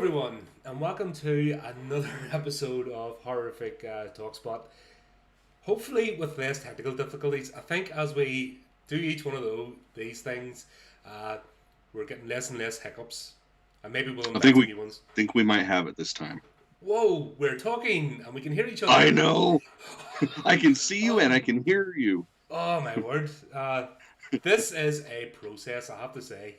everyone, and welcome to another episode of HORRORific Talkspot. Hopefully, with less technical difficulties. I think as we do each one of these things, we're getting less and less hiccups, and maybe we'll invent some new ones. I think we might have it this time. Whoa, we're talking, and we can hear each other. I know. I can see you and I can hear you. Oh my word! This is a process, I have to say.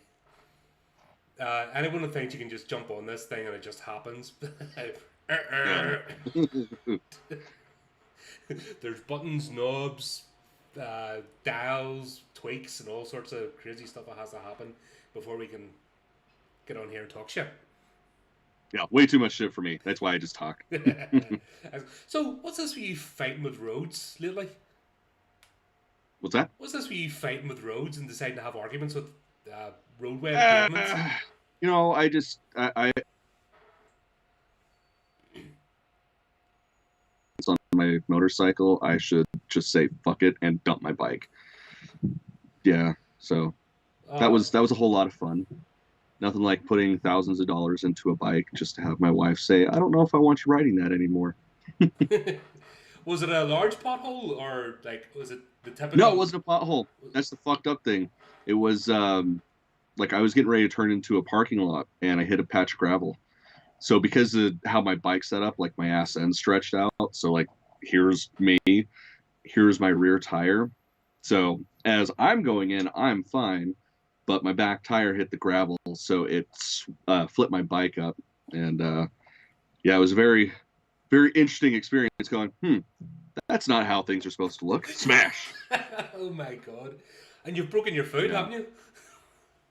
Anyone who thinks you can just jump on this thing and it just happens. There's buttons, knobs, dials, tweaks, and all sorts of crazy stuff that has to happen before we can get on here and talk shit. Yeah, way too much shit for me. That's why I just talk. So, what's this with you fighting with roads lately? What's that? What's this with you fighting with roads and deciding to have arguments with roadway pavements? You know, I on my motorcycle, I should just say fuck it and dump my bike. Yeah, so that was a whole lot of fun. Nothing like putting thousands of dollars into a bike just to have my wife say, I don't know if I want you riding that anymore. Was it a large pothole or was it the typical? No, it wasn't a pothole. That's the fucked up thing. It was like I was getting ready to turn into a parking lot and I hit a patch of gravel. So because of how my bike's set up, like my ass end stretched out. So like here's me, here's my rear tire. So as I'm going in, I'm fine. But my back tire hit the gravel, so it flipped my bike up. And yeah, it was a very, very interesting experience going, that's not how things are supposed to look. Smash! Oh my god. And you've broken your foot, haven't you?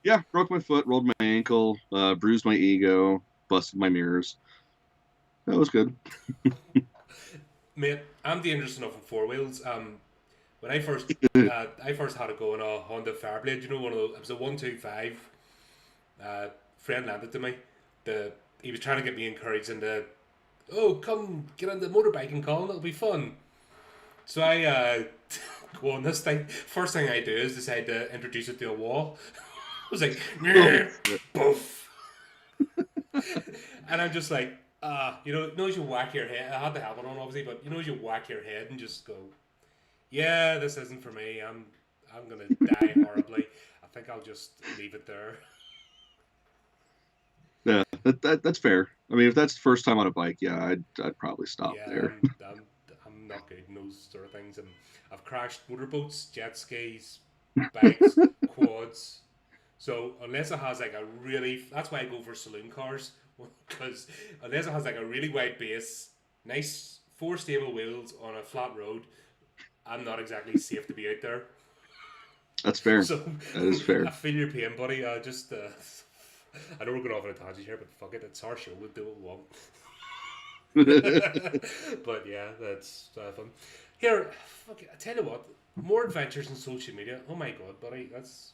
Yeah, broke my foot, rolled my ankle, bruised my ego, busted my mirrors. That was good. Mate, I'm dangerous enough on four wheels. When I first had to go on a Honda Fireblade, you know, one of those, it was a 125. Friend lent it to me. He was trying to get me encouraged into, come get on the motorbiking, Colin, it'll be fun. So I go on this thing. First thing I do is decide to introduce it to a wall. I was like, boof. And I'm just like, as you whack your head, I had the helmet on obviously, but as you whack your head and just go, yeah, this isn't for me. I'm gonna die horribly. I think I'll just leave it there. Yeah, that's fair. I mean, if that's the first time on a bike, yeah, I'd probably stop there. I'm not good in those sort of things, and I've crashed motorboats, jet skis, bikes, quads. So unless it has that's why I go for saloon cars, because unless it has like a really wide base, nice 4 stable wheels on a flat road, I'm not exactly safe to be out there. That's fair. So, that is fair. I feel your pain, buddy. I know we're going off on a tangent here, but fuck it, it's our show. We'll do what we want. But yeah, that's fun. Here, fuck it, I tell you what, more adventures in social media. Oh my god, buddy, that's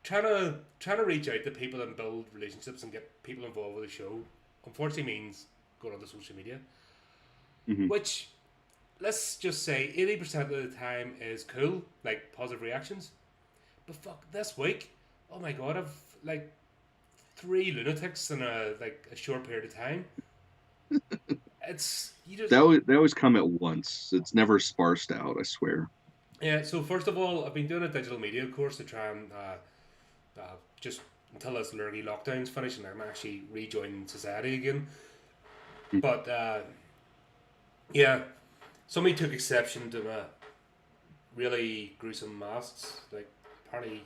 trying to reach out to people and build relationships and get people involved with the show. Unfortunately, means going on to social media, which, let's just say 80% of the time is cool, like positive reactions. But fuck, this week, oh my god, I've like 3 lunatics in a short period of time. It's they always come at once. It's never sparsed out, I swear. Yeah. So first of all, I've been doing a digital media course to try and just until this lurgy lockdown's finished and I'm actually rejoining society again. But yeah. Somebody took exception to my really gruesome masks. Like, apparently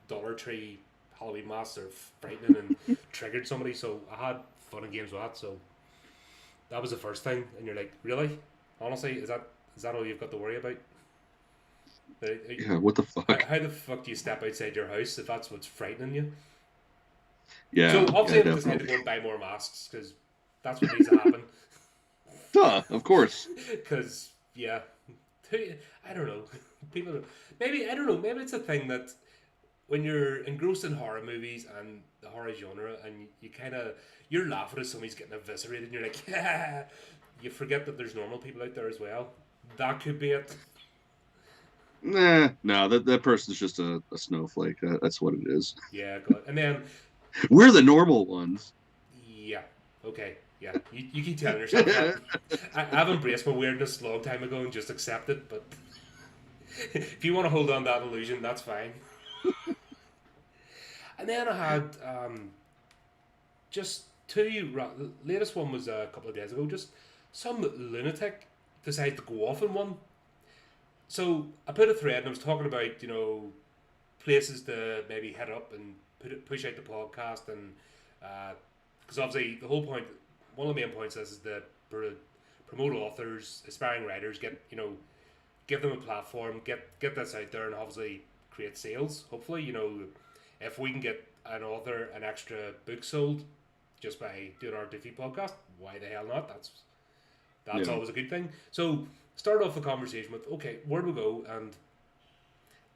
Dollar Tree Halloween masks are frightening and triggered somebody, so I had fun and games with that. So that was the first thing, and you're like, really? Honestly, is that all you've got to worry about? Yeah, what the fuck? How the fuck do you step outside your house if that's what's frightening you? Yeah. So obviously I've decided to go and buy more masks, because that's what needs to happen. Duh, of course. Because, yeah, I don't know. Maybe it's a thing that when you're engrossed in horror movies and the horror genre and you're laughing at somebody's getting eviscerated and you're like, yeah, you forget that there's normal people out there as well. That could be it. Nah, no, that person's just a snowflake. That's what it is. Yeah, God. And then... We're the normal ones. Yeah. Okay. Yeah. You keep telling yourself that. I've embraced my weirdness a long time ago and just accepted. But if you want to hold on to that illusion, that's fine. And then I had just two. The latest one was a couple of days ago. Just some lunatic decided to go off in one. So I put a thread and I was talking about places to maybe head up and push out the podcast, and because obviously the whole point, one of the main points is to promote authors, aspiring writers, give them a platform, get this out there, and obviously create sales. Hopefully, if we can get an author an extra book sold just by doing our Diffie podcast, why the hell not? That's always a good thing. So start off the conversation with, okay, where do we go? And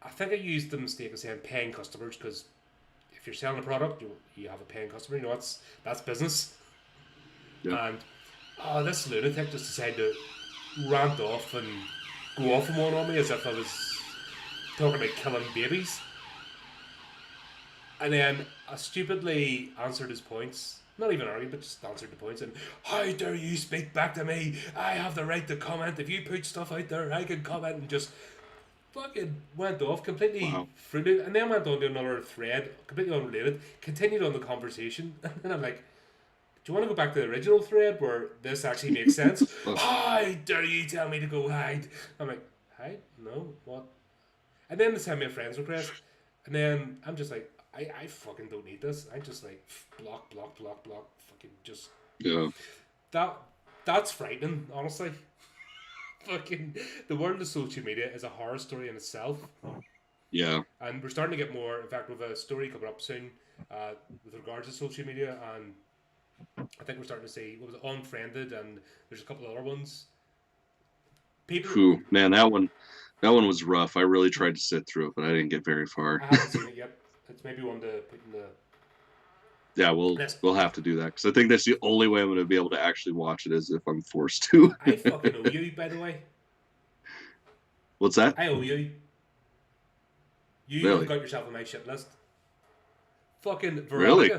I think I used the mistake of saying paying customers, because if you're selling a product, you have a paying customer. That's business. Yep. And this lunatic just decided to rant off and go off on one on me as if I was talking about killing babies. And then I stupidly answered his points. Not even argued, but just answered the points. And how dare you speak back to me? I have the right to comment. If you put stuff out there, I can comment. And just fucking went off completely fruited. And then went on to another thread, completely unrelated. Continued on the conversation. And then I'm like, do you want to go back to the original thread where this actually makes sense? How dare you tell me to go hide? I'm like, hide? No? What? And then they send me a friend's request. And then I'm just like, I fucking don't need this. I just like block. Fucking just. Yeah. That's frightening, honestly. Fucking the world of social media is a horror story in itself. Yeah. And we're starting to get more. In fact, we have a story coming up soon with regards to social media, and I think we're starting to see what was it, Unfriended, and there's a couple of other ones. People. Man, that one was rough. I really tried to sit through it, but I didn't get very far. I haven't seen it yet. It's maybe one to put in the. Yeah, we'll have to do that, because I think that's the only way I'm going to be able to actually watch it, is if I'm forced to. I fucking owe you, by the way. What's that? I owe you. You've got yourself on my shit list. Fucking Veronica. Really?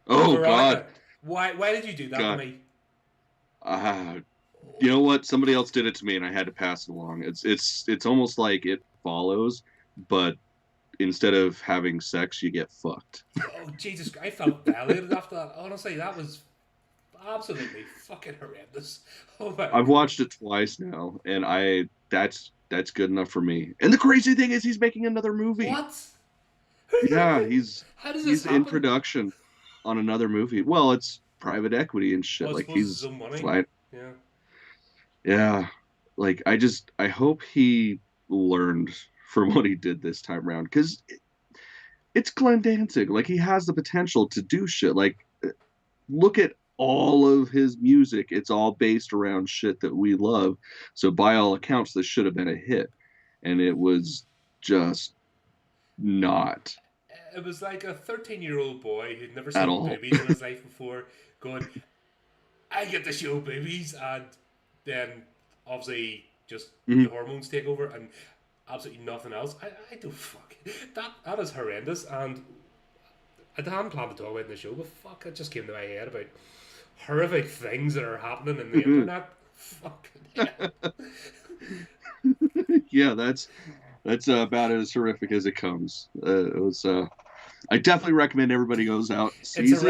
Oh, Veronica. God. Why did you do that to me? You know what? Somebody else did it to me, and I had to pass it along. It's almost like It Follows, but instead of having sex, you get fucked. Oh, Jesus. I felt violated after that. Honestly, that was absolutely fucking horrendous. Oh, I've watched it twice now, and that's good enough for me. And the crazy thing is, he's making another movie. What? Yeah, he's in production on another movie. Well, it's private equity and shit. Like, he's flying. Yeah. Yeah. Like, I hope he learned from what he did this time around, because it's Glenn Danzig. Like, he has the potential to do shit. Like, look at all of his music. It's all based around shit that we love. So by all accounts, this should have been a hit, and it was just not. It was like a 13-year-old boy who'd never seen boobies in his life before going, I get to show boobies, and then obviously just the hormones take over and absolutely nothing else. I don't fuck that is horrendous, and I hadn't planned to talk about it in the show, but fuck, it just came to my head about horrific things that are happening in the internet. Fucking hell. Yeah, that's about as horrific as it comes. It was. I definitely recommend everybody goes out. It's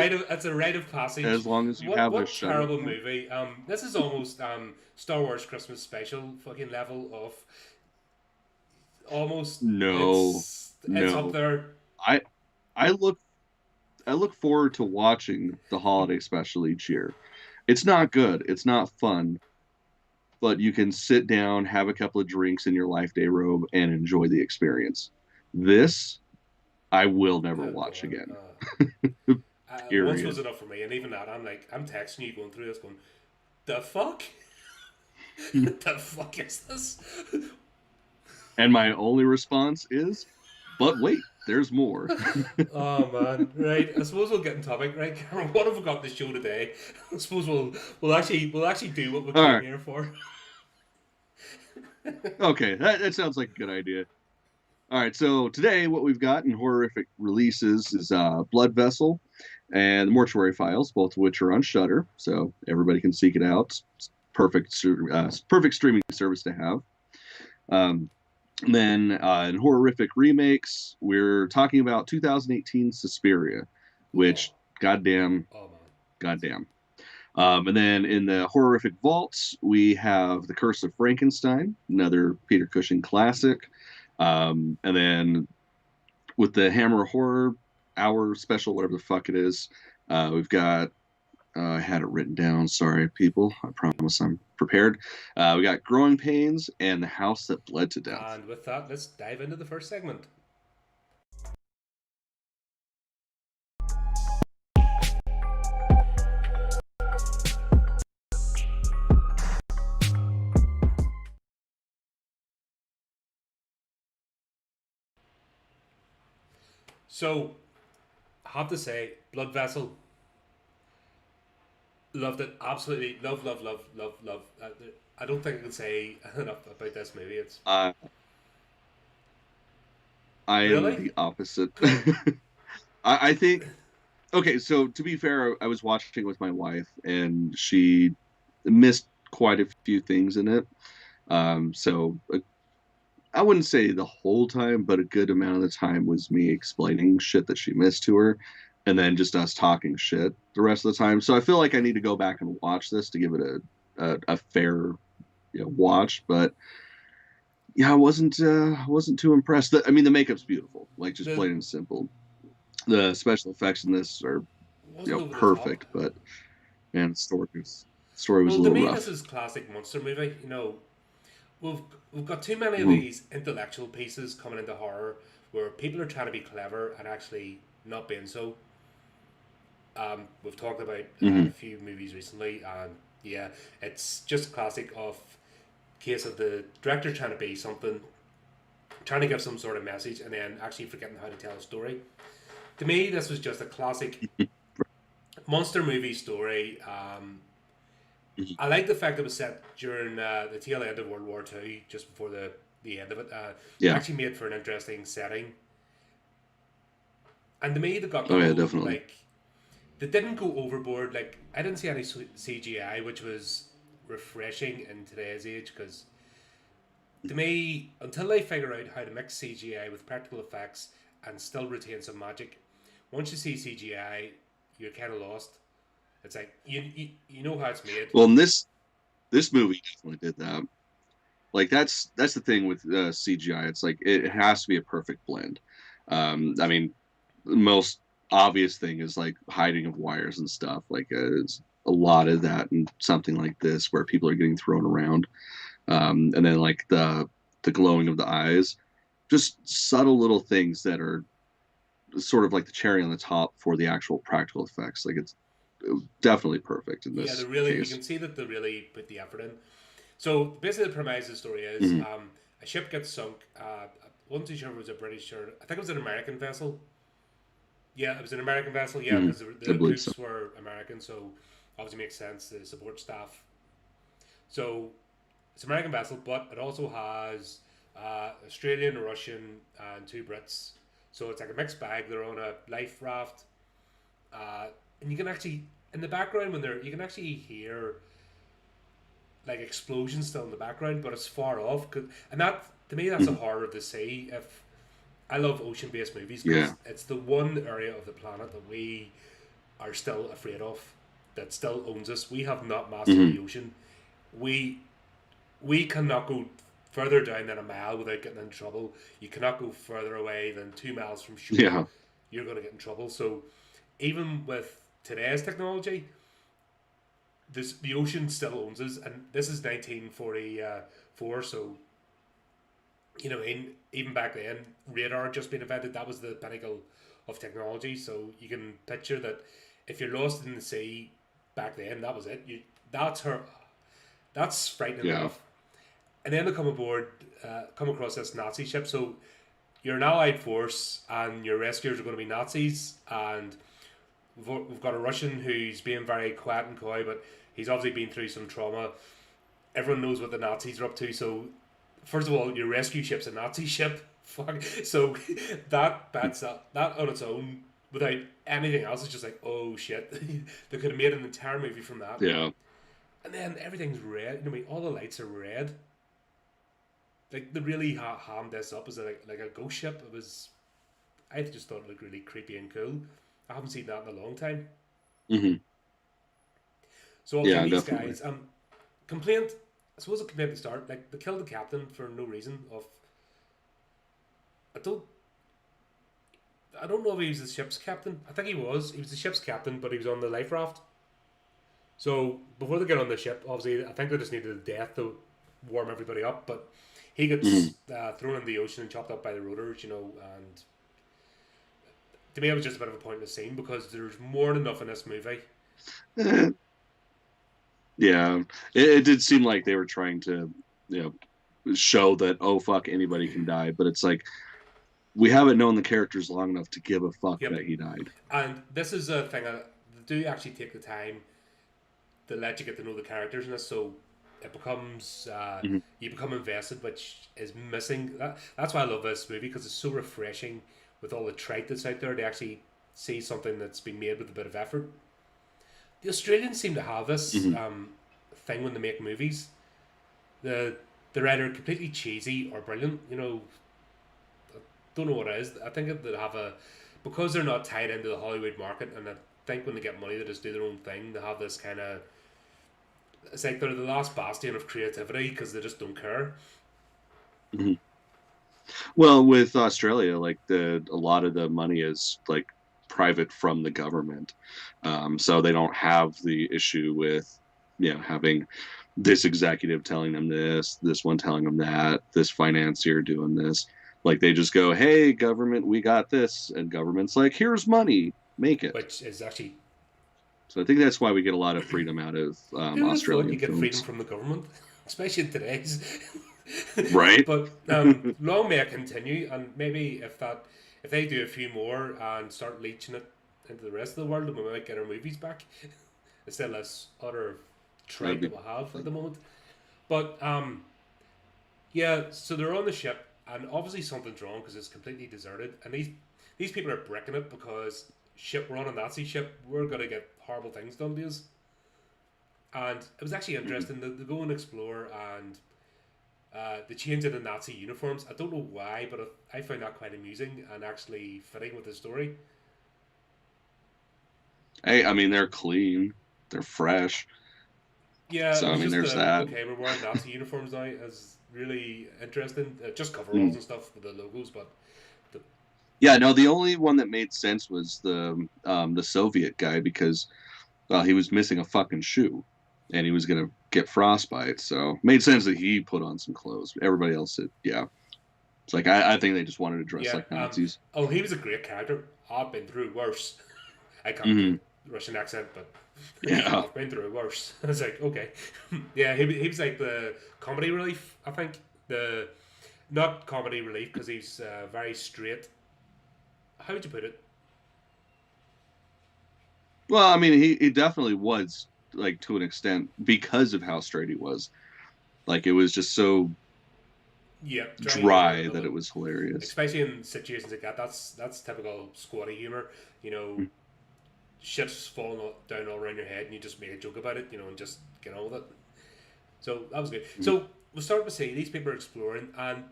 a rite of passage. As long as you have a show. What terrible movie. This is almost Star Wars Christmas special fucking level of. Almost. No. It's up there. I look forward to watching the holiday special each year. It's not good. It's not fun. But you can sit down, have a couple of drinks in your Life Day robe, and enjoy the experience. This, I will never watch again. Once was enough for me, and even that, I'm texting you going through this going, the fuck? The fuck is this? And my only response is, but wait, there's more. Oh man, right. I suppose we'll get in topic, right, Cameron? What have we got in the show today? I suppose we'll actually do what we came here for. Okay, that sounds like a good idea. All right, so today what we've got in HORRORific Releases is Blood Vessel, and the Mortuary Files, both of which are on Shudder, so everybody can seek it out. It's perfect streaming service to have. And then in Horrorific Remakes, we're talking about 2018 Suspiria, which, goddamn. And then in the Horrorific Vaults, we have The Curse of Frankenstein, another Peter Cushing classic. And then with the Hammer Horror Hour special, whatever the fuck it is, we've got, I had it written down. Sorry, people. I promise I'm prepared. We got Growing Pains and The House That Bled to Death. And with that, let's dive into the first segment. So, I have to say, Blood Vessel, loved it. Absolutely. Love. I don't think I can say enough about this movie. It's I Really? am the opposite. I think, okay, so to be fair, I was watching with my wife, and she missed quite a few things in it. So I wouldn't say the whole time, but a good amount of the time was me explaining shit that she missed to her, and then just us talking shit the rest of the time. So I feel like I need to go back and watch this to give it a fair, watch. But yeah, I wasn't too impressed. I mean, the makeup's beautiful, like just plain and simple. The special effects in this are perfect, but man, the story was a little to me, rough. this is classic monster movie. We've got too many of these intellectual pieces coming into horror where people are trying to be clever and actually not being so. We've talked about a few movies recently, and yeah, it's just classic of case of the director trying to be something, trying to give some sort of message, and then actually forgetting how to tell a story. To me, this was just a classic monster movie story. I like the fact it was set during the tail end of World War II, just before the end of it. Actually made for an interesting setting. And to me, they got definitely. Like, they didn't go overboard. Like, I didn't see any CGI, which was refreshing in today's age, because to me, until they figure out how to mix CGI with practical effects and still retain some magic, once you see CGI, you're kind of lost. It's like you know how it's made. Well, and this movie definitely did that. Like that's the thing with CGI. It's like it has to be a perfect blend. I mean, the most obvious thing is like hiding of wires and stuff. Like it's a lot of that in something like this where people are getting thrown around, and then like the glowing of the eyes, just subtle little things that are sort of like the cherry on the top for the actual practical effects. Like it's definitely perfect in this case. You can see that they really put the effort in. So basically, the premise of the story is a ship gets sunk. I wasn't too sure if it was a British or I think it was an American vessel. Yeah, it was an American vessel. Yeah, because the crews were American, so obviously makes sense. The support staff. So it's an American vessel, but it also has Australian, Russian, and 2 Brits. So it's like a mixed bag. They're on a life raft, and you can actually in the background you can actually hear like explosions still in the background, but it's far off. And that to me, that's a horror of the sea. If I love ocean-based movies because it's the one area of the planet that we are still afraid of, that still owns us. We have not mastered the ocean. We cannot go further down than a mile without getting in trouble. You cannot go further away than 2 miles from shore. Yeah. You're going to get in trouble. So even with today's technology, the ocean still owns us, and this is 1944. So even back then, radar had just been invented. That was the pinnacle of technology. So you can picture that if you're lost in the sea back then, that was it. That's frightening enough. And then they come across this Nazi ship. So you're an allied force, and your rescuers are going to be Nazis, and we've got a Russian who's being very quiet and coy, but he's obviously been through some trauma. Everyone knows what the Nazis are up to, so first of all, your rescue ship's a Nazi ship. Fuck. So that on its own without anything else. It's just like, oh shit, they could have made an entire movie from that. Yeah. And then everything's red. I mean, all the lights are red. Like they really hammed this up as like a ghost ship. It was. I just thought it looked really creepy and cool. I haven't seen that in a long time. Mm-hmm. So I'll Yeah, give these definitely. guys complaint. I suppose a complaint to start. Like they killed the captain for no reason. I don't. I don't know if he was the ship's captain. I think he was. He was the ship's captain, but he was on the life raft. So before they get on the ship, obviously, I think they just needed a death to warm everybody up. But he gets thrown in the ocean and chopped up by the rotors, and to me, it was just a bit of a pointless scene because there's more than enough in this movie. Mm-hmm. Yeah, it did seem like they were trying to, show that, oh fuck, anybody can die, but it's like we haven't known the characters long enough to give a fuck Yep. that he died. And this is a thing. They do actually take the time to let you get to know the characters in this, so it becomes Mm-hmm. you become invested, which is missing. That's why I love this movie because it's so refreshing with all the trite that's out there to actually see something that's been made with a bit of effort. The Australians seem to have this Mm-hmm. thing when they make movies. They're either completely cheesy or brilliant. I don't know what it is. I think that they have because they're not tied into the Hollywood market, and I think when they get money, they just do their own thing. They have this kind of. It's like they're the last bastion of creativity because they just don't care. Mm-hmm. Well, with Australia, like a lot of the money is like private from the government, so they don't have the issue with having this executive telling them this one telling them that, this financier doing this. Like they just go, "Hey, government, we got this," and government's like, "Here's money, make it." Which is actually. So I think that's why we get a lot of freedom out of Who would have thought you Australian get freedom films, from the government? Especially in today's. right? But long may it continue, and maybe if they do a few more and start leeching it into the rest of the world, then we might get our movies back instead of this utter That'd trite be that we have at the moment. But yeah, so they're on the ship, and obviously something's wrong because it's completely deserted, and these people are bricking it because shit, we're on a Nazi ship, we're gonna get horrible things done to us. And it was actually interesting that they go and explore and the change in the Nazi uniforms. I don't know why, but I found that quite amusing and actually fitting with the story. Hey, I mean, they're clean, they're fresh. Yeah, it So I was mean, just there's that. okay, we're wearing Nazi uniforms now. Is really interesting. Just coveralls Mm. and stuff with the logos, but the, Yeah, no, the only one that made sense was the Soviet guy because he was missing a fucking shoe and he was gonna get frostbite. So made sense that he put on some clothes. Everybody else said, yeah. It's like I think they just wanted to dress yeah. like Nazis. Oh, he was a great character. I've been through worse. I can't do Hmm. a Russian accent, but Yeah. I've been through worse. I was like, okay, yeah. He was like the comedy relief. I think the not comedy relief because he's very straight. How would you put it? Well, I mean, he definitely was like to an extent because of how straight he was. Like it was just so Yeah, dry humor dry of that it, it was hilarious. especially in situations like that. That's typical squatty humor. You know, shit's falling down all around your head, and you just make a joke about it. And just get on with it. So that was good. So we start to see these people are exploring, and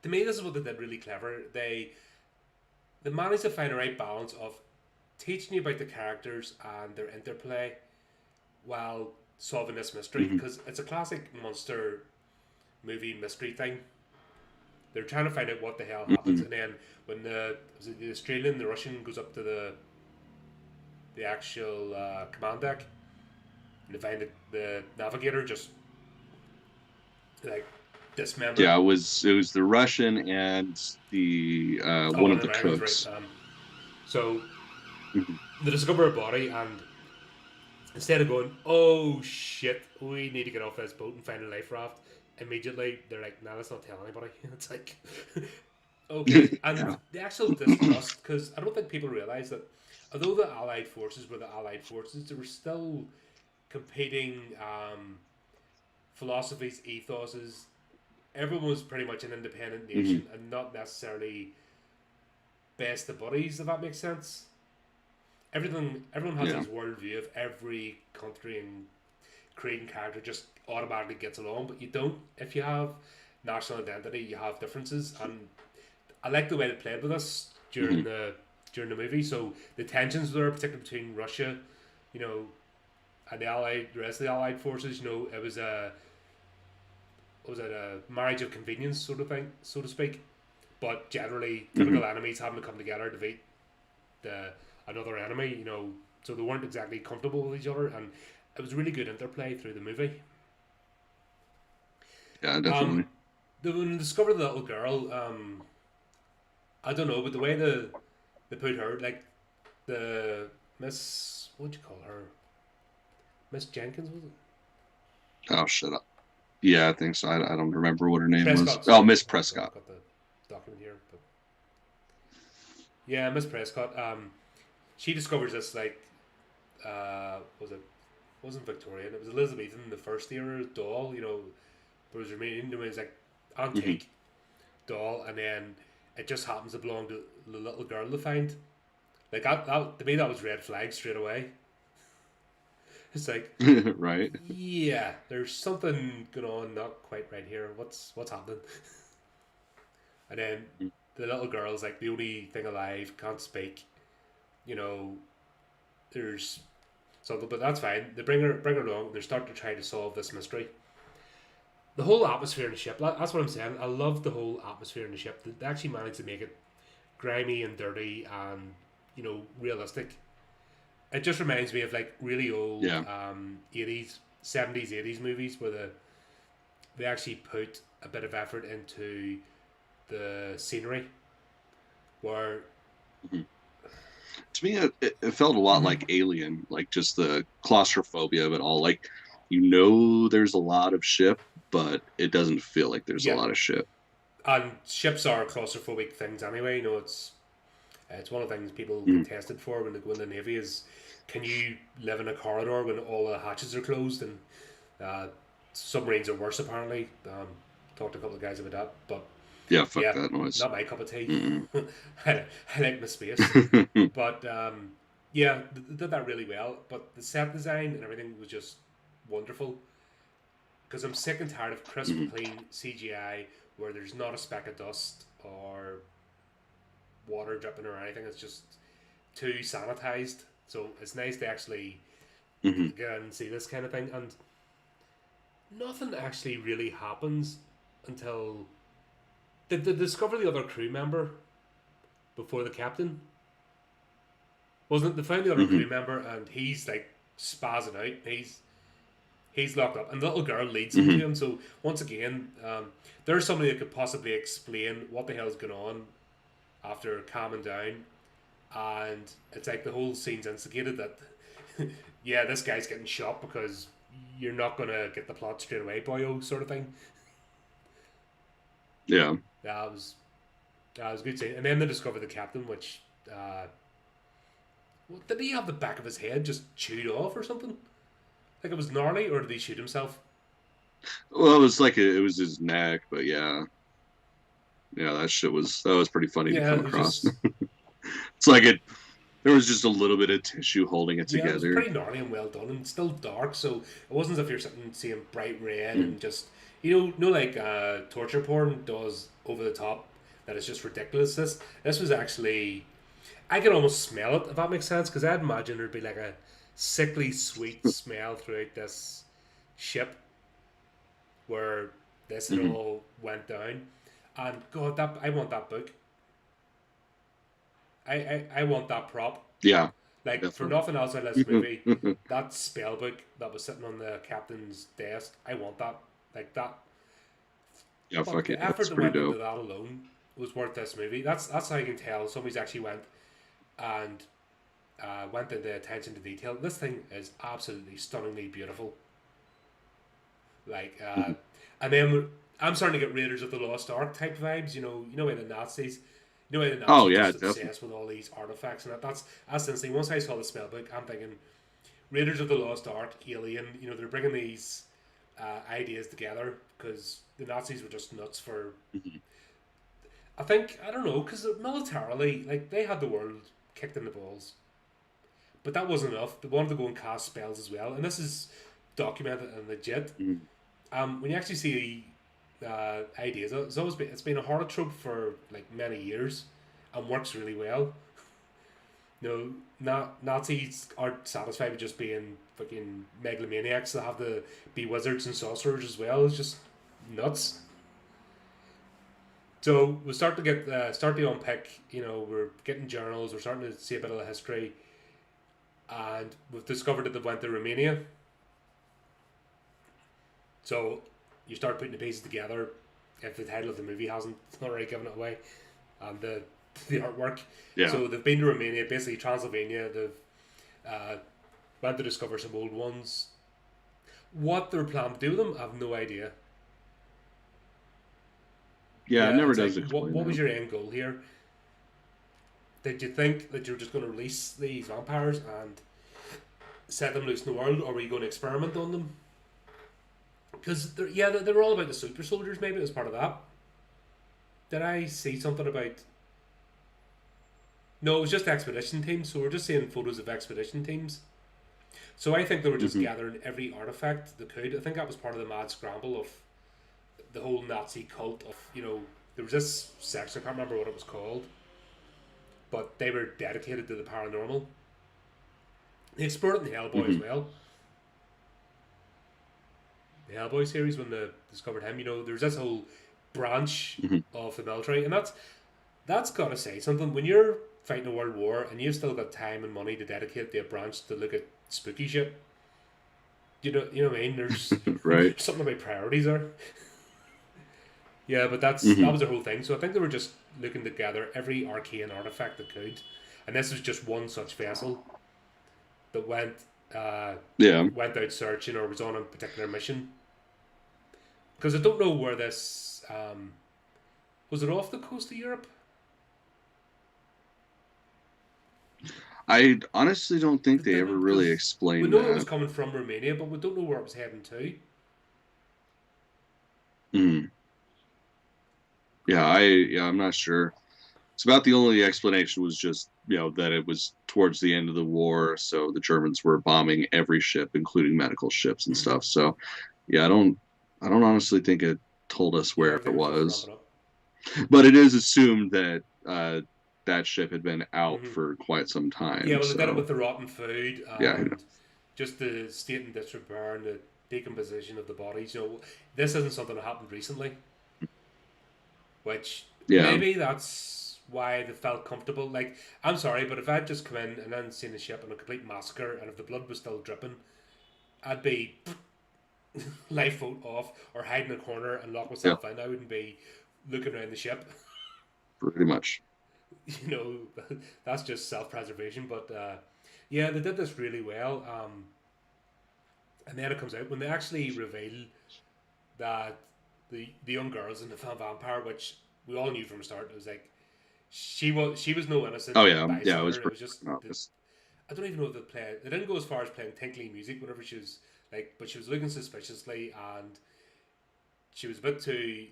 to me, this is what they did really clever. They managed to find a right balance of teaching you about the characters and their interplay while solving this mystery Hmm. because it's a classic monster movie mystery thing. They're trying to find out what the hell happens, Hmm. and then when the Australian, the Russian goes up to the actual command deck, and they find the navigator just like dismembered. Yeah, it was the Russian and the Oh, one and of the the Americans, right? cooks. So Mhm. they discover a body, and instead of going, "Oh shit, we need to get off this boat and find a life raft," immediately they're like, "Nah, let's not tell anybody." It's like, okay, and Yeah. the actual distrust because I don't think people realize that although the Allied forces were the Allied forces, there were still competing philosophies, ethoses. Everyone was pretty much an independent Hmm. nation and not necessarily best of buddies, if that makes sense. everyone has this worldview of every country and creed and character just automatically gets along, but you don't. If you have national identity, you have differences, and I like the way they played with us during the movie. So the tensions there, particularly between Russia, you know, and the rest of the Allied forces, you know, it was a marriage of convenience sort of thing, so to speak. But generally, typical enemies having to come together to beat another enemy, you know, so they weren't exactly comfortable with each other, and it was really good interplay through the movie. Yeah, definitely. When they discovered the little girl, I don't know, but the way they put her, like the Miss, what'd you call her? Miss Jenkins, was it? Oh, shut up. Yeah, I think so. I don't remember what her name Prescott, was. sorry. Oh, Miss Prescott. I've got the document here, but yeah, Miss Prescott. She discovers this wasn't Victorian. It was Elizabethan, the first era doll. You know, but it was remaining. It was like antique doll, and then it just happens to belong to the little girl they find. Like that to me, that was red flag straight away. It's like, right. Yeah, there's something going on, not quite right here. What's happening? And then the little girl's like the only thing alive, can't speak. You know, there's something, but that's fine. They bring her along. They start to try to solve this mystery. The whole atmosphere in the ship. That's what I'm saying. I love the whole atmosphere in the ship. They actually managed to make it grimy and dirty and, you know, realistic. It just reminds me of like really old 80s, 70s, 80s movies where they actually put a bit of effort into the scenery. Where to me, it felt a lot like Alien, like just the claustrophobia of it all. Like, you know, there's a lot of ship, but it doesn't feel like there's a lot of ship. And ships are claustrophobic things anyway. You know, it's one of the things people get tested for when they go in the Navy is, can you live in a corridor when all the hatches are closed? And submarines are worse apparently. Talked to a couple of guys about that, but yeah, fuck that noise. Not my cup of tea. I like my space, but yeah, they did that really well. But the set design and everything was just wonderful. Because I'm sick and tired of crisp, clean CGI where there's not a speck of dust or water dripping or anything. It's just too sanitized. So it's nice to actually get and see this kind of thing. And nothing actually really happens until... Did they discover the other crew member before the captain? Wasn't it? They found the other crew member and he's like spazzing out. He's locked up. And the little girl leads him to him. So once again, there's somebody that could possibly explain what the hell's going on after calming down. And it's like the whole scene's instigated that, yeah, this guy's getting shot because you're not going to get the plot straight away, boyo, sort of thing. Yeah. That was a good scene. And then they discover the captain, which, did he have the back of his head just chewed off or something? Like it was gnarly, or did he shoot himself? Well, it was like it was his neck, but yeah, that was pretty funny to come across. It's like there was just a little bit of tissue holding it together. It was pretty gnarly and well done, and still dark. So it wasn't as if you're sitting seeing bright red and just like torture porn does over the top. That is just ridiculous. This was actually, I could almost smell it if that makes sense, because I'd imagine there'd be like a sickly sweet smell throughout this ship where this all went down. And God, I want that book. I want that prop. Yeah. Like, definitely. For nothing else out of this movie, that spell book that was sitting on the captain's desk, I want that. Like that. Yeah, fuck it. The effort that went into that alone was worth this movie. That's how you can tell somebody's actually went into attention to detail. This thing is absolutely stunningly beautiful. Like, and then I'm starting to get Raiders of the Lost Ark type vibes. You know, where the Nazis. You know, the Nazis just obsessed with all these artifacts and that's instantly. Once I saw the spellbook, I'm thinking Raiders of the Lost Ark, Alien. You know, they're bringing these ideas together because the Nazis were just nuts for. I don't know, because militarily, like they had the world kicked in the balls, But that wasn't enough. They wanted to go and cast spells as well, and this is documented and legit. When you actually see ideas, it's been a horror trope for like many years, and works really well. Nazis aren't satisfied with just being fucking megalomaniacs. They have to be wizards and sorcerers as well. It's just nuts. So we start to unpick. We're getting journals. We're starting to see a bit of the history, and we've discovered that they went to Romania. So you start putting the pieces together. If the title of the movie hasn't already given it away, and the artwork. Yeah. So they've been to Romania, basically Transylvania. They've went to discover some old ones. What they're planning to do with them, I have no idea. Yeah, it never does explain. What was your end goal here? Did you think that you were just going to release these vampires and set them loose in the world, or were you going to experiment on them? Because they were all about the super soldiers. Maybe it was part of that. Did I see something about? No, it was just expedition teams. So we're just seeing photos of expedition teams. So I think they were just gathering every artifact they could. I think that was part of the mad scramble of the whole Nazi cult of, there was this section, I can't remember what it was called, but they were dedicated to the paranormal. They explored it in Hellboy as well. The Hellboy series, when they discovered him, there's this whole branch of the military, and that's got to say something. When you're fighting a world war and you've still got time and money to dedicate to a branch to look at spooky shit, you know what I mean? There's right. Something about priorities there. Yeah, but that was their whole thing. So I think they were just looking to gather every arcane artifact they could, and this was just one such vessel that went out searching or was on a particular mission. Because I don't know where this was it off the coast of Europe? I honestly don't think they ever really explained that. We know it was coming from Romania, but we don't know where it was heading to. Yeah, I'm not sure. It's about the only explanation was just, that it was towards the end of the war, so the Germans were bombing every ship, including medical ships and stuff. So, yeah, I don't honestly think it told us where it was. But it is assumed that that ship had been out for quite some time. Yeah, well, they did it with the rotten food and yeah, just the state and disrepair and the decomposition of the bodies. This isn't something that happened recently, which maybe that's why they felt comfortable. Like, I'm sorry, but if I'd just come in and then seen the ship in a complete massacre, and if the blood was still dripping, I'd be lifeboat off or hide in a corner and lock myself in. I wouldn't be looking around the ship. Pretty much. That's just self-preservation. But they did this really well. And then it comes out when they actually reveal that the young girls in the film Vampire, which we all knew from the start, it was like she was no innocent. Oh yeah, it was just I don't even know if they didn't go as far as playing tinkly music whenever she was like, but she was looking suspiciously and she was a bit too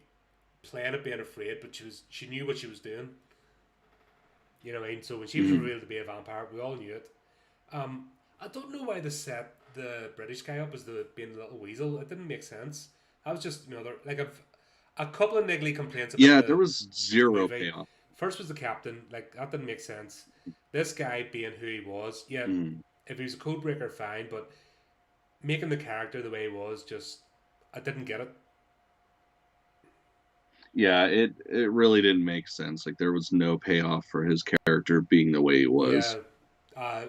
playing at being afraid, but she knew what she was doing. You know what I mean? So when she was revealed to be a vampire, we all knew it. I don't know why they set the British guy up as being the little weasel. It didn't make sense. I was just a couple of niggly complaints about there was zero payoff. First was the captain, like that didn't make sense. This guy being who he was, if he was a code breaker, fine, but making the character the way he was, just I didn't get it. Yeah, it really didn't make sense. Like there was no payoff for his character being the way he was. Yeah,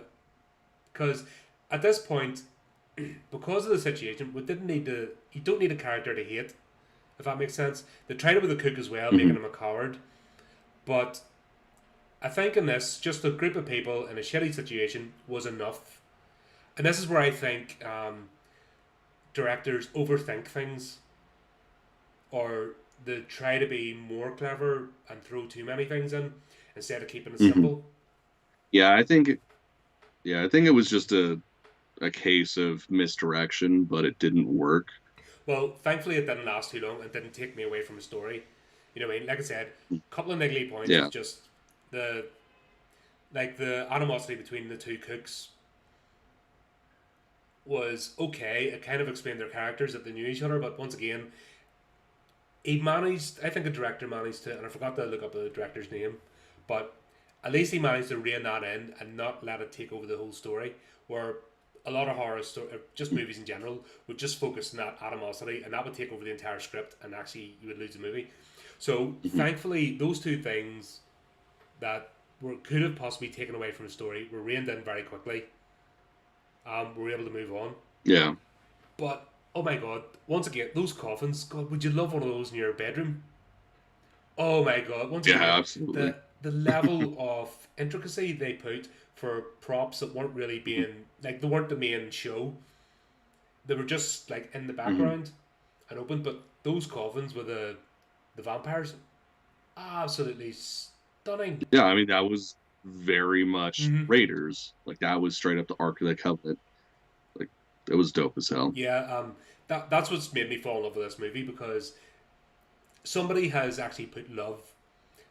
because at this point, because of the situation, we didn't need to. You don't need a character to hate, if that makes sense. They tried it with the cook as well, making him a coward, but I think in this, just a group of people in a shitty situation was enough. And this is where I think directors overthink things, or they try to be more clever and throw too many things in instead of keeping it simple. Yeah, I think it was just a case of misdirection, but it didn't work. Well, thankfully it didn't last too long. It didn't take me away from the story. You know what I mean? Like I said, a couple of niggly points. It's just the animosity between the two cooks was okay. It kind of explained their characters that they knew each other, but once again, he managed. I think the director managed to, and I forgot to look up the director's name, but at least he managed to rein that in and not let it take over the whole story. Where a lot of just movies in general, would just focus on that animosity, and that would take over the entire script, and actually you would lose the movie. So thankfully, those two things that could have possibly taken away from the story were reined in very quickly. We were able to move on. Yeah. But oh my god, once again, those coffins. God, would you love one of those in your bedroom? Oh my god, once Yeah, again, absolutely. the level of intricacy they put for props that weren't really being like they weren't the main show. They were just like in the background and open. But those coffins with the vampires, absolutely stunning. Yeah, I mean that was very much Mm-hmm. Raiders. Like that was straight up the Ark of the Covenant. Like it was dope as hell. Yeah, that's what's made me fall in love with this movie because somebody has actually put love.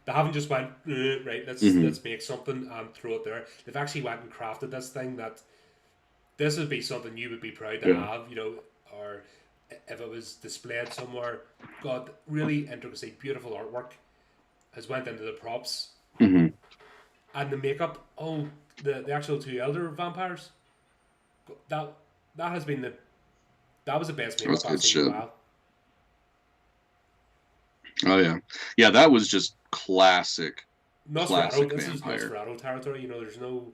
They haven't just went right. Hmm. Let's make something and throw it there. They've actually went and crafted this thing that this would be something you would be proud to Yeah. have, or if it was displayed somewhere. God, really intricacy, beautiful artwork has went into the props Hmm. and the makeup. Oh, the actual two elder vampires. That that has been the that was the best That was makeup I've good seen in a shit. while. Oh yeah. Yeah, that was just classic, Nosferatu, classic this is vampire. Nosferatu territory. There's no,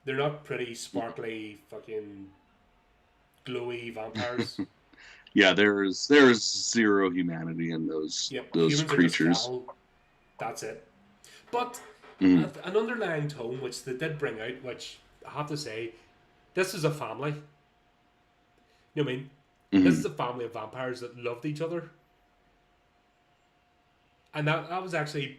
they're not pretty, sparkly, fucking glowy vampires. Yeah, there's zero humanity in Yep, those humans are just creatures. cattle. That's it. But Hmm. an underlying tone which they did bring out, which I have to say, this is a family. You know what I mean? This Hmm. is a family of vampires that loved each other, and that was actually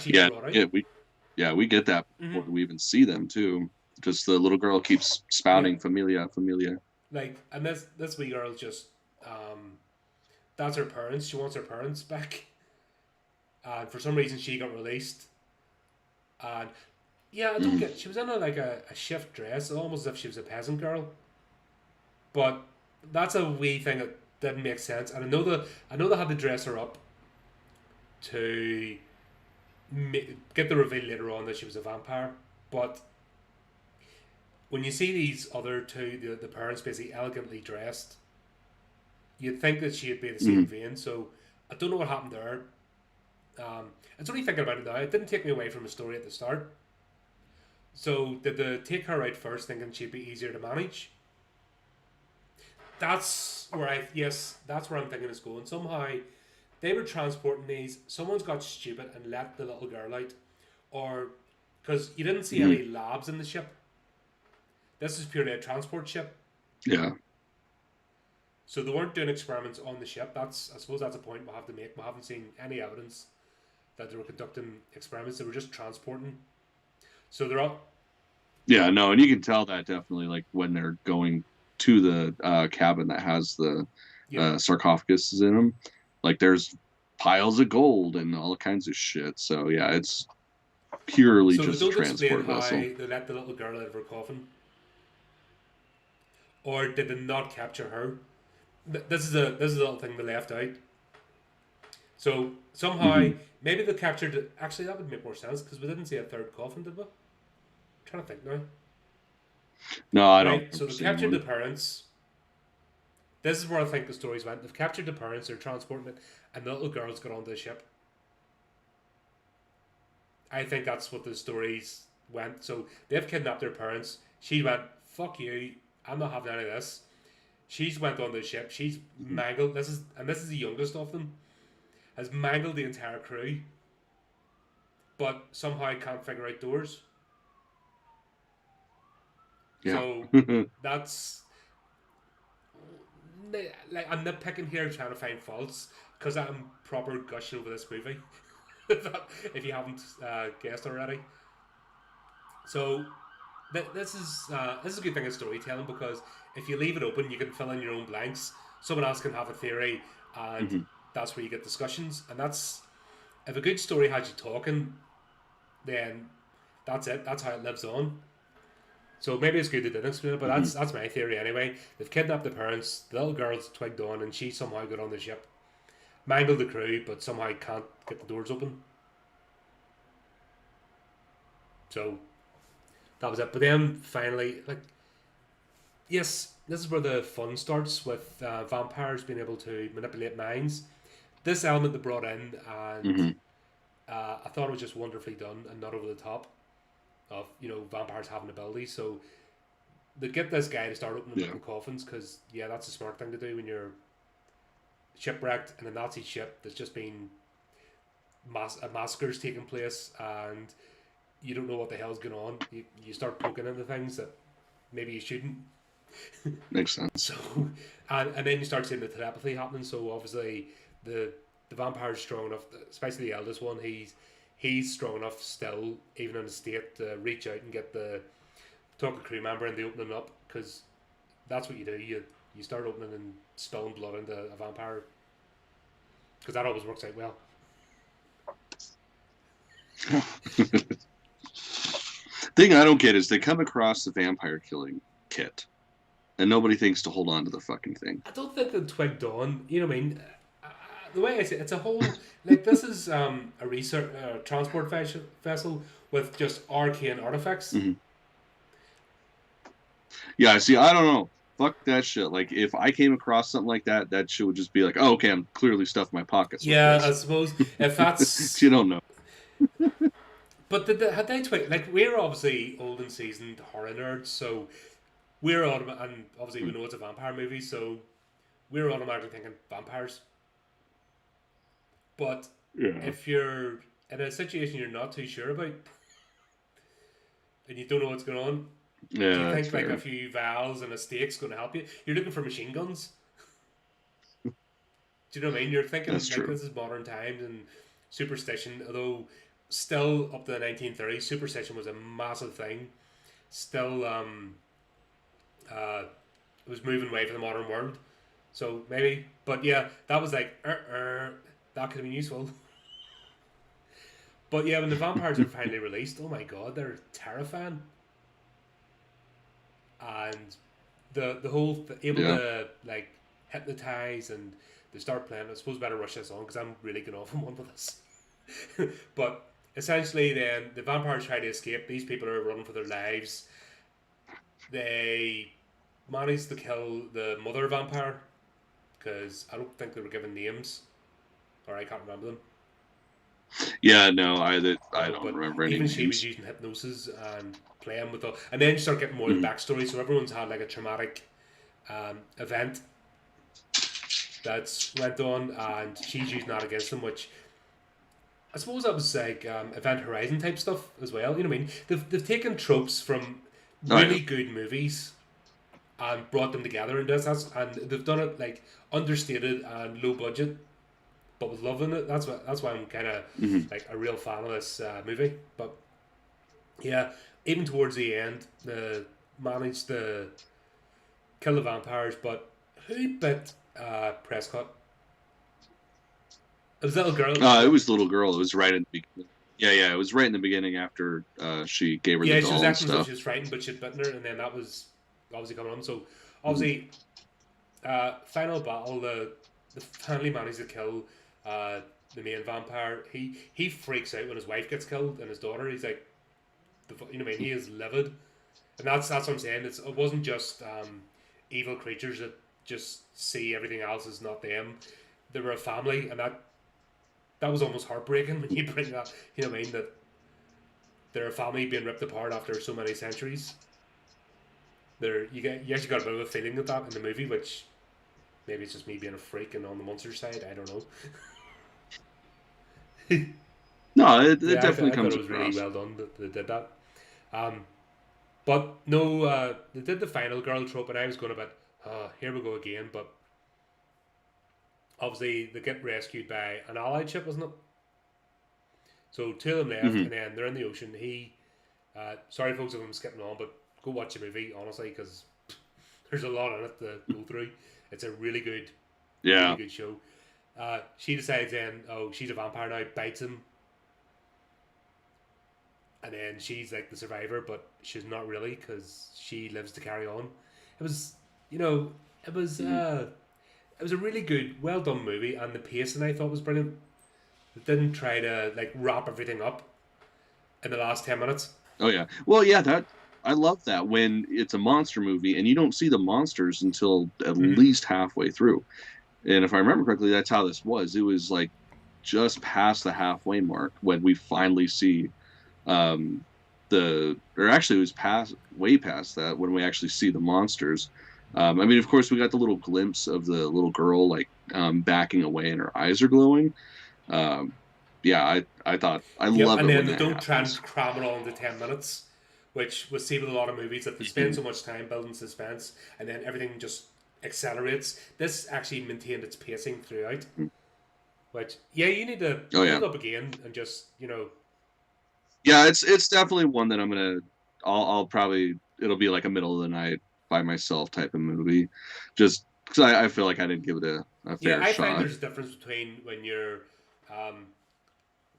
Yeah, brought out. we get that before Mm-hmm. we even see them too. Just the little girl keeps Yeah, spouting "familia, familia." like, and this wee girl just that's her parents. She wants her parents back, and for some reason she got released. And yeah, I don't Hmm. get. She was in a shift dress, almost as if she was a peasant girl. But that's a wee thing that didn't make sense. And I know they had to dress her up to get the reveal later on that she was a vampire. But when you see these other two, the parents basically elegantly dressed, you'd think that she'd be the same Hmm. vein. So I don't know what happened there. It's only thinking about it now. It didn't take me away from the story at the start. So did they take her out first, thinking she'd be easier to manage? That's where I'm thinking it's going. Somehow they were transporting these. Someone's got stupid and let the little girl out, or because you didn't see Hmm. any labs in the ship. This is purely a transport ship, Yeah, so they weren't doing experiments on the ship. I suppose that's a point we have to make. We haven't seen any evidence that they were conducting experiments. They were just transporting. So they're all yeah, no, and you can tell that definitely, like when they're going to the cabin that has the yep. sarcophagus in them. Like there's piles of gold and all kinds of shit. So yeah, it's purely So they just a don't explain transport how vessel. they let the little girl out of her coffin, or did they not capture her? This is a little thing they left out. So somehow Hmm. maybe they captured it. Actually, that would make more sense because we didn't see a third coffin, did we? I'm trying to think now. No, I don't Right. So remember they seeing captured the one. parents. This is where I think the stories went. They've captured the parents. They're transporting it, and the little girls got onto the ship. I think that's what the stories went. So they've kidnapped their parents. She went, "Fuck you! I'm not having any of this." She's went on the ship. She's Mhm. mangled. This is the youngest of them. Has mangled the entire crew, but somehow can't figure out doors. Yeah. So that's like I'm nitpicking here, trying to find faults because I'm proper gushing over this movie. If you haven't guessed already, so this is a good thing of storytelling because if you leave it open, you can fill in your own blanks. Someone else can have a theory, and Hmm. that's where you get discussions. And that's if a good story has you talking, then that's it. That's how it lives on. So maybe it's good they didn't explain it, but that's my theory anyway. They've kidnapped the parents, the little girl's twigged on, and she somehow got on the ship, mangled the crew, but somehow can't get the doors open. So that was it. But then finally, like, yes, this is where the fun starts with vampires being able to manipulate minds. This element they brought in, and I thought it was just wonderfully done and not over the top. Of vampires having abilities, so they get this guy to start opening up the coffins because that's a smart thing to do when you're shipwrecked in a Nazi ship that's just been a massacre's taking place and you don't know what the hell's going on. You start poking into things that maybe you shouldn't. Makes sense. So and then you start seeing the telepathy happening. So obviously the vampire's strong enough, especially the eldest one. He's strong enough still, even in a state, to reach out and get the talk a crew member and they open them up because that's what you do. You start opening and spilling blood into a vampire because that always works out well. Thing I don't get is they come across the vampire killing kit and nobody thinks to hold on to the fucking thing. I don't think they twigged on. You know what I mean? The way I say it's a whole like this is a research transport vessel with just arcane artifacts. Yeah, see, I don't know. Fuck that shit. Like, if I came across something like that, that shit would just be like, oh, okay, I'm clearly stuffed my pockets. Yeah, I suppose if that's you don't know. But had they like we're obviously old and seasoned horror nerds, so we're and obviously we know it's a vampire movie, so we're automatically thinking vampires. But if you're in a situation you're not too sure about and you don't know what's going on, do you think like a few vials and a steak's going to help you? You're looking for machine guns. Do you know what I mean? You're thinking like this is modern times and superstition, although still up to the 1930s, superstition was a massive thing. Still, it was moving away from the modern world. So maybe, but yeah, that was like that could have been useful. But yeah, when the vampires are finally released, oh my god, they're terrifying. And the whole able to like hypnotize and they start playing. I suppose I better rush this on because I'm really going off on one with this. But essentially, then the vampires try to escape. These people are running for their lives. They manage to kill the mother vampire because I don't think they were given names, or I can't remember them. Yeah, no, I don't remember any even names. She was using hypnosis and playing with and then you start getting more of the backstory. So everyone's had like a traumatic event that's went on, and she's using that against them, which I suppose that was like Event Horizon type stuff as well. You know what I mean? They've taken tropes from really good movies and brought them together into this, and they've done it like understated and low budget, but with love in it. That's why I'm kind of like a real fan of this movie. But yeah, even towards the end, they managed to kill the vampires. But who bit Prescott? It was a little girl. It was the little girl. It was right in the beginning. Yeah, it was right in the beginning after she gave her the doll. Yeah, she was acting as if she was frightened, but she'd bitten her, and then that was obviously coming on. So obviously, final battle, the family managed to kill the main vampire. He freaks out when his wife gets killed and his daughter. He's like, you know what I mean? He is livid, and that's what I'm saying. It wasn't just evil creatures that just see everything else as not them. They were a family, and that was almost heartbreaking when you bring that. You know what I mean? That they're a family being ripped apart after so many centuries. You actually got a bit of a feeling of that in the movie, which maybe it's just me being a freak and on the monster side. I don't know. No, it definitely comes across. It was really well done that they did that. But no, they did the final girl trope, and I was going about, here we go again. But obviously, they get rescued by an allied ship, wasn't it? So two of them left, and then they're in the ocean. Sorry folks if I'm skipping on, but go watch the movie, honestly, because there's a lot in it to go through. It's a really good, really good show. She decides then, she's a vampire now, bites him. and then she's like the survivor, but she's not really because she lives to carry on. It was, you know, it was it was a really good, well done movie, and the pacing I thought was brilliant. It didn't try to like wrap everything up in the last 10 minutes. Oh yeah. Well, yeah, that I love that when it's a monster movie and you don't see the monsters until at least halfway through. And if I remember correctly, that's how this was. It was like just past the halfway mark when we finally see or actually it was way past that when we actually see the monsters. I mean, of course, we got the little glimpse of the little girl like backing away and her eyes are glowing. Um, yeah, I thought I love and it then when they that don't try happens. and cram it all into 10 minutes, which we see with a lot of movies that they spend so much time building suspense, and then everything just accelerates. This actually maintained its pacing throughout, which you need to Oh build yeah, up again and just yeah. It's definitely one that I'll probably it'll be like a middle of the night by myself type of movie, just because I feel like I didn't give it a fair I find shot. there's a difference between when you're um,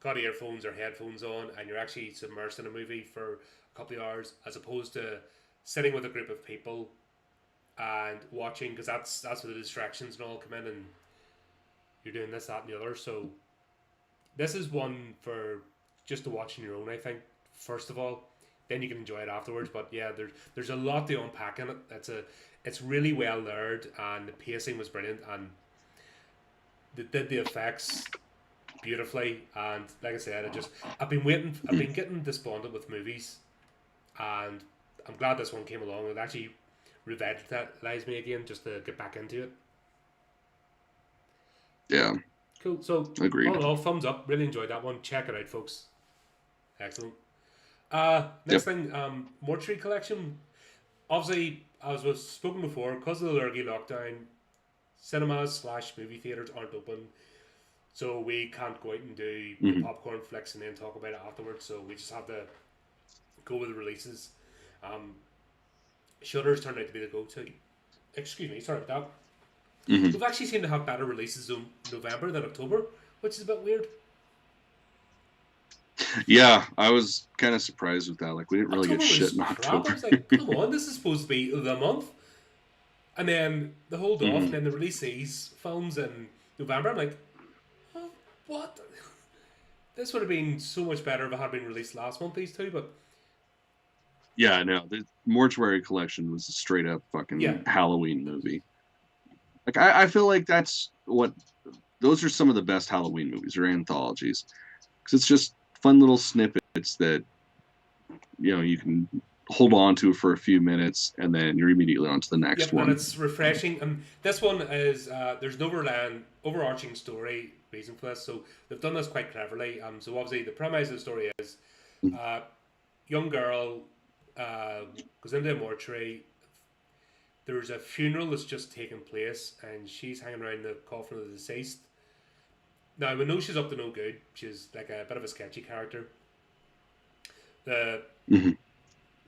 got earphones or headphones on and you're actually submersed in a movie for a couple of hours as opposed to sitting with a group of people and watching, because that's where the distractions and all come in, and you're doing this, that, and the other. So this is one for just to watch on your own, I think, first of all. Then you can enjoy it afterwards. But yeah, there's a lot to unpack in it. It's really well layered, and the pacing was brilliant, and they did the effects beautifully. And like I said, I've been getting despondent with movies, and I'm glad this one came along. It actually revitalized me again just to get back into it. Yeah, Cool. So all agreed. in all, thumbs up. Really enjoyed that one. Check it out, folks. Excellent. Next Yep. thing, Mortuary Collection. Obviously, as was spoken before, because of the lurgy lockdown, cinemas/movie theaters aren't open, so we can't go out and do the Hmm. popcorn flicks and then talk about it afterwards. So we just have to go with the releases. Um, Shudder's turned out to be the go-to. Excuse me, sorry about that. Hmm. We've actually seemed to have better releases in November than October, which is a bit weird. Yeah, I was kind of surprised with that. Like we didn't really get October shit was in crap. I October. was like, come on, this is supposed to be the month. And then they hold off, and Hmm. then they release these films in November. I'm like, oh, what? This would have been so much better if it had been released last month, these two, but Yeah, no, the Mortuary Collection was a straight up yeah. fucking Halloween movie. Like I feel like that's what those are some of the best Halloween movies or anthologies because it's just fun little snippets that you can hold on to for a few minutes and then you're immediately on to the next Yep, and one. it's refreshing. And this one is there's no overarching story reason for this, so they've done this quite cleverly. So obviously the premise of the story is uh, young girl uh, goes into a mortuary. There's a funeral that's just taken place, and she's hanging around the coffin of the deceased. Now we know she's up to no good. She's like a bit of a sketchy character. The Hmm.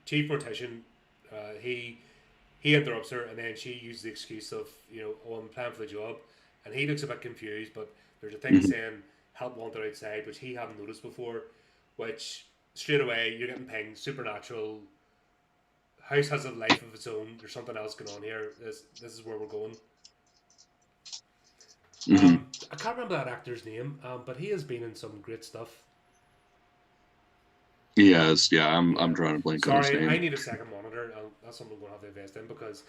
chief mortician, he interrupts her, and then she uses the excuse of oh, I'm applying for the job, and he looks a bit confused. But there's a thing Hmm. saying help wanted outside, which he hadn't noticed before. Which straight away you're getting pinged supernatural. House has a life of its own. There's something else going on here. This is where we're going. Hmm. I can't remember that actor's name, but he has been in some great stuff. Yes, yeah, I'm Yeah. drawing a blank on his Sorry, I name. need a second monitor. That's something I'm going to have to invest in because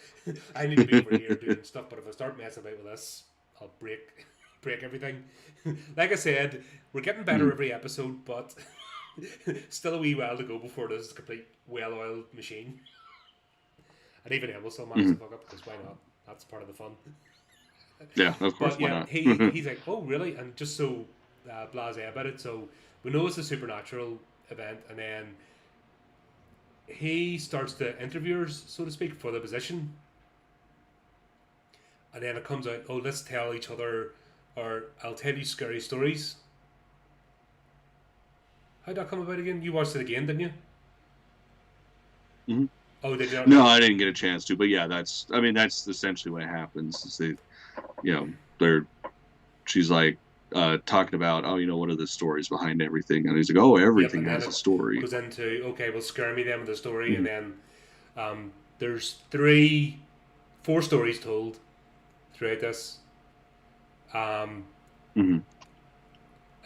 I need to be over here doing stuff. But if I start messing about with this, I'll break everything. Like I said, we're getting better Mhm. every episode, but still a wee while to go before this is a complete well-oiled machine. And even then, we'll still manage to Mhm. fuck up because why not? That's part of the fun. Yeah, of course, But why yeah, not? he's like, oh really? And just so blasé about it. So we know it's a supernatural event, and then he starts the interviewers, so to speak, for the position. And then it comes out, oh, let's tell each other, or I'll tell you scary stories. How'd that come about again? You watched it again, didn't you? Mhm. Oh, did you not? No, I didn't get a chance to, but yeah, that's essentially what happens. Is they, you know, they're she's like, talking about, oh, what are the stories behind everything? And he's like, oh, Yep, everything and then has a it story. goes into, okay, well, scare me then with the story, and Mhm. then there's 4 stories told throughout this. Um, Mhm.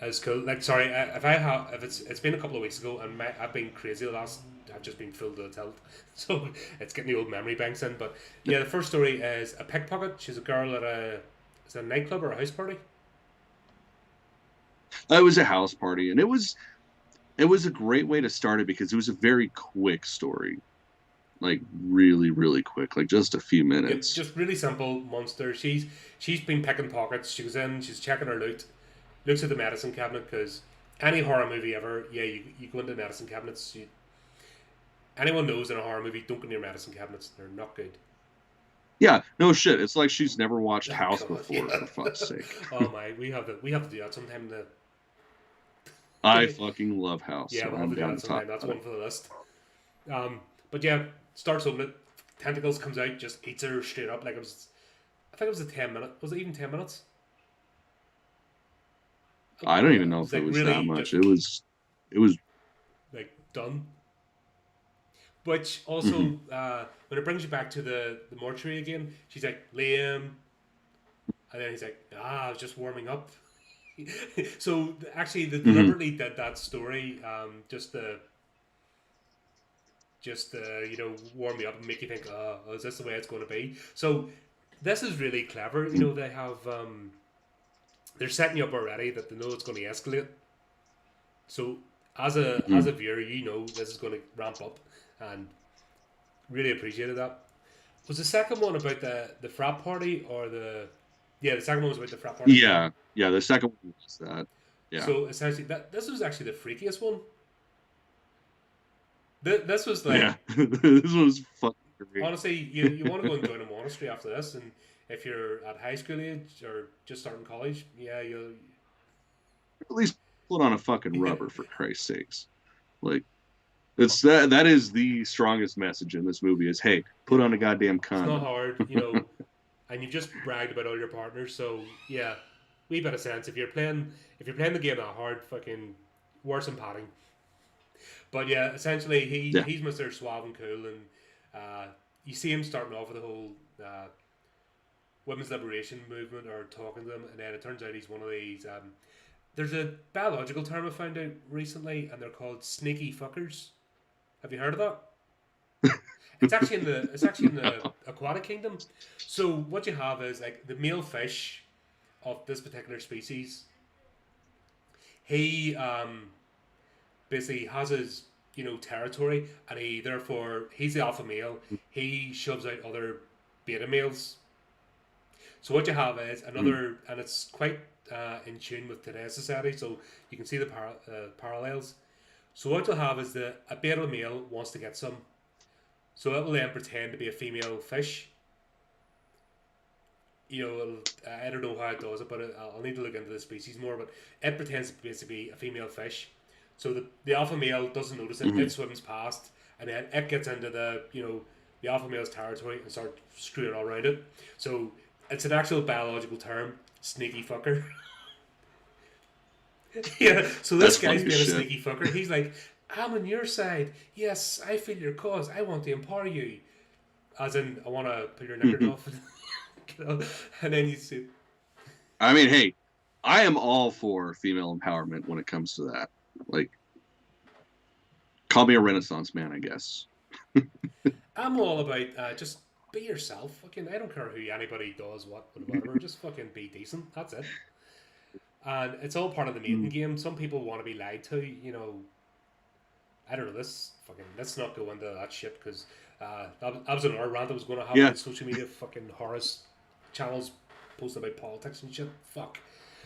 as cool. Like, sorry, if it's been a couple of weeks ago, and I've been crazy the last. I've just been filled to the tilt, so it's getting the old memory banks in. But yeah, the first story is a pickpocket. She's a girl at a nightclub or a house party. It was a house party, and it was a great way to start it because it was a very quick story, like really, really quick, like just a few Yep, minutes. just really simple monster. She's been picking pockets. She goes in, she's checking her loot, looks at the medicine cabinet because any horror movie ever, yeah, you go into medicine cabinets. Anyone knows in a horror movie, don't go near medicine cabinets. They're not good. Yeah, no shit. It's like she's never watched Oh House god, before, yeah. for fuck's sake. Oh my, we have to do that sometime. I fucking love House, Yeah, so we'll have I'm to do down that to talk sometime. That's about one for the list. But yeah, starts opening it. Tentacles comes out, just eats her straight up. Like it was, I think it was a 10 minute. Was it even 10 minutes? it. I don't even It know was if it like was that really much. just It was. like done. Which Mhm. also, when it brings you back to the mortuary again, she's like Liam, and then he's like, I was just warming up. So actually, they Mhm. deliberately did that story, just to warm you up and make you think, oh, is this the way it's going to be? So this is really clever. They have they're setting you up already that they know it's going to escalate. So as a Mhm. viewer, this is going to ramp up, and really appreciated that. Was the second one about the frat party or the? Yeah, the second one was about the frat party. Yeah, yeah. The second one was that. Yeah. So essentially, this was actually the freakiest one. This was Yeah. like, This was fucking great. honestly, you want to go and join a monastery after this, and if you're at high school age or just starting college, yeah, you'll. At least put on a fucking Yeah, rubber for Christ's sakes. Like that is the strongest message in this movie is, hey, put yep. on a goddamn It's not condom. hard, and you've just bragged about all your partners, so yeah, wee bit of sense. If you're playing the game that hard, fucking worse than padding. But yeah, essentially Yeah. he's Mr. Suave and cool, and you see him starting off with the whole women's liberation movement or talking to them, and then it turns out he's one of these. There's a biological term I found out recently, and they're called sneaky fuckers. Have you heard of that? It's actually in the aquatic kingdom. So what you have is like the male fish of this particular species. He basically has his territory, and he's the alpha male. He shoves out other beta males. So what you have is Mhm. another, and it's quite in tune with today's society. So you can see the parallels. So what you'll have is that a beta male wants to get some, so it will then pretend to be a female fish. I don't know how it does it, but I'll need to look into the species more. But it pretends to basically be a female fish. So the alpha male doesn't notice it. Mhm. It swims past, and then it gets into the alpha male's territory and starts screwing all around it. So it's an actual biological term, sneaky fucker. Yeah. So That's this guy's funny as being a shit. sneaky fucker. He's like, I'm on your side. Yes, I feel your cause. I want to empower you. As in, I want to pull your knickers off. And then you see. I mean, hey, I am all for female empowerment when it comes to that. Like, call me a Renaissance man, I guess. I'm all about just be yourself. Fucking, I don't care who anybody does what, whatever. Just fucking be decent. That's it. And it's all part of the mating Mm. game. Some people want to be lied to. I don't know. Let's not go into that shit because that was another rant I was going to have Yeah. about social media. Fucking horror channels posting about politics and shit. Fuck.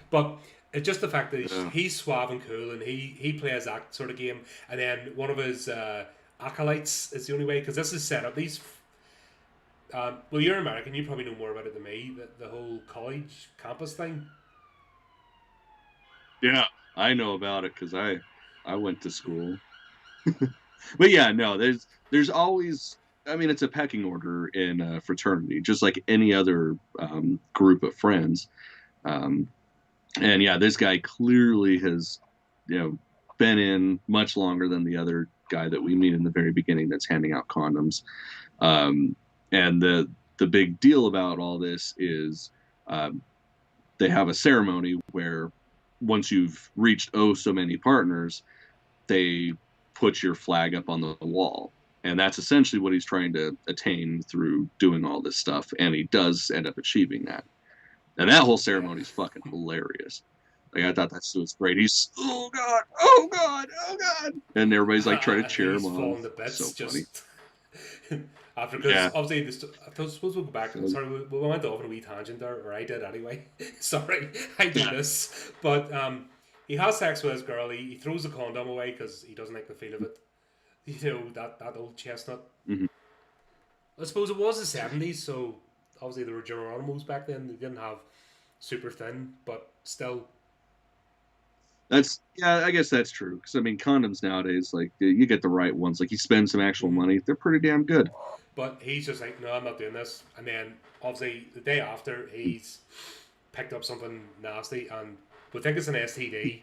But it's just the fact that Yeah. he's suave and cool, and he plays that sort of game. And then one of his acolytes is the only way, because this is set up. Well, you're American, you probably know more about it than me. The whole college campus thing. Yeah. I know about it because I went to school. But yeah, no, there's always. I mean, it's a pecking order in a fraternity, just like any other group of friends. Um, And yeah, this guy clearly has, been in much longer than the other guy that we meet in the very beginning that's handing out condoms. Um, and the big deal about all this is um, they have a ceremony where once you've reached so many partners, they put your flag up on the wall. And that's essentially what he's trying to attain through doing all this stuff. And he does end up achieving that. And that whole Yeah. ceremony is fucking hilarious. Like, I thought that was great. He's, oh God, oh God, oh God. And everybody's like trying to cheer He's him on. falling to bits. So funny. Just after, because Yeah. obviously, I was supposed to go back. Sorry, we went off on a wee tangent there, or I did anyway. Sorry, I do this. But he has sex with his girl. He throws the condom away because he doesn't like the feel of it. You know, that old chestnut. Mm-hmm. I suppose it was the 70s, so obviously there were Geronimos back then. They didn't have super thin, but still. I guess that's true. Because I mean, condoms nowadays, like you get the right ones. Like you spend some actual money, they're pretty damn good. But he's just like, no, I'm not doing this. And then obviously the day after, he's picked up something nasty, and we think it's an STD.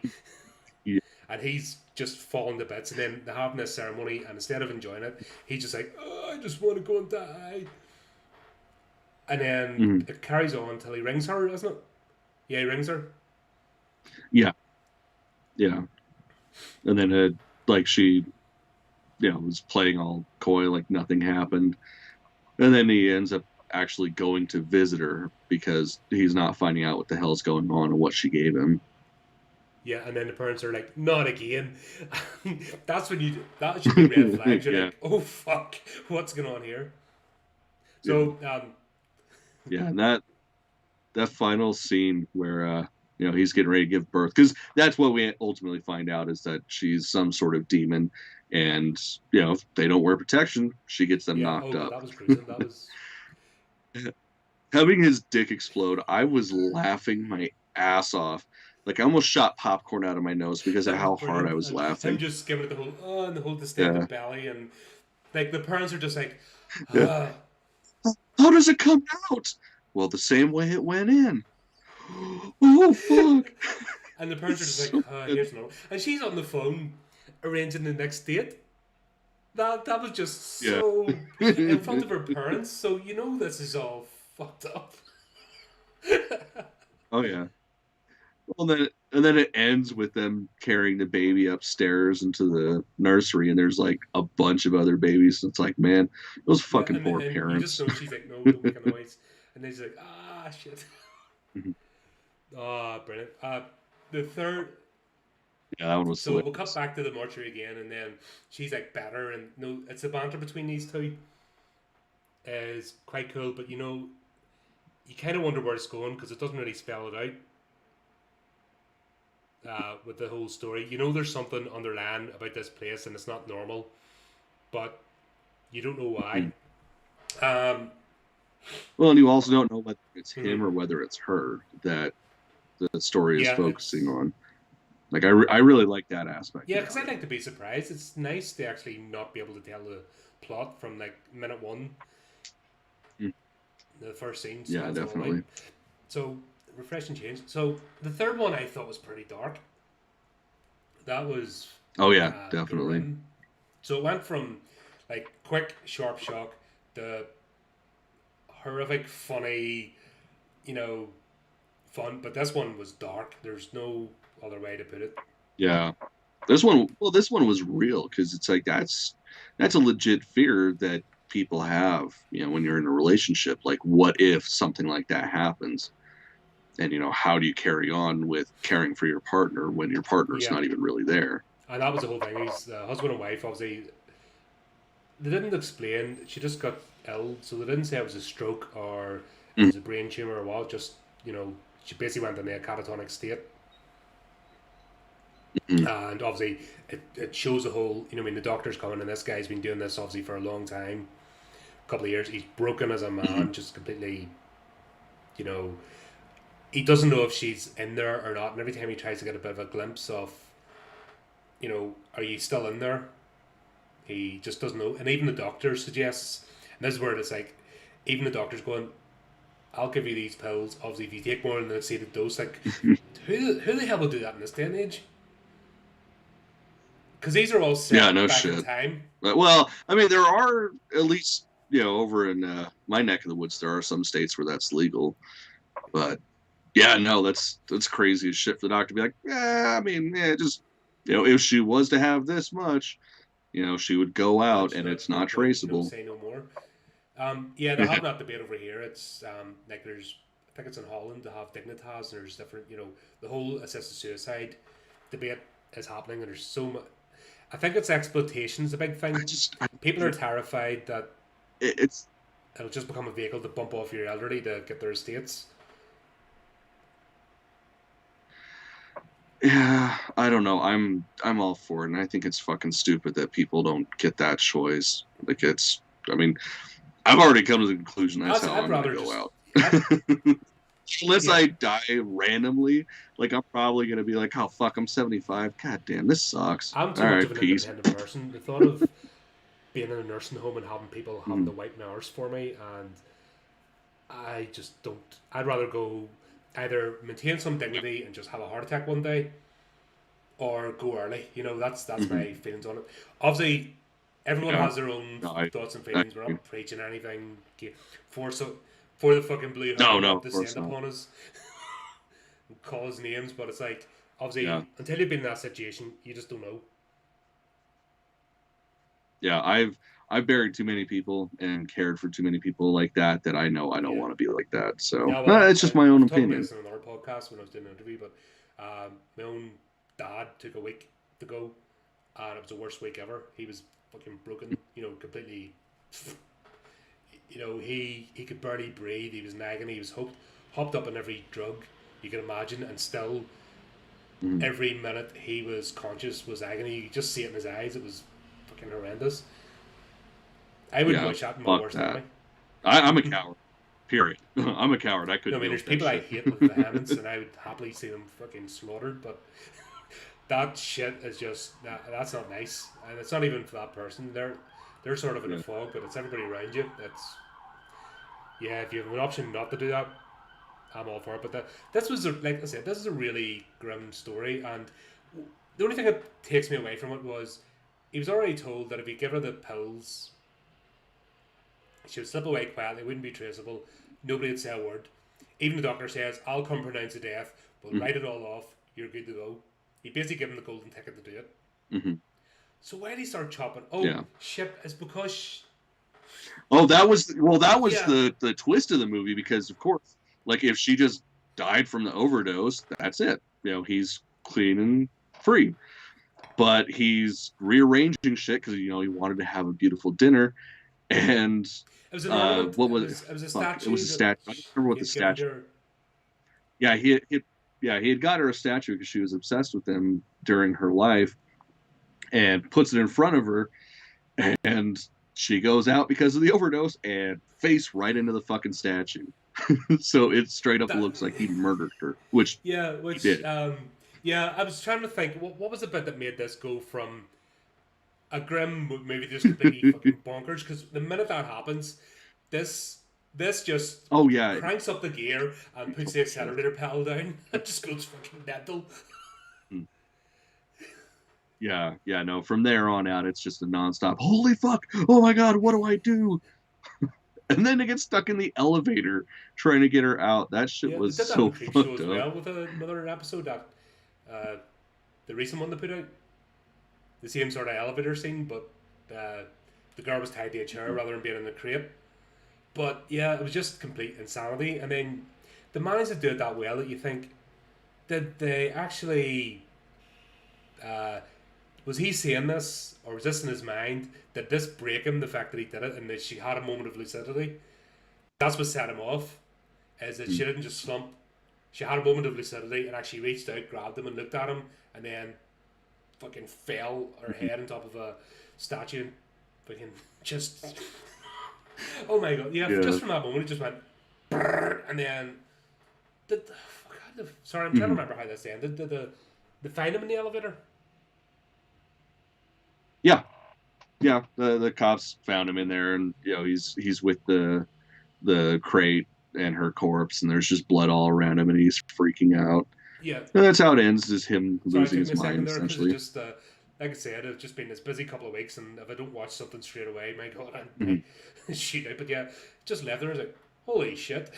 Yeah. And he's just falling to bits. And then they're having this ceremony, and instead of enjoying it, he's just like, oh, I just want to go and die. And then it carries on until he rings her, doesn't it? Yeah, he rings her. Yeah. Yeah. And then like she, was playing all coy, like nothing happened. And then he ends up actually going to visit her because he's not finding out what the hell's going on and what she gave him. Yeah, and then the parents are like, not again. That's when that should be red flags. You're like, oh fuck, what's going on here? So, and that final scene where he's getting ready to give birth, because that's what we ultimately find out, is that she's some sort of demon, and if they don't wear protection, she gets them knocked up. That was gruesome. That was having his dick explode. I was laughing my ass off. Like I almost shot popcorn out of my nose because of how hard I was laughing. Him just giving it the whole and the whole distended belly, and like the parents are just like, how does it come out? Well, the same way it went in. Oh fuck! And the parents are just like, here's another. And she's on the phone arranging the next date. That was just so in front of her parents. So this is all fucked up. Oh yeah. Well, then it ends with them carrying the baby upstairs into the nursery, and there's like a bunch of other babies. And it's like, man, those fucking poor parents. You just know she's like, no, don't make a noise. And then she's like, shit. Brilliant. The third. Yeah, that one was. So we'll cut back to the mortuary again, and then she's like better, and it's the banter between these two is quite cool. But you kind of wonder where it's going because it doesn't really spell it out. With the whole story, there's something underlying about this place, and it's not normal, but you don't know why. Well, and you also don't know whether it's him or whether it's her that the story is focusing on. Like, I really like that aspect. Yeah, because I'd like to be surprised. It's nice to actually not be able to tell the plot from like minute one. The first scene. Yeah, definitely. So refreshing change. So the third one I thought was pretty dark. That was definitely. So it went from like quick, sharp shock to horrific, funny, fun. But this one was dark. There's no other way to put it. Yeah, this one was real, because it's like that's a legit fear that people have. When you're in a relationship, like what if something like that happens? And how do you carry on with caring for your partner when your partner's not even really there? And that was the whole thing. He's husband and wife. Obviously, they didn't explain. She just got ill, so they didn't say it was a stroke or it was a brain tumor or what. Just she basically went in a catatonic state. And obviously, it shows a whole. The doctor's coming, and this guy's been doing this obviously for a long time, a couple of years. He's broken as a man, just completely. He doesn't know if she's in there or not, and every time he tries to get a bit of a glimpse of, are you still in there? He just doesn't know. And even the doctor suggests, and this is where it's like, even the doctor's going, I'll give you these pills. Obviously, if you take more than the stated dose, like, who the hell will do that in this day and age? Because these are all Yeah, set no back in shit. time. But, well, I mean, there are at least, over in my neck of the woods, there are some states where that's legal. But yeah, no, that's crazy as shit for the doctor to be like, yeah, I mean, yeah, just if she was to have this much, she would go out and it's not Point, traceable. say no more. Yeah, they're having that debate over here. It's like there's, I think it's in Holland to have Dignitas, and there's different, the whole assisted suicide debate is happening, and there's so much. I think it's exploitation is a big thing. People are terrified that it's it'll just become a vehicle to bump off your elderly to get their estates. Yeah, I don't know. I'm all for it, and I think it's fucking stupid that people don't get that choice. Like I mean, I've already come to the conclusion that's how I'm gonna go out. Unless I die randomly, like I'm probably gonna be like, oh fuck, I'm 75. God damn, this sucks. I'm too much of an independent person. The thought of being in a nursing home and having people having to wipe my arse for me, and I just don't. I'd rather go either maintain some dignity and just have a heart attack one day, or go early. That's my feelings on it. Obviously, everyone has their own thoughts and feelings. We're not preaching anything for the fucking blue no, to descend upon us and call us names. But it's like, obviously, until you've been in that situation, you just don't know. Yeah, I've buried too many people and cared for too many people like that I know I don't want to be like that. So it's just my own opinion. This in another podcast when I was doing an interview, but my own dad took a week to go, and it was the worst week ever. He was fucking broken, completely. He could barely breathe. He was in agony. He was hopped up on every drug you can imagine, and still every minute he was conscious was agony. You could just see it in his eyes. It was fucking horrendous. I wouldn't wish that in my worst enemy. I'm a coward. Period. I'm a coward. I couldn't. There's people I hate with vehemence, and I would happily see them fucking slaughtered. But that shit is just that's not nice, and it's not even for that person. They're sort of in a fog, but it's everybody around you. If you have an option not to do that, I'm all for it. But this was like I said, this is a really grim story, and the only thing that takes me away from it was he was already told that if you give her the pills, she would slip away quietly, wouldn't be traceable, nobody would say a word. Even the doctor says, I'll come pronounce the death, but write it all off, you're good to go. He basically gave him the golden ticket to do it. So why did he start chopping? Shit, it's because... that was the twist of the movie, because of course, like if she just died from the overdose, that's it. He's clean and free. But he's rearranging shit because he wanted to have a beautiful dinner, and it was an ornament. What was it? Was a statue. It was a statue. I don't remember what the statue. Yeah, he had got her a statue because she was obsessed with him during her life, and puts it in front of her, and she goes out because of the overdose and face right into the fucking statue. So it straight up looks like he murdered her, which he did. I was trying to think, what was the bit that made this go from a grim movie just completely fucking bonkers? Because the minute that happens, this just cranks up the gear and puts the accelerator pedal down and just goes fucking mental. No, from there on out, it's just a nonstop, holy fuck, oh my god, what do I do? And then they get stuck in the elevator trying to get her out. That shit was so fucked up. As well with another episode that the recent one they put out, the same sort of elevator scene, but the girl was tied to a chair rather than being in the crate. But yeah, it was just complete insanity. And then the managed to do it that well that you think, did they actually was he saying this, or was this in his mind? Did this break him, the fact that he did it and that she had a moment of lucidity? That's what set him off, is that she didn't just slump. She had a moment of lucidity and actually reached out, grabbed him and looked at him, and then fucking fell her head on top of a statue and fucking just... Oh my god, yeah, just from that moment it just went and then sorry, I'm trying to remember how this ended. Did they find him in the elevator? Yeah, the cops found him in there, and he's with the crate, and her corpse, and there's just blood all around him, and he's freaking out. Yeah. And that's how it ends, is him Sorry, it losing took me his a second mind, there because it essentially. just, like I said, it's just been this busy couple of weeks, and if I don't watch something straight away, my God, I shoot out. But yeah, just left there. I was like, holy shit.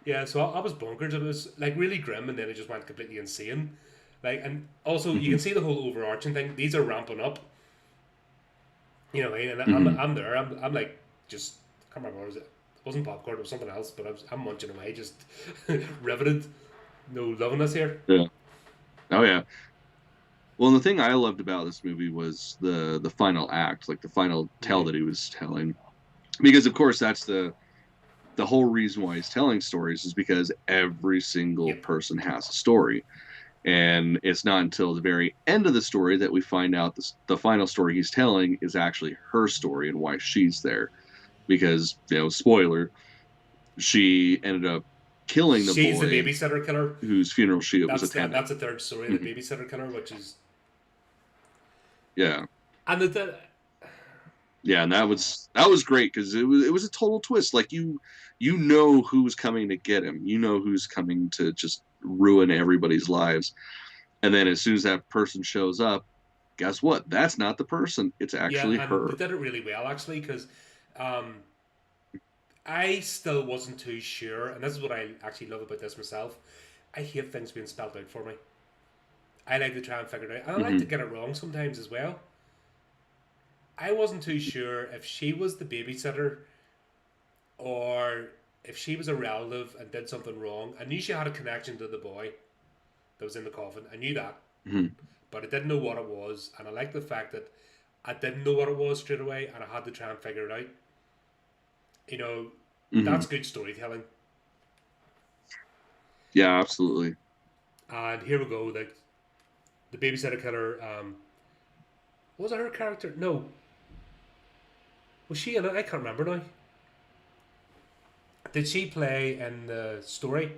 Yeah, so I was bonkers. It was like really grim, and then it just went completely insane. Like, and also you can see the whole overarching thing. These are ramping up. You know what I mean? And I'm there. I'm like just I can't remember what was it. It wasn't popcorn. It was something else. But I'm munching away, just riveted. No loving this here. Yeah. Oh yeah. Well, and the thing I loved about this movie was the final act, like the final tell that he was telling, because of course that's the whole reason why he's telling stories is because every single Yep. person has a story. And it's not until the very end of the story that we find out the final story he's telling is actually her story and why she's there. Because, spoiler, she ended up killing the She's the boy babysitter killer. whose funeral she was attending. That's the third story, the babysitter killer, which is Yeah. and Yeah, and that was great because it was a total twist. Like you know who's coming to get him. You know who's coming to just ruin everybody's lives. And then as soon as that person shows up, guess what? That's not the person. It's actually and her. they did it really well actually because I still wasn't too sure, and this is what I actually love about this myself. I hate things being spelled out for me. I like to try and figure it out, and I like to get it wrong sometimes as well. I wasn't too sure if she was the babysitter or if she was a relative and did something wrong. I knew she had a connection to the boy that was in the coffin. I knew that. But I didn't know what it was. And I like the fact that I didn't know what it was straight away and I had to try and figure it out. You know, that's good storytelling. Yeah, absolutely. And here we go. Like, the babysitter killer, was it her character? No. Was she in it? I can't remember now. Did she play in the story?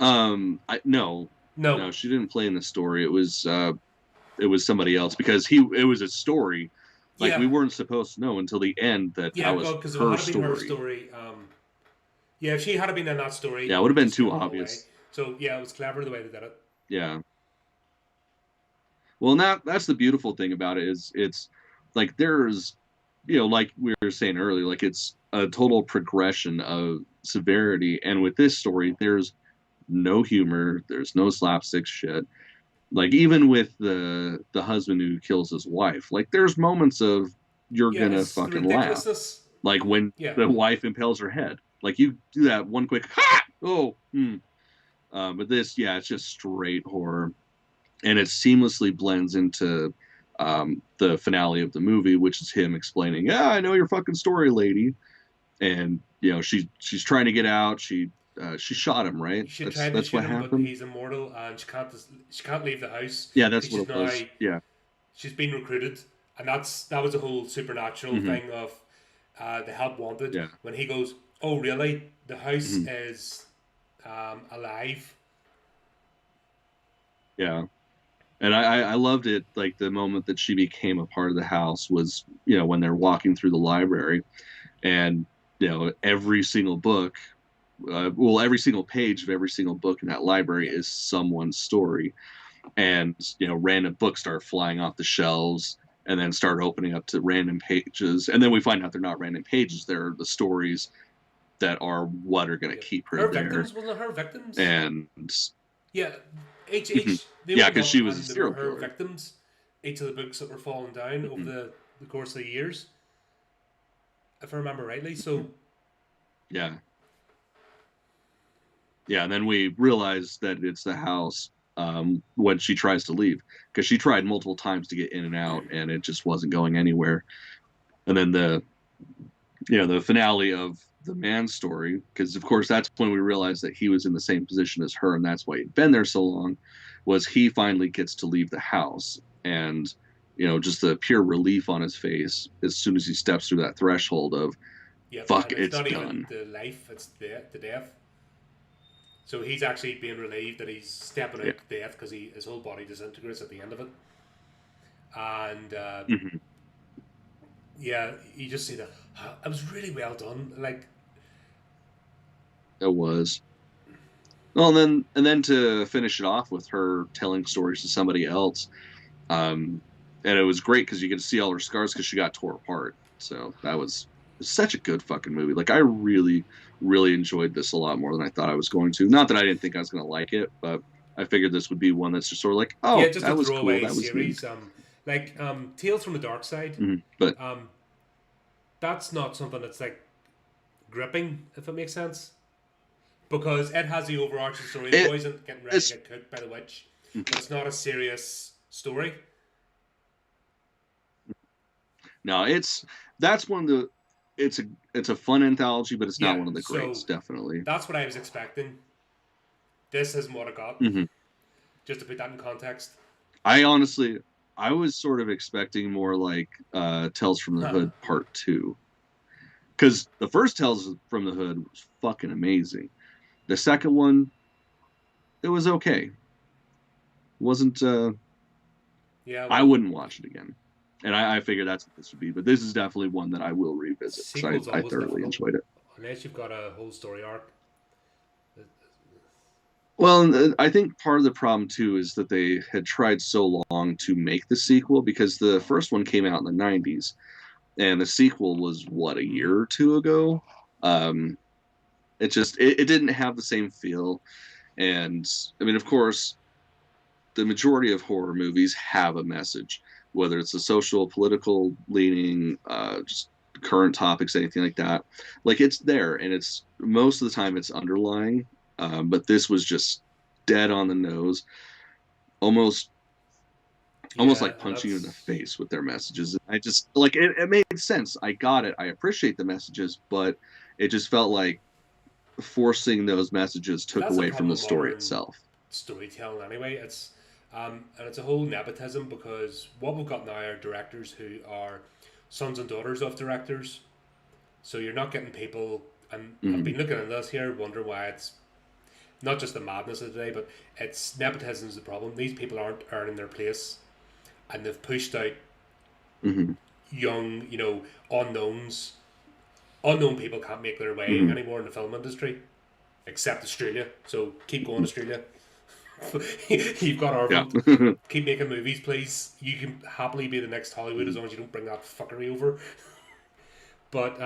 No, No. she didn't play in the story. It was somebody else because it was a story. Like Yeah. we weren't supposed to know until the end that Yeah, was because if it her had been her story. Yeah, if she had been in that story, Yeah, it it would have been just too given it away. obvious. So yeah, it was clever the way they did it. Yeah. Well, and that's the beautiful thing about it is it's like there's, like we were saying earlier, like it's a total progression of severity. And with this story, there's no humor, there's no slapstick shit. Like even with the husband who kills his wife, like there's moments of you're Yeah, gonna it's the fucking laugh. ridiculousness. Like when Yeah, the wife impales her head. Like you do that one quick ha! Oh, but this, yeah, it's just straight horror. And it seamlessly blends into the finale of the movie, which is him explaining, "Yeah, I know your fucking story, lady." And she's trying to get out. She shot him, right? she tried to That's shoot what him, but happened. he's immortal, and she can't leave the house Yeah, that's because what she's it now was. Yeah. she's been recruited, and that was a whole supernatural thing of the help wanted. Yeah. When he goes, "Oh, really? The house is alive." Yeah. And I loved it, like the moment that she became a part of the house was, when they're walking through the library and, every single book, every single page of every single book in that library is someone's story. And, random books start flying off the shelves and then start opening up to random pages. And then we find out they're not random pages. They're the stories that are what are going to keep her Her there. victims wasn't her victims. And yeah, each they yeah, were because not, she was and a they serial were her killer. victims. Each of the books that were falling down over the course of the years, if I remember rightly. So yeah. Yeah, and then we realize that it's the house when she tries to leave, because she tried multiple times to get in and out, and it just wasn't going anywhere. And then the finale of the man's story, because of course that's when we realized that he was in the same position as her, and that's why he'd been there so long, was he finally gets to leave the house, and just the pure relief on his face as soon as he steps through that threshold of yeah, fuck, and it's it's not even done. the life; it's the death. So he's actually being relieved that he's stepping out to death because his whole body disintegrates at the end of it. And yeah, you just see that it was really well done. Like, It was. Well, and then to finish it off with her telling stories to somebody else, and it was great because you get to see all her scars because she got tore apart. So that was such a good fucking movie. Like I really, really enjoyed this a lot more than I thought I was going to. Not that I didn't think I was going to like it, but I figured this would be one that's just sort of like, yeah, oh, just a that was cool, throwaway that was neat. series. Like Tales from the Dark Side. But Um, that's not something that's like gripping, if it makes sense, because it has the overarching story. The it, boys are getting ready to it's get cooked by the witch, but it's not a serious story. no, that's one of the it's a fun anthology, but it's not Yeah, one of the so greats, definitely. that's what I was expecting. This isn't what I got. hmm Just to put that in context. I honestly, I was sort of expecting more like Tales from the Hood Part 2. Because the first Tales from the Hood was fucking amazing. The second one, it was okay. Wasn't Yeah, I well, wouldn't watch it again. And I figured that's what this would be. But this is definitely one that I will revisit because sequel's I always thoroughly difficult enjoyed it. unless you've got a whole story arc. Well, and I think part of the problem too is that they had tried so long to make the sequel because the first one came out in the 90s and the sequel was what, a year or two ago. Um, it didn't have the same feel. And I mean, of course, the majority of horror movies have a message, whether it's a social, political leaning, just current topics, anything like that. Like it's there, and it's most of the time it's underlying. But this was just dead on the nose, almost almost Yeah, like and punching you in the that's face with their messages. I just like it made sense. I got it. I appreciate the messages, but it just felt like forcing those messages took that's a away from problem the with story modern itself. storytelling anyway. It's and it's a whole nepotism because what we've got now are directors who are sons and daughters of directors. So you're not getting people, and I've hmm been looking at this here, wondering why it's not just the madness of today, but it's nepotism is the problem. These people aren't earning their place, and they've pushed out hmm young, unknowns. Unknown people can't make their way hmm anymore in the film industry, except Australia. So keep going, Australia. You've got our Yeah. vote. Keep making movies, please. You can happily be the next Hollywood as long as you don't bring that fuckery over. But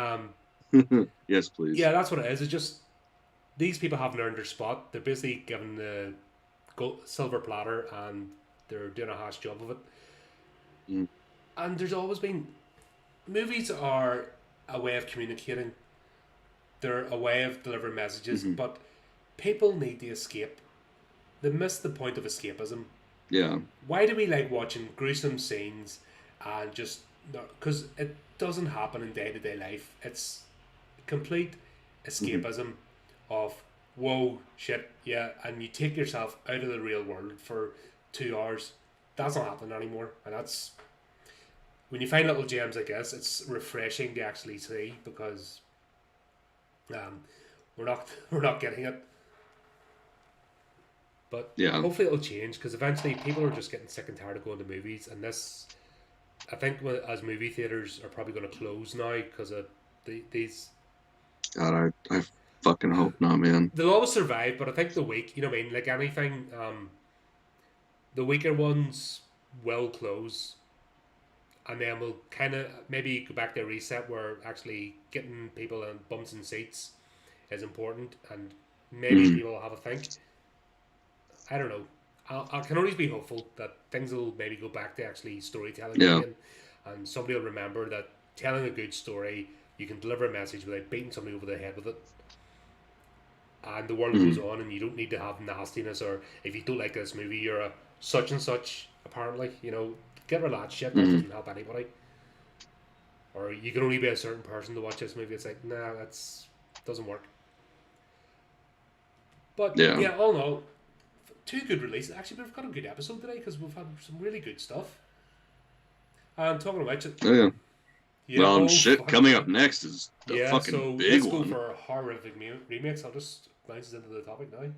Yes, please. yeah, that's what it is. It's just these people haven't earned their spot. They're basically given the gold, silver platter and they're doing a harsh job of it. Mm-hmm. And there's always been movies are a way of communicating. They're a way of delivering messages, Mm-hmm. but people need to escape. They miss the point of escapism. Yeah. Why do we like watching gruesome scenes and just because it doesn't happen in day to day life? It's complete Mm-hmm. escapism of whoa shit yeah, and you take yourself out of the real world for 2 hours. That's not happening anymore, and that's when you find little gems. I guess it's refreshing to actually see because um, we're not getting it, but Yeah. hopefully it'll change because eventually people are just getting sick and tired of going to movies, and this I think as movie theaters are probably going to close now because of these. God, I fucking hope not, man. They'll always survive, but I think the weak, you know what I mean? Like anything, the weaker ones will close, and then we'll kind of maybe go back to a reset where actually getting people in bums and seats is important, and maybe Mm-hmm. people will have a think. I don't know. I can always be hopeful that things will maybe go back to actually storytelling Yeah. again, and somebody will remember that telling a good story, you can deliver a message without beating somebody over the head with it. And the world goes Mm-hmm. on, and you don't need to have nastiness, or if you don't like this movie, you're a such and such. Apparently, get rid of that shit. That Mm-hmm. doesn't help anybody. Or you can only be a certain person to watch this movie. It's like, nah, that's doesn't work. But Yeah. yeah, all in all, two good releases. Actually, we've got a good episode today because we've had some really good stuff. And talking about it, Oh, yeah. yeah, Well, oh shit. fuck Coming yeah, up next is the yeah. fucking So big let's go one. for horrific remakes. I'll just bounce us into the topic now.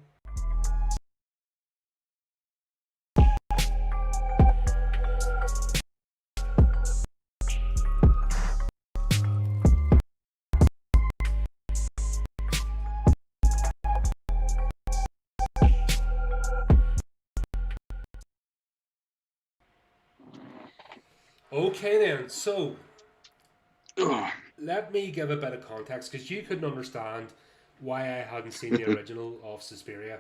Okay then, so Ugh. let me give a bit of context because you couldn't understand why I hadn't seen the original of Suspiria.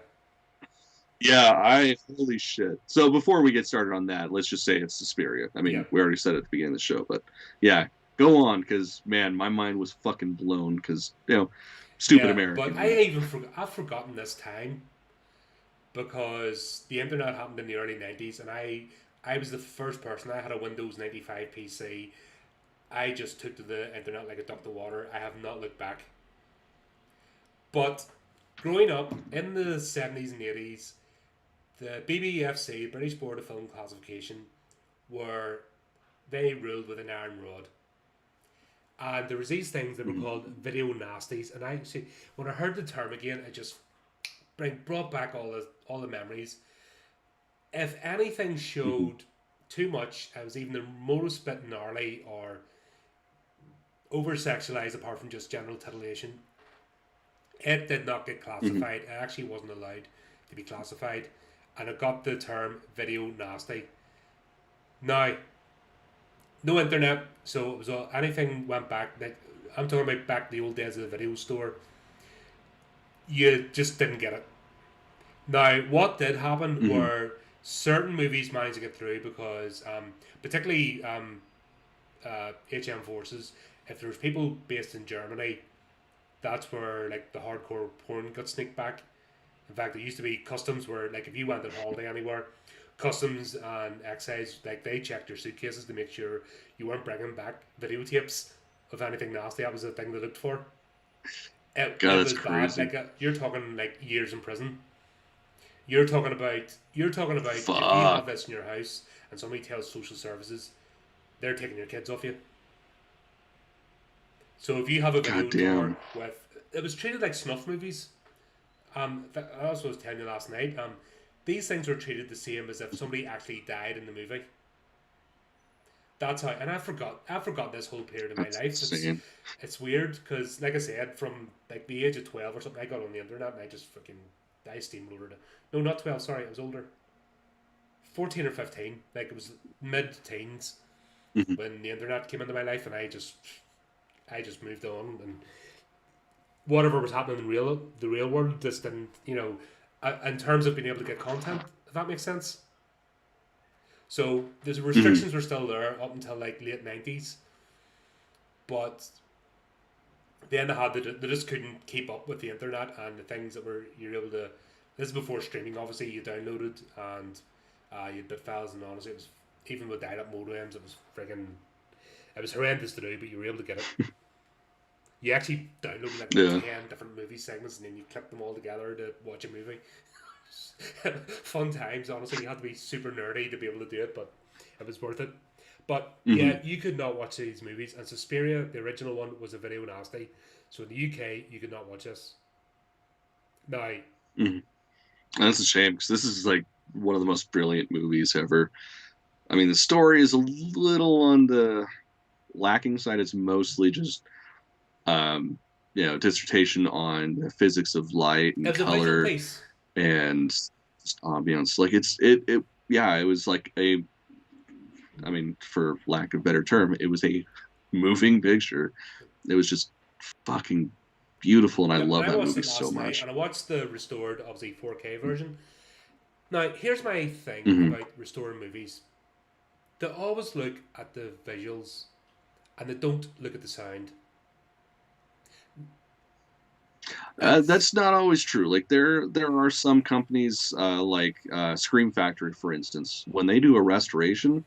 Yeah, holy shit. So before we get started on that, let's just say it's Suspiria. I Yeah, mean, we already said it at the beginning of the show, but yeah, go on, because man, my mind was fucking blown because stupid yeah, but American I here. even I've forgotten this time because the internet happened in the early '90s, and I was the first person. I had a Windows 95 PC. I just took to the internet like a duck to water. I have not looked back. But growing up in the '70s and '80s, the BBFC, British Board of Film Classification, were they ruled with an iron rod. And there was these things that were Mhm. called video nasties. And I see when I heard the term again, it just brought back all the memories. If anything Mhm. showed too much, I was even the remotest bit gnarly or over sexualized apart from just general titillation. It did not get Mhm. classified. It actually wasn't allowed to be classified, and it got the term video nasty. Now, no internet, so it was all, anything went back. Like, I'm talking about back the old days of the video store. You just didn't get it. Now, what did happen Mhm. were certain movies managed to get through because, particularly HM Forces, if there was people based in Germany, that's where like the hardcore porn got sneaked back. In fact, there used to be customs where, like, if you went on holiday anywhere, customs and excise, like, they checked your suitcases to make sure you weren't bringing back videotapes of anything nasty. That was the thing they looked for. God, It that's was bad. crazy. Like, you're talking like years in prison. You're talking about if you have Fuck. this in your house and somebody tells social services, they're taking your kids off you. So if you have a God video drawer damn. with, it was treated like snuff movies. That's what I was telling you last night. These things were treated the same as if somebody actually died in the movie. That's how, and I forgot this whole period of my That's life. insane. It's weird because, like I said, from like the age of 12 or something, I got on the internet and I just fucking I steamrolled it. No, not 12. Sorry, I was older, 14 or 15. Like it was mid teens Mhm. when the internet came into my life, and I just moved on, and whatever was happening in the real world just didn't, in terms of being able to get content, if that makes sense. So the Mhm. restrictions were still there up until like late '90s, but then they just couldn't keep up with the internet and the things that were you're able to. This is before streaming, obviously. You downloaded and you had bit files, and honestly, it was even with dial-up modems, it was friggin' it was horrendous to do, but you were able to get it. You actually downloaded like about Yeah. 10 different movie segments, and then you clipped them all together to watch a movie. Fun times, honestly. You had to be super nerdy to be able to do it, but it was worth it. But Mhm. yeah, you could not watch these movies. And Suspiria, the original one, was a video nasty. So in the UK, you could not watch this. Now, Mhm. That's a shame because this is like one of the most brilliant movies ever. I mean, the story is a little on the lacking side. It's mostly just um, dissertation on the physics of light it and was a visual color piece. and just ambience. Like it yeah, it was like I mean, for lack of a better term, it was a moving picture. It was just fucking beautiful, and I Yep, and love I that watched movie it so last night, much. and I watched the restored, obviously 4K version. Now, here's my thing Mm-hmm. about restoring movies. They always look at the visuals, and they don't look at the sound. It's That's not always true. Like there are some companies like Scream Factory, for instance, when they do a restoration,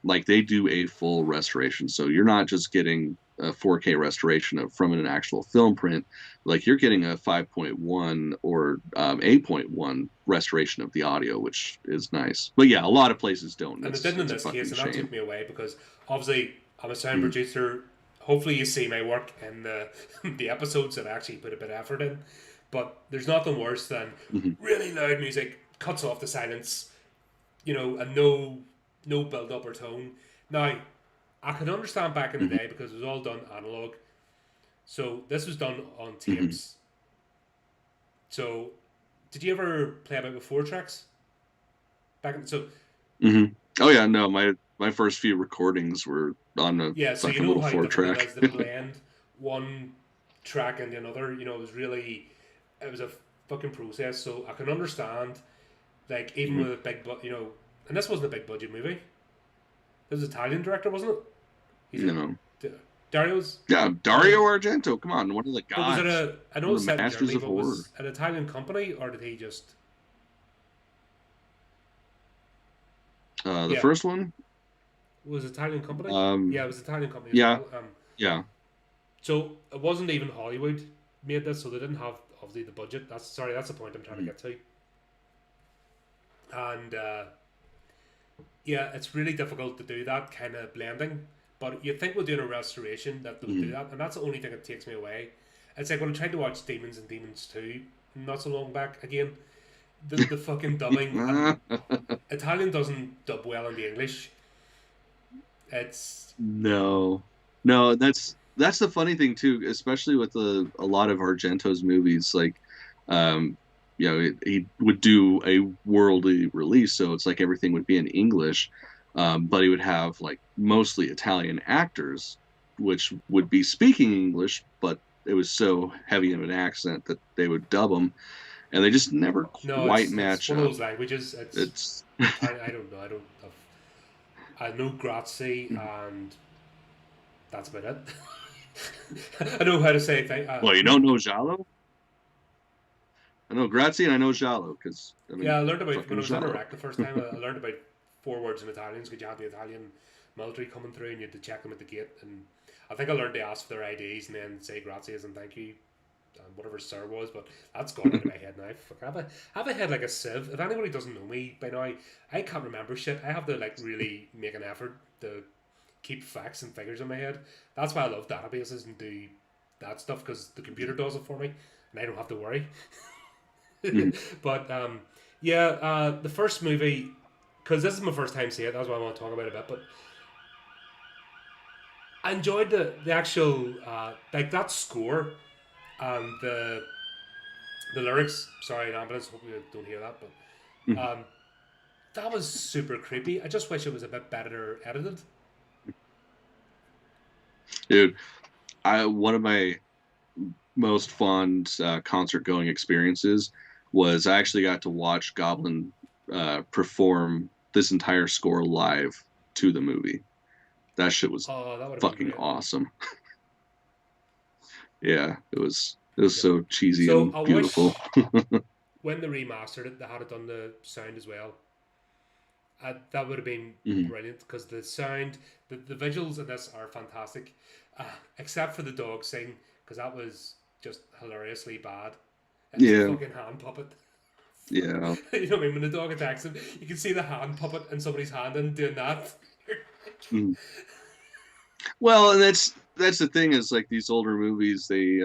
like they do a full restoration. So you're not just getting a 4K restoration from an actual film print, like you're getting a 5.1 or 8.1 restoration of the audio, which is nice. But yeah, a lot of places don't. and it It's didn't in a this case, fucking and that shame. took me away because obviously I'm a sound Mm-hmm. producer. Hopefully, you see my work in the the episodes that I actually put a bit of effort in. But there's nothing worse than Mm-hmm. really loud music cuts off the silence, and no build up or tone. Now, I can understand back in the Mm-hmm. day because it was all done analog. So this was done on Mm-hmm. tapes. So did you ever play about with four tracks back in? So Mm-hmm. Oh yeah, no, my my first few recordings were on a Yeah, so you fucking know little how four difficult it track. is to blend one track into another. It was a fucking process. So I can understand, like, even Mhm. with a and this wasn't a big budget movie. This was an Italian director, wasn't it? He's a No. Dario's. Yeah, Dario No, Argento. Come on, one of the but was it gods, a? I know one it's of the set in masters Germany, of but horror. was it an Italian company or did he just? The Yeah, first one. was it Italian company. Yeah, Um, it was an Italian company as yeah, well. yeah. So it wasn't even Hollywood made this, so they didn't have obviously the budget. That's the point I'm trying to Mhm. get to. And yeah, it's really difficult to do that kind of blending. But you'd think we're doing a restoration that they would do Mhm. that, and that's the only thing that takes me away. It's like when I tried to watch Demons and Demons 2 not so long back again. The fucking dubbing and Italian doesn't dub well in the English. It's No, no. That's the funny thing too, especially with a lot of Argento's movies. Like, um, he would do a worldly release, so it's like everything would be in English, but he would have like mostly Italian actors, which would be speaking English, but it was so heavy of an accent that they would dub them, and they just never no, quite it's match one of up. those languages. It's It's I don't know. I know Grazie and that's about it. I know how to say things. well, you don't know Giallo? I know Grazie and I know Giallo because I Yeah, mean, I learned about when fucking I was in Giallo. Iraq the first time. I learned about 4 words in Italian because you had the Italian military coming through and you had to check them at the gate. And I think I learned to ask for their IDs and then say gracias and thank you and whatever sir was. But that's gone out of my head now. Fuck, I have a head like a sieve. If anybody doesn't know me by now, I can't remember shit. I have to like really make an effort to keep facts and figures in my head. That's why I love databases and do that stuff because the computer does it for me and I don't have to worry. Mhm. But yeah, the first movie, because this is my first time seeing it, that's why I want to talk about it a bit. But I enjoyed the actual like that score and the lyrics. Sorry, ambulance. Hope you don't hear that, but Mhm. that was super creepy. I just wish it was a bit better edited. Dude, I one of my most fond concert going experiences was I actually got to watch Goblin perform this entire score live to the movie. That shit was Oh, that would have been fucking great. awesome. Yeah, it was Yeah. so cheesy So and I beautiful. wish when they remastered it, they had it done the sound as well. That would have been Mhm. brilliant because the sound, the visuals in this are fantastic, except for the dog scene because that was just hilariously bad. It was a Yeah, fucking hand puppet. yeah. You know what I mean? When the dog attacks him, you can see the hand puppet and somebody's hand and doing that. Mhm. Well, and that's the thing is like these older movies, they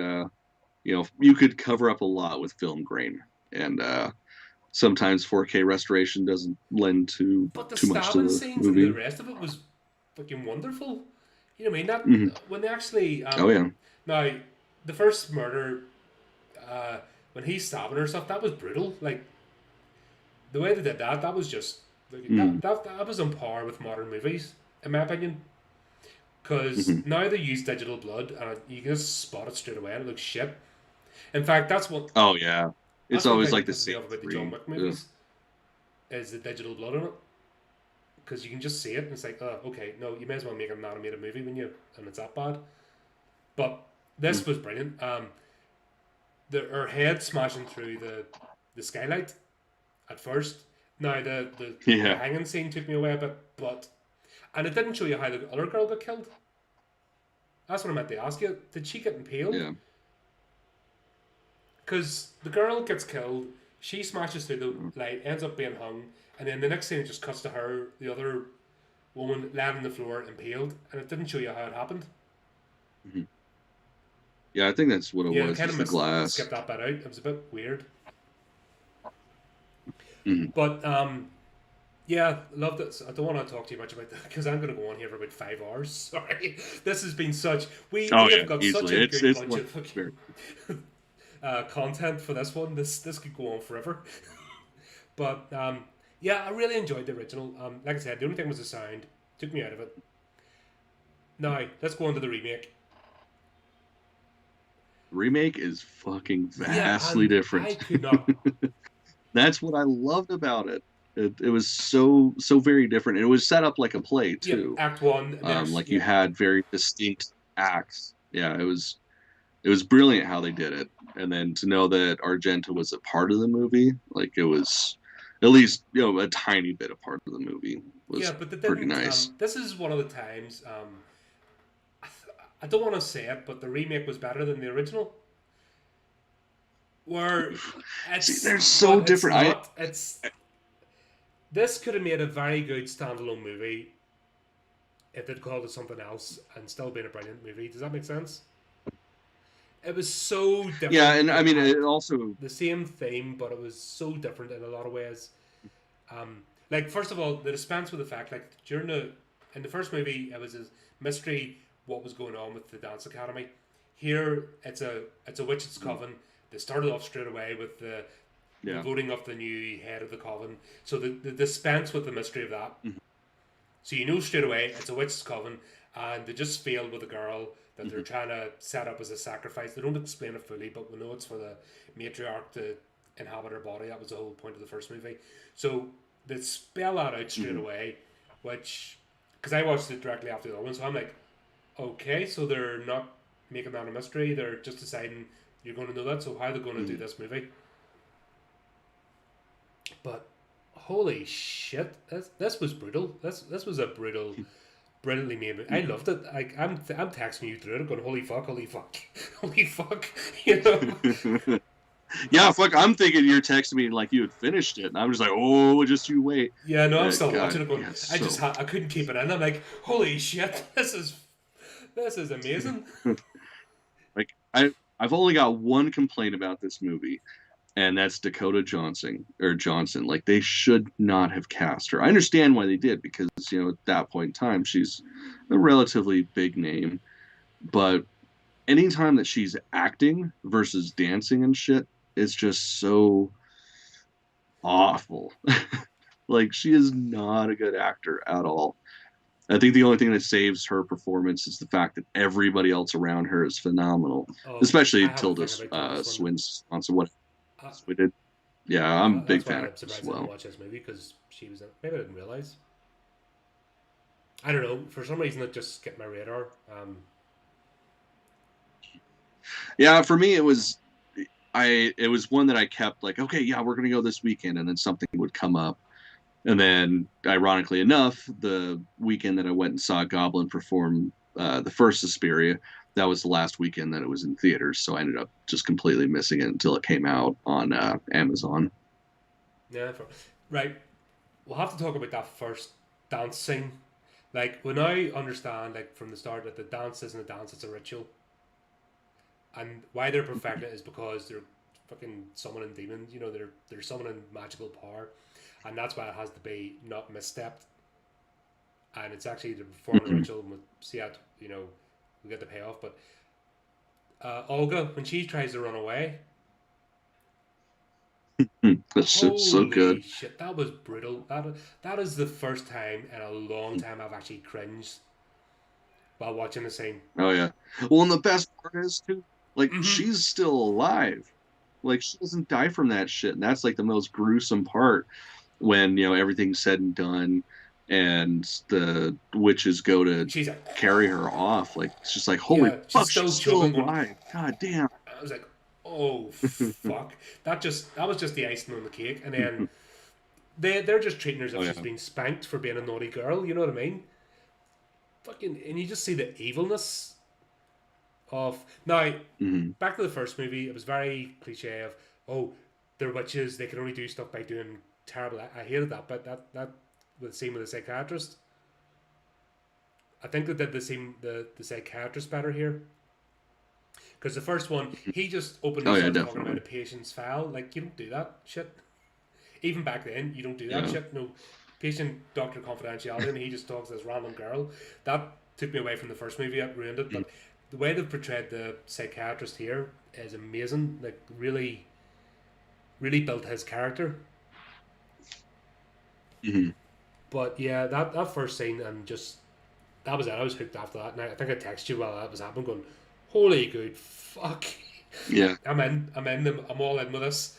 you could cover up a lot with film grain, and sometimes 4K restoration doesn't lend to But the too much to stabbing the scenes and the movie. rest of it was fucking wonderful. You know what I mean? That Hmm. when they actually Oh yeah. now the first murder uh, when he's stabbing her and stuff that was brutal. Like the way they did that, that was just like, Mm-hmm. that was on par with modern movies, in my opinion. Because Mm-hmm. now they use digital blood, and you can just spot it straight away, and it looks shit. In fact, Oh yeah. It's that's one always thing like that the pisses me same off about the John three. Wick Ugh. movies is the digital blood on it. Because you can just see it, and it's like, oh, okay, no, you may as well make an animated movie when you, and it's that bad. But this was brilliant. Her head smashing through the skylight at first. Now the Yeah. hanging scene took me away a bit, but and it didn't show you how the other girl got killed. That's what I meant to ask you. Did she get impaled? Yeah. Because the girl gets killed, she smashes through the light, ends up being hung, and then the next scene it just cuts to her, the other woman, laying on the floor, impaled, and it didn't show you how it happened. Mhm. Yeah, I think that's what it Yeah, I was, kind of is the missed, glass. skipped that bit out. It was a bit weird, Hmm. but yeah, loved it. I don't want to talk too much about that because I'm going to go on here for about 5 hours. Sorry, this has been such. We Oh have yeah, got such easily. a It's good it's bunch one of very. content for this one. This could go on forever. But yeah, I really enjoyed the original. Like I said, the only thing was the sound. Took me out of it. Now, let's go on to the remake. Remake is fucking Yeah, vastly and I different. could not. That's what I loved about it. It was so very different. And it was set up like a play Yep, too. Act 1, Like you yep. had very distinct acts. Yeah, it was brilliant how they did it. And then to know that Argento was a part of the movie, like it was at least, a tiny bit a part of the movie Yeah, was but they pretty didn't. nice. This is one of the times. I don't want to say it, but the remake was better than the original. Where See, it's, they're so but it's different. not. It's this could have made a very good standalone movie if they'd called it something else and still been a brilliant movie. Does that make sense? It was so Yeah, different. and I It mean had it also the same theme, but it was so different in a lot of ways. Like first of all, the dispense with the fact, like in the first movie, it was a mystery what was going on with the dance academy. Here, it's a witch's coven. They started off straight away with the yeah. voting of the new head of the coven. So the dispense with the mystery of that. Mhm. So you know straight away it's a witch's coven, and they just failed with a girl that they're Mhm. trying to set up as a sacrifice. They don't explain it fully, but we know it's for the matriarch to inhabit her body. That was the whole point of the first movie. So they spell that out straight Mhm. away, which because I watched it directly after the other one, so I'm like, okay, so they're not making that a mystery. They're just deciding you're going to know that. So how are they going to do Mhm. this movie? But holy shit, this was brutal. This was a brilliantly made movie. I loved it. I'm texting you through it, going holy fuck, holy fuck, you know. Yeah, fuck. I'm thinking you're texting me like you had finished it, and I'm just like, oh, just you wait. Yeah, no, I'm still watching God, it. Going, yeah, so I couldn't keep it in. I'm like, holy shit, this is amazing. like I've only got one complaint about this movie, and that's Dakota Johnson. Like they should not have cast her. I understand why they did because at that point in time she's a relatively big name, but anytime that she's acting versus dancing and shit, it's just so awful. Like she is not a good actor at all. I think the only thing that saves her performance is the fact that everybody else around her is phenomenal, Oh, I especially have a Tilda thing about Tilda Swinton. Swinton. What Uh, we did? Yeah, I'm a big that's fan why of I'm her as surprised I didn't well. watch this movie because she was in it. Maybe I didn't realize. I don't know. For some reason, it just skipped my radar. Yeah, for me it was one that I kept like, okay, yeah, we're gonna go this weekend, and then something would come up. And then, ironically enough, the weekend that I went and saw Goblin perform the first Suspiria, that was the last weekend that it was in theaters. So I ended up just completely missing it until it came out on Amazon. Yeah, right. We'll have to talk about that first dance scene. Like, when I understand, like, from the start that the dance isn't a dance, it's a ritual. And why they're perfecting it is because they're fucking summoning demons. They're summoning magical power, and that's why it has to be not misstepped. And it's actually to perform the Mhm. ritual, and we'll see how we get the payoff. But Olga, when she tries to run away, It's so holy good. shit, that was brutal. That is the first time in a long time I've actually cringed while watching the scene. Oh yeah. Well, and the best part is too, like Mm-hmm. she's still alive. Like she doesn't die from that shit, and that's like the most gruesome part when everything's said and done, and the witches go to She's like, carry her off. Like it's just like, holy yeah, she's fuck, she's still still choking, going. alive. God damn. I was like, oh fuck. That was just the icing on the cake, and then they're just treating her as Oh if she's yeah. been spanked for being a naughty girl. You know what I mean? Fucking, and you just see the evilness of now. Hmm. Back to the first movie, it was very cliche of oh, they're witches. They can only do stuff by doing terrible. I hated that, but that with the scene with the psychiatrist. I think they did the psychiatrist better here. Because the first one, he just openly Oh yeah, starts talking about a definitely. patient's file. Like, you don't do that shit. Even back then, you don't do that Yeah. shit. No patient doctor confidentiality, and he just talks to this random girl. That took me away from the first movie. It ruined it. But the way they've portrayed the psychiatrist here is amazing. Like, really, really built his character. Hmm. But yeah, that first scene and just that was it. I was hooked after that. And I think I texted you while that was happening, going, "Holy good fuck, Yeah, I'm in. I'm all in with this."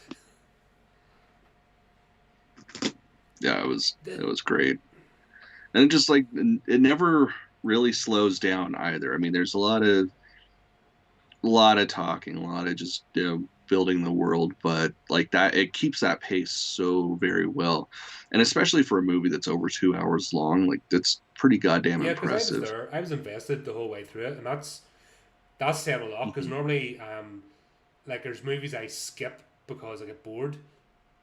yeah, it was great, and it just like it never really slows down either. I mean, there's a lot of talking, a lot of just building the world, but like that, it keeps that pace so very well, and especially for a movie that's over 2 hours long, like that's pretty goddamn Yeah, because I was impressive. there. I was invested the whole way through it, and that's saying a lot. Because Hmm. normally, like there's movies I skip because I get bored.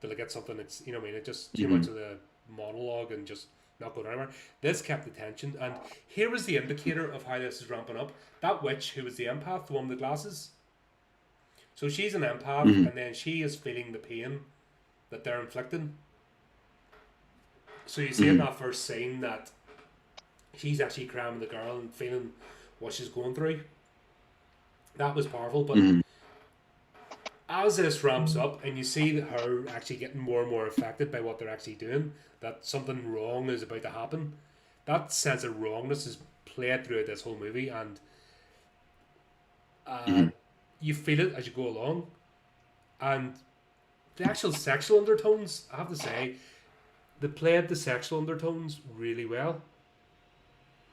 Till I get something that's what I mean. It just too Hmm. much of the monologue and just not going anywhere. This kept the tension, and here was the indicator of how this is ramping up. That witch who was the empath, the one with the glasses. So she's an empath, Hmm. and then she is feeling the pain that they're inflicting. So you see in Hmm. that first scene that she's actually cramming the girl and feeling what she's going through. That was powerful, but Hmm. as this ramps up and you see her actually getting more and more affected by what they're actually doing, that something wrong is about to happen, that sense of wrongness is played throughout this whole movie, and uh, Hmm. you feel it as you go along. And the actual sexual undertones, I have to say, they played the sexual undertones really well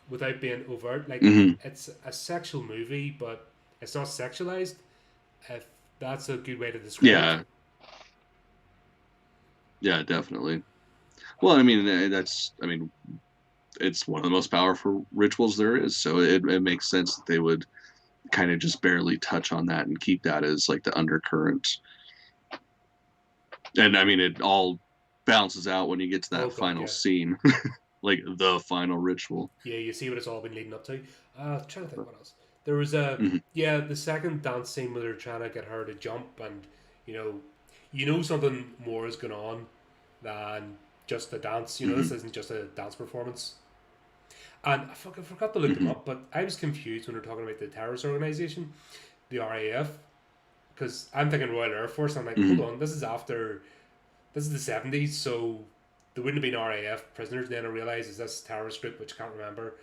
without being overt. Like, Hmm. it's a sexual movie, but it's not sexualized, if that's a good way to describe it. Yeah, yeah, definitely. Well, I mean, I mean, it's one of the most powerful rituals there is, so it makes sense that they would kind of just barely touch on that and keep that as like the undercurrent. And I mean, it all balances out when you get to Oh, that God, final yeah. scene, like the final ritual. Yeah, you see what it's all been leading up to. Trying to think what else. There was a Hmm. yeah, the second dance scene where they're trying to get her to jump, and you know, something more is going on than just the dance. Hmm. This isn't just a dance performance. And I forgot to look them Hmm. up, but I was confused when they're talking about the terrorist organization, the RAF, because I'm thinking Royal Air Force. I'm like, hold Hmm. on, this is the 70s, so there wouldn't have been RAF prisoners. Then I realised it's this terrorist group, which I can't remember.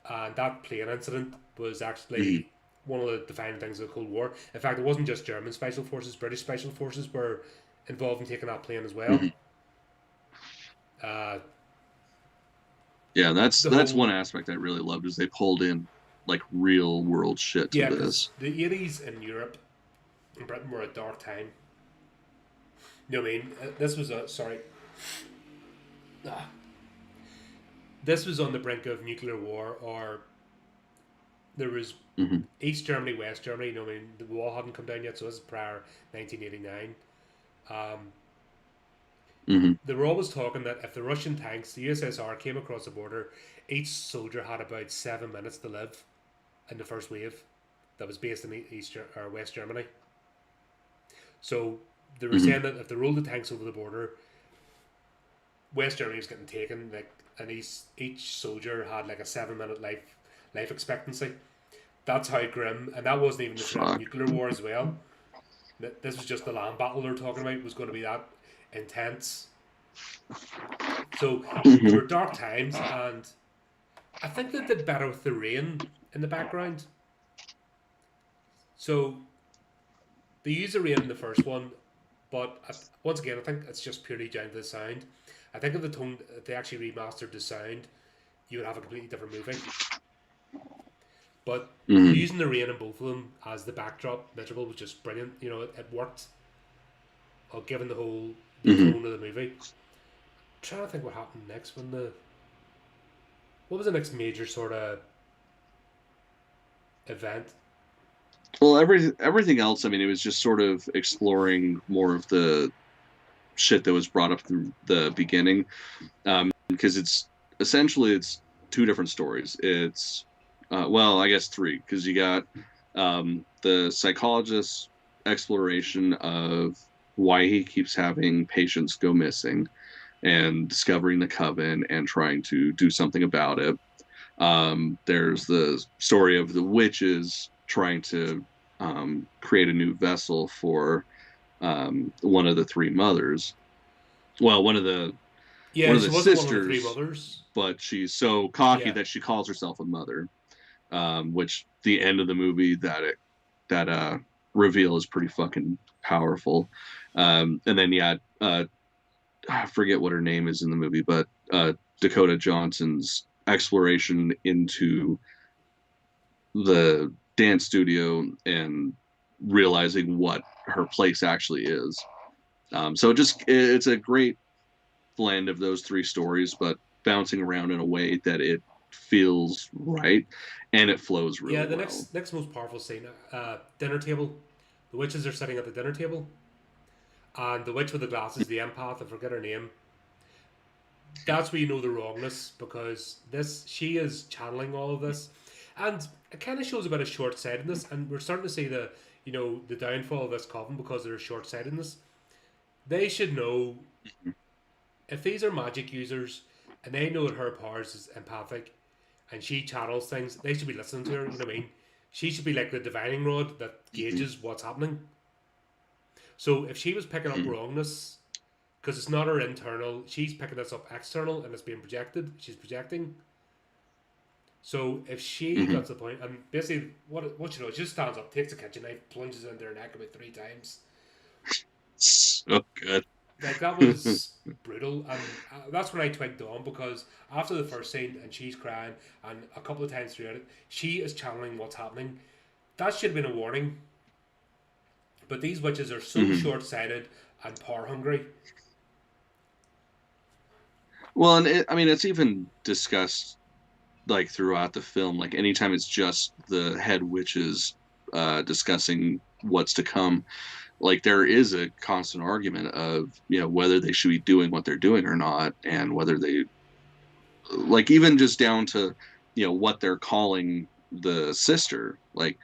And that plane incident was Hmm. actually one of the defining things of the Cold War. In fact, it wasn't just German special forces; British special forces were involved in taking that plane as well. Hmm. Uh, Yeah, that's the that's whole one aspect I really loved is they pulled in like real world shit to yeah, because this. the 80s in Europe and Britain were a dark time. You know what I mean? This was a sorry. Ah, this was on the brink of nuclear war, or there was Hmm. East Germany, West Germany. You know what I mean? The wall hadn't come down yet, so this is prior 1989. Um, Hmm. They were always talking that if the Russian tanks, the USSR, came across the border, each soldier had about 7 minutes to live in the first wave that was based in or West Germany. So they were Hmm. saying that if they rolled the tanks over the border, West Germany was getting taken, like, and each soldier had like a 7 minute life expectancy. That's how grim, and that wasn't even the threat of Fuck. nuclear war as well. This was just the land battle they're talking about was going to be that intense. So there Hmm. were dark times, and I think they did better with the rain in the background. So they used the rain in the first one, but once again, I think it's just purely down to the sound. I think if if they actually remastered the sound, you would have a completely different movie. But Hmm. using the rain in both of them as the backdrop, miserable, was just brilliant. It worked. Given the Hmm. tone of the movie. I'm trying to think what happened next when the what was the next major sort of event. Well, everything else, I mean, it was just sort of exploring more of the shit that was brought up from the beginning. Because it's two different stories. It's well, I guess three, because you got the psychologist's exploration of why he keeps having patients go missing and discovering the coven and trying to do something about it. There's the story of the witches trying to create a new vessel for one of the three mothers. Well, one of the Yeah, one of she the wasn't one of the three sisters, mothers. but she's so cocky Yeah. that she calls herself a mother. Which the end of the movie that reveal is pretty fucking powerful. And then I forget what her name is in the movie, but Dakota Johnson's exploration into the dance studio and realizing what her place actually is. So it's a great blend of those three stories, but bouncing around in a way that it feels right and it flows Yeah, really the well. next most powerful scene, dinner table. The witches are sitting at the dinner table, and the witch with the glasses, the empath, I forget her name. That's where you know the wrongness, because this she is channeling all of this, and it kind of shows a bit of short sightedness, and we're starting to see the downfall of this coven because of their short sightedness. They should know if these are magic users, and they know that her powers is empathic, and she channels things. They should be listening to her. You know what I mean? She should be like the divining rod that Mm-hmm. gauges what's happening. So if she was picking up Mm-hmm. wrongness, because it's not her internal, she's picking this up external and it's being projected. She's projecting. So if she Mm-hmm. got to the point, and basically what she just stands up, takes a kitchen knife, plunges into her neck about 3 times. So good. Like that was brutal, and that's when I twigged on, because after the first scene and she's crying, and a couple of times throughout it, she is channeling what's happening. That should have been a warning. But these witches are so Mm-hmm. short sighted and power hungry. Well, and I mean, it's even discussed like throughout the film. Like anytime it's just the head witches discussing what's to come, like there is a constant argument of whether they should be doing what they're doing or not, and whether they like even just down to what they're calling the sister, like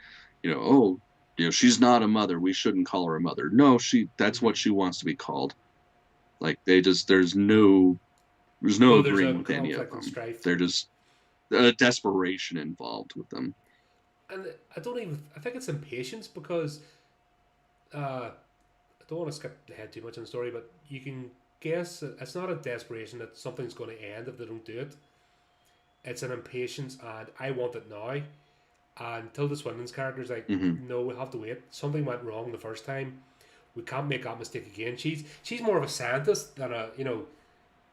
oh she's not a mother, we shouldn't call her a mother. No, that's Mm-hmm. what she wants to be called. Like they just there's no No, there's agreeing a with any of conflict and them. strife. They're just a desperation involved with them. And I think it's impatience, because I don't want to skip ahead too much in the story, but you can guess that it's not a desperation that something's going to end if they don't do it. It's an impatience, and I want it now. And Tilda Swinton's character is like, Hmm. no, we have to wait. Something went wrong the first time. We can't make that mistake again. She's more of a scientist than a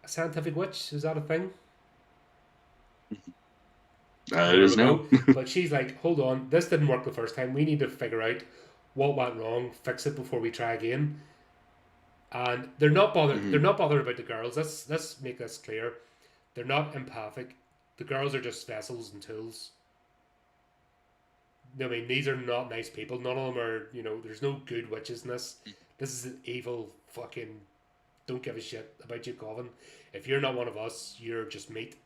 scientific witch. Is that a thing? It There is we now. go. But she's like, hold on, this didn't work the first time. We need to figure out what went wrong, fix it before we try again. And they're not bothered. Hmm. They're not bothered about the girls. Let's make this clear. They're not empathic. The girls are just vessels and tools. I mean, these are not nice people. None of them are. There's no good witches in this. This is an evil fucking. Don't give a shit about you, Coven. If you're not one of us, you're just meat.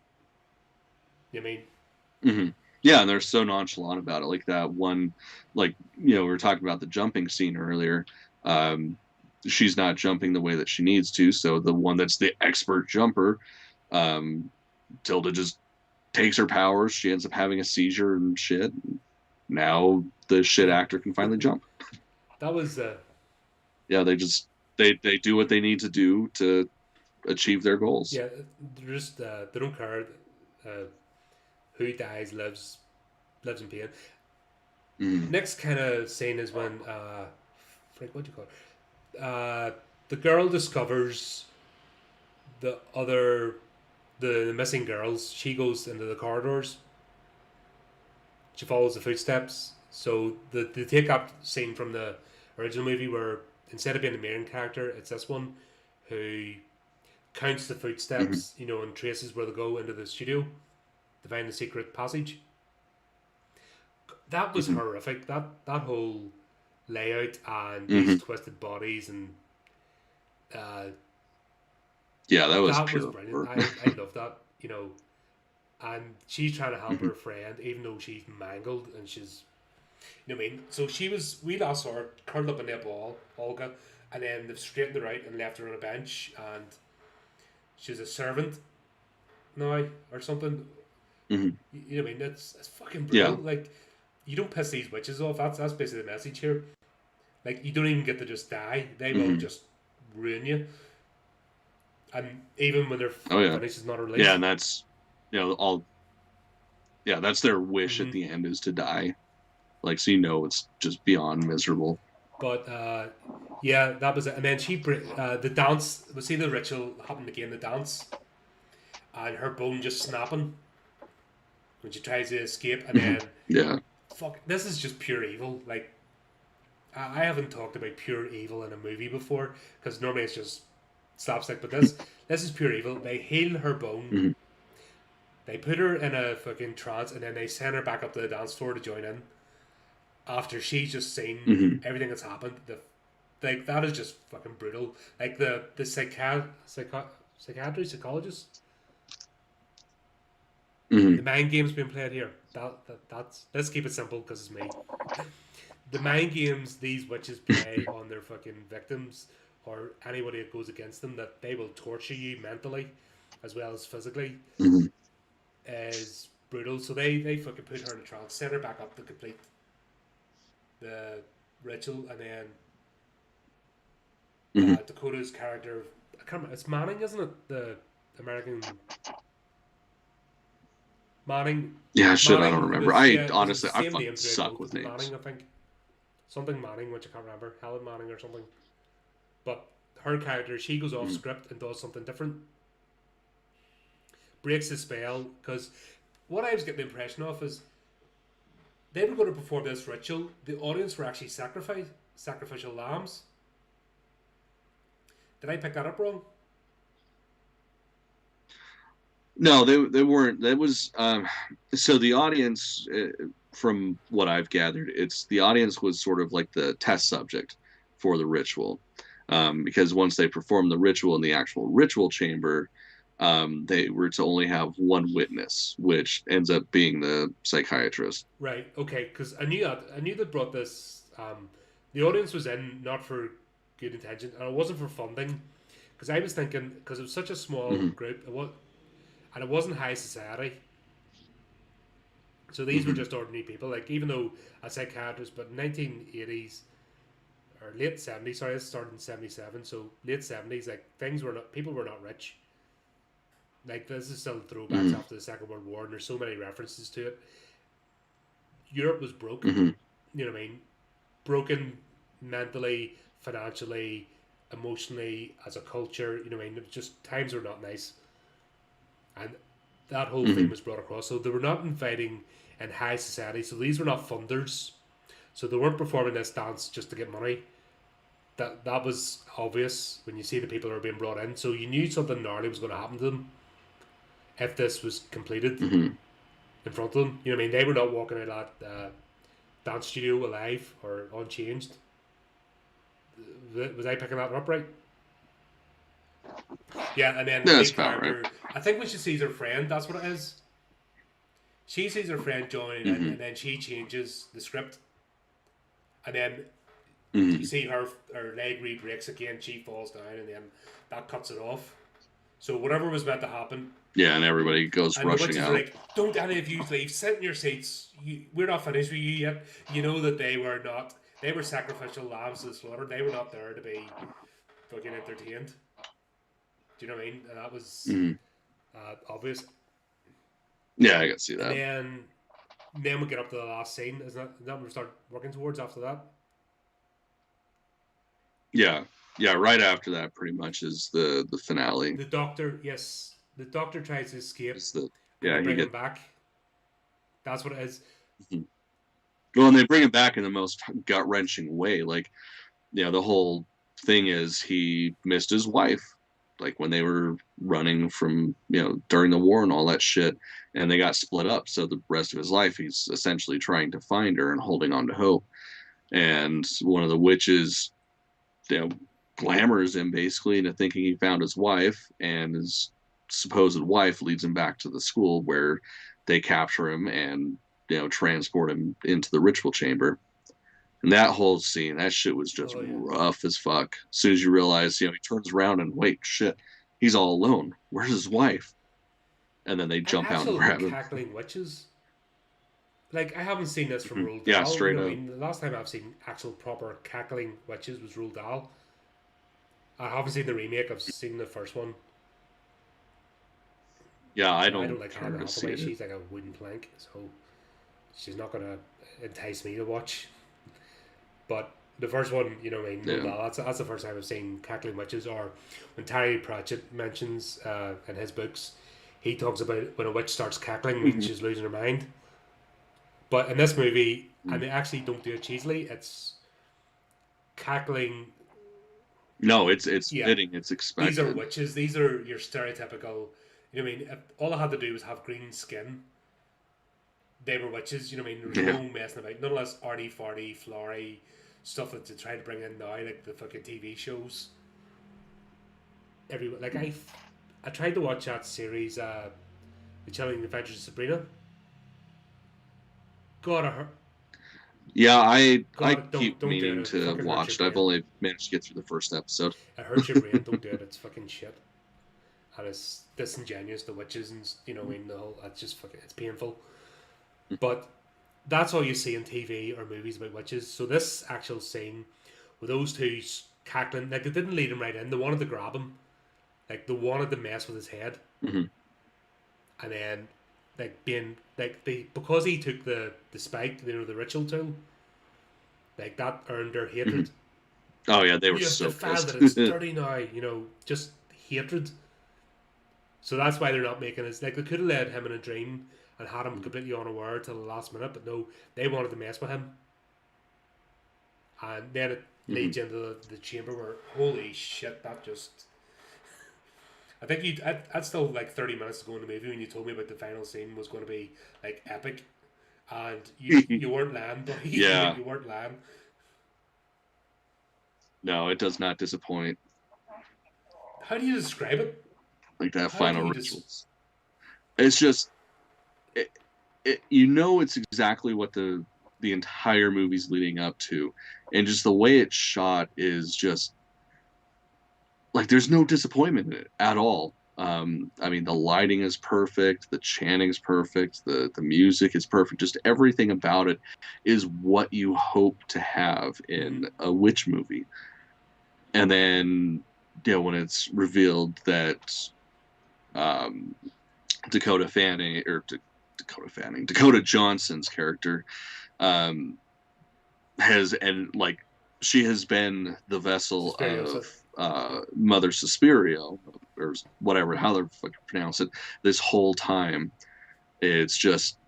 You know what I mean? Hmm. Yeah, and they're so nonchalant about it. Like that one, like we were talking about the jumping scene earlier. Um, she's not jumping the way that she needs to, so the one that's the expert jumper, um, Tilda just takes her powers. She ends up having a seizure and shit. Now the shit Yeah. actor can finally jump. That was Yeah, they do what they need to do to achieve their goals. yeah. They're just they don't care. Uh, who dies lives in pain. Mm. Next kind of scene is when Frank, what do you call it? The girl discovers the other the missing girls. She goes into the corridors. She follows the footsteps. So the take up scene from the original movie, where instead of being the main character, it's this one who counts the Hmm. footsteps, and traces where they go into the studio to find the secret passage. That was Hmm. horrific. That whole layout and these Hmm. twisted bodies, and uh, Yeah, that was that was pure brilliant. horror. I love that. And she's trying to help Hmm. her friend, even though she's mangled, and she's, what I mean. So we last saw her curled up in that ball, Olga, and then they've straightened her out and left her on a bench, and she's a servant now or something. Hmm. You know what I mean? It's fucking brutal. Yeah. Like, you don't piss these witches off. That's basically the message here. Like, you don't even get to just die. They will Hmm. just ruin you. And even when they're finished, it's not released. Yeah, and that's, all. Yeah, that's their wish Mm-hmm. at the end is to die. Like, so it's just beyond miserable. But yeah, that was it. And then the dance. We see the ritual happen again. The dance, and her bone just snapping when she tries to escape, and then Yeah. fuck, this is just pure evil. Like I haven't talked about pure evil in a movie before because normally it's just slapstick, but this is pure evil. They heal her bone. Mm-hmm. They put her in a fucking trance, and then they send her back up to the dance floor to join in. After she's just seen everything that's happened, like that is just fucking brutal. Like the psychologist, the mind games being played here. That's let's keep it simple because it's me. The mind games these witches play on their fucking victims or anybody that goes against them, that they will torture you mentally as well as physically, is brutal. So they fucking put her in a trance, send her back up to complete the ritual, and then Dakota's character, I can't remember, it's Manning, isn't it? The American Manning. Yeah, shit, I don't remember. I honestly, I fucking suck with names. Manning, I think. Something Manning, which I can't remember. Helen Manning or something. But her character, she goes off script and does something different. Breaks the spell, because what I was getting the impression of is they were going to perform this ritual. The audience were actually sacrificial lambs. Did I pick that up wrong? No, they weren't. That was so the audience, from what I've gathered, the audience was sort of like the test subject for the ritual, because once they performed the ritual in the actual ritual chamber, they were to only have one witness, which ends up being the psychiatrist. Right. Okay. Because I knew they brought this. The audience was in not for good intention, and it wasn't for funding. Because I was thinking, because it was such a small group, and it wasn't high society. So these were just ordinary people. Like, even though a psychiatrist, but 1980s or late 70s. Sorry, this started in 77. So late 70s, like people were not rich. Like, this is still throwbacks after the Second World War, and there's so many references to it. Europe was broke. You know what I mean? Broken mentally, financially, emotionally, as a culture. You know what I mean? Just times were not nice. And that whole thing was brought across. So they were not inviting in high society. So these were not funders. So they weren't performing this dance just to get money. That was obvious when you see the people who are being brought in. So you knew something gnarly was going to happen to them if this was completed in front of them. You know what I mean? They were not walking out of that dance studio alive or unchanged. Was I picking that up right? Yeah, and then the big character, right. I think when she sees her friend, that's what it is. She sees her friend joining in, and then she changes the script. And then you see her leg re-breaks again, she falls down, and then that cuts it off. So whatever was meant to happen. Yeah, and everybody goes rushing out. Like, don't any of you leave. Sit in your seats. We're not finished with you yet. You know that they were not. They were sacrificial lambs to the slaughter. They were not there to be fucking entertained. Do you know what I mean? And that was obvious. Yeah, I can see that. And then we get up to the last scene. Is that what we start working towards after that? Yeah. Yeah, right after that pretty much is the finale. The doctor, yes. The doctor tries to escape. He bring him back. That's what it is. Well, and they bring him back in the most gut-wrenching way. Like, the whole thing is he missed his wife. Like, when they were running from, during the war and all that shit, and they got split up. So the rest of his life, he's essentially trying to find her and holding on to hope. And one of the witches, glamours him basically into thinking he found his wife, and his supposed wife leads him back to the school where they capture him and, transport him into the ritual chamber. And that whole scene, that shit was just rough as fuck. As soon as you realize, he turns around and wait, shit, he's all alone. Where's his wife? And then they jump out and grab him. Cackling witches. Like, I haven't seen this from Roald Dahl. Yeah, straight up. I mean, the last time I've seen actual proper cackling witches was Roald Dahl. I haven't seen the remake. I've seen the first one. Yeah, I I don't don't like care Anne to see Hathaway. it. She's like a wooden plank, so she's not gonna entice me to watch. But the first one, no Yeah. doubt, that's the first time I've seen cackling witches. Or when Terry Pratchett mentions in his books, he talks about when a witch starts cackling, means Hmm. she's losing her mind. But in this movie, and they actually don't do it cheesily. It's cackling. No, it's Yeah, fitting. It's these are expected. witches. These are your stereotypical. You know what I mean? If all I had to do was have green skin, they were witches. You know what I mean? There was Yeah. no messing about. None of this arty farty flory stuff that they try to bring in now, like the fucking TV shows. Everyone, like I tried to watch that series, The Chilling Adventures of Sabrina. God, Yeah, I God, don't do it. keep meaning It to fucking hurts watch your it. I've brain. only managed to get through the first episode. It hurts your brain. Don't do it. It's fucking shit. And it's disingenuous. The witches and I mean the whole. It's just fucking. It's painful. But that's all you see in TV or movies about witches. So this actual scene with those two cackling, like they didn't lead him right in. They wanted to grab him. Like they wanted to mess with his head, Hmm. and then like being like they because he took the spike, the ritual tool, like that earned their Hmm. hatred. Oh yeah, they were You have so defiled pissed. it. It's dirty now. Just hatred. So that's why they're not making it. Like they could have led him in a dream and had him completely unaware till the last minute, but no, they wanted to mess with him, and then it Hmm. leads into the chamber where holy shit, that just. I think I'd still like 30 minutes to go in the movie when you told me about the final scene was going to be like epic, and you weren't lying, buddy. Yeah, You weren't lying. no, it does not disappoint. How do you describe it? Like that How can final you just? rituals. It's just it, you know it's exactly what the entire movie's leading up to, and just the way it's shot is just like there's no disappointment in it at all. I mean, the lighting is perfect, the chanting's perfect, the music is perfect. Just everything about it is what you hope to have Mm-hmm. in a witch movie. And then, when it's revealed that um, Dakota Fanning or Dakota Johnson's character um, has and like she has been the vessel Suspiria. of Mother Suspiria or whatever how they fucking pronounce it this whole time. It's just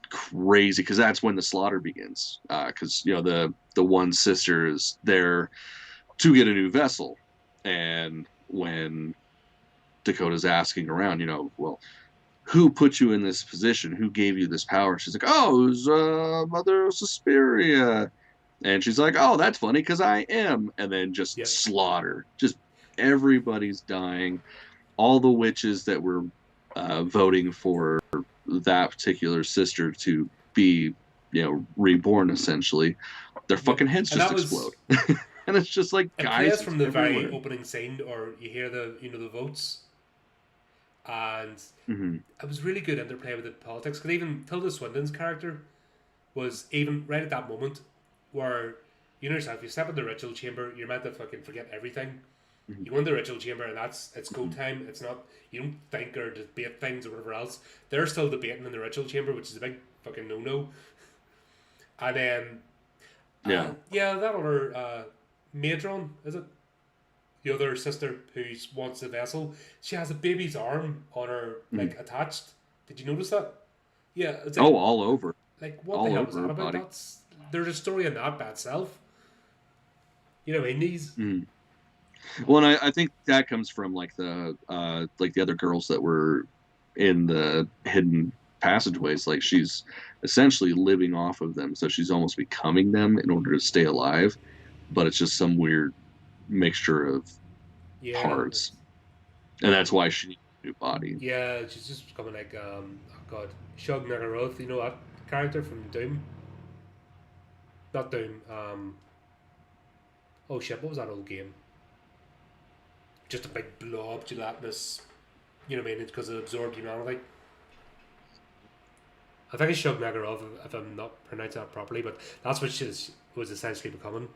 crazy because that's when the slaughter begins. Because the one sister is there to get a new vessel, and when Dakota's asking around, well, who put you in this position? Who gave you this power? She's like, oh, it was Mother Suspiria. And she's like, oh, that's funny because I am. And then just Yep. slaughter. Just everybody's dying. All the witches that were voting for that particular sister to be, reborn essentially, their Yep. fucking heads And just that explode. was And it's just like, it guys, plays it's from the very everywhere. opening scene, or you hear the votes, and Hmm. it was really good interplay with the politics. Because even Tilda Swinton's character was even right at that moment where you know yourself, you step in the ritual chamber, you're meant to fucking forget everything. Hmm. You go in the ritual chamber, and it's go time. It's not you don't think or debate things or whatever else. They're still debating in the ritual chamber, which is a big fucking no no. And then Yeah. yeah, that other matron is it? The other sister who wants the vessel, she has a baby's arm on her Hmm. like attached. Did you notice that? Yeah, it's Oh, all over. what the All hell was over that her about? body. There's a story in that by itself. You know, in these. Mm. Well, and I think that comes from like the other girls that were in the hidden passageways. Like she's essentially living off of them, so she's almost becoming them in order to stay alive. But it's just some weird mixture of Yeah, parts, and that's why she needs a new body. yeah, she's just becoming like oh god, Shug Nagaroth. You know that character from Doom? Not Doom. Oh shit, what was that old game? Just a big blob gelatinous. You know what I mean? It's because it absorbed humanity. I think it's Shug Nagaroth if I'm not pronouncing that properly, but that's what she was essentially becoming.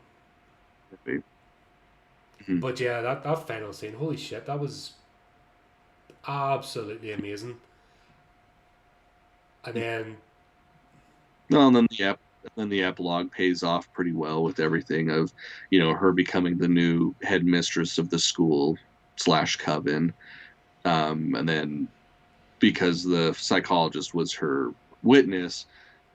Mhm. But yeah, that final scene, holy shit, that was absolutely amazing. And then, No, and then the epilogue pays off pretty well with everything of, her becoming the new headmistress of the school slash coven. And then because the psychologist was her witness,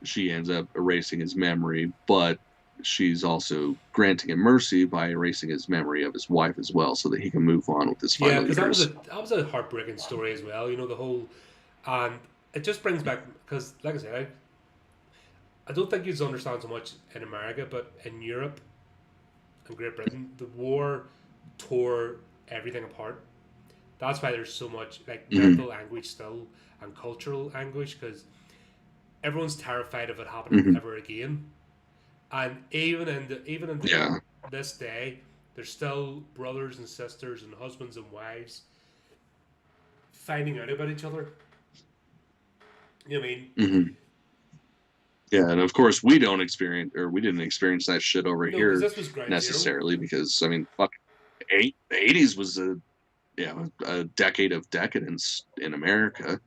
she ends up erasing his memory, but she's also granting him mercy by erasing his memory of his wife as well, so that he can move on with his yeah, final because years. that was a heartbreaking story as well. The whole, and it just brings back because, like I said, I don't think you understand so much in America, but in Europe and Great Britain, the war tore everything apart. That's why there's so much like Hmm. mental anguish still and cultural anguish because everyone's terrified of it happening Hmm. ever again. And even in Yeah. this day, there's still brothers and sisters and husbands and wives finding out about each other. You know what I mean? Hmm. Yeah, and of course we didn't experience that shit over No, because here this was ground zero. necessarily, because I mean, fuck, the '80s was a decade of decadence in America.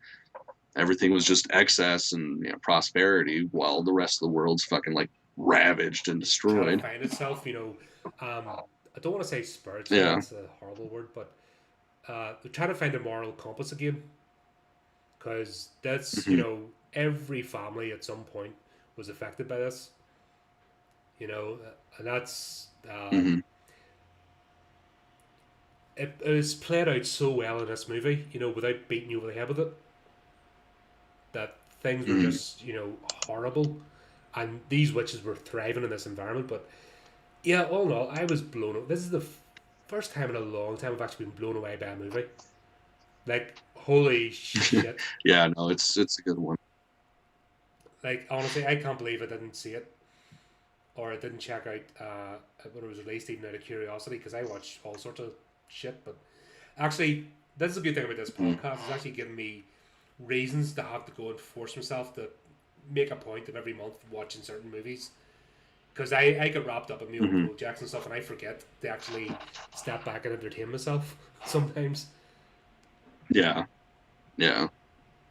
Everything was just excess and prosperity, while the rest of the world's fucking like ravaged and Trying to destroyed. find itself. I don't want to say spiritually. Yeah. That's a horrible word, but they're trying to find a moral compass again because that's Hmm. every family at some point was affected by this. And that's Hmm. it is played out so well in this movie. Without beating you over the head with it, that things were Hmm. just horrible, and these witches were thriving in this environment. But yeah, all in all, I was blown away. This is the first time in a long time I've actually been blown away by a movie. Like, holy shit. Yeah, no, it's a good one. Like, honestly, I can't believe I didn't see it or I didn't check out when it was released, even out of curiosity, because I watch all sorts of shit. But actually, this is a good thing about this Mhm. podcast. It's actually giving me reasons to have to go and force myself to make a point of every month watching certain movies. Because I get wrapped up in my own Hmm. projects and stuff, and I forget to actually step back and entertain myself sometimes. Yeah, yeah.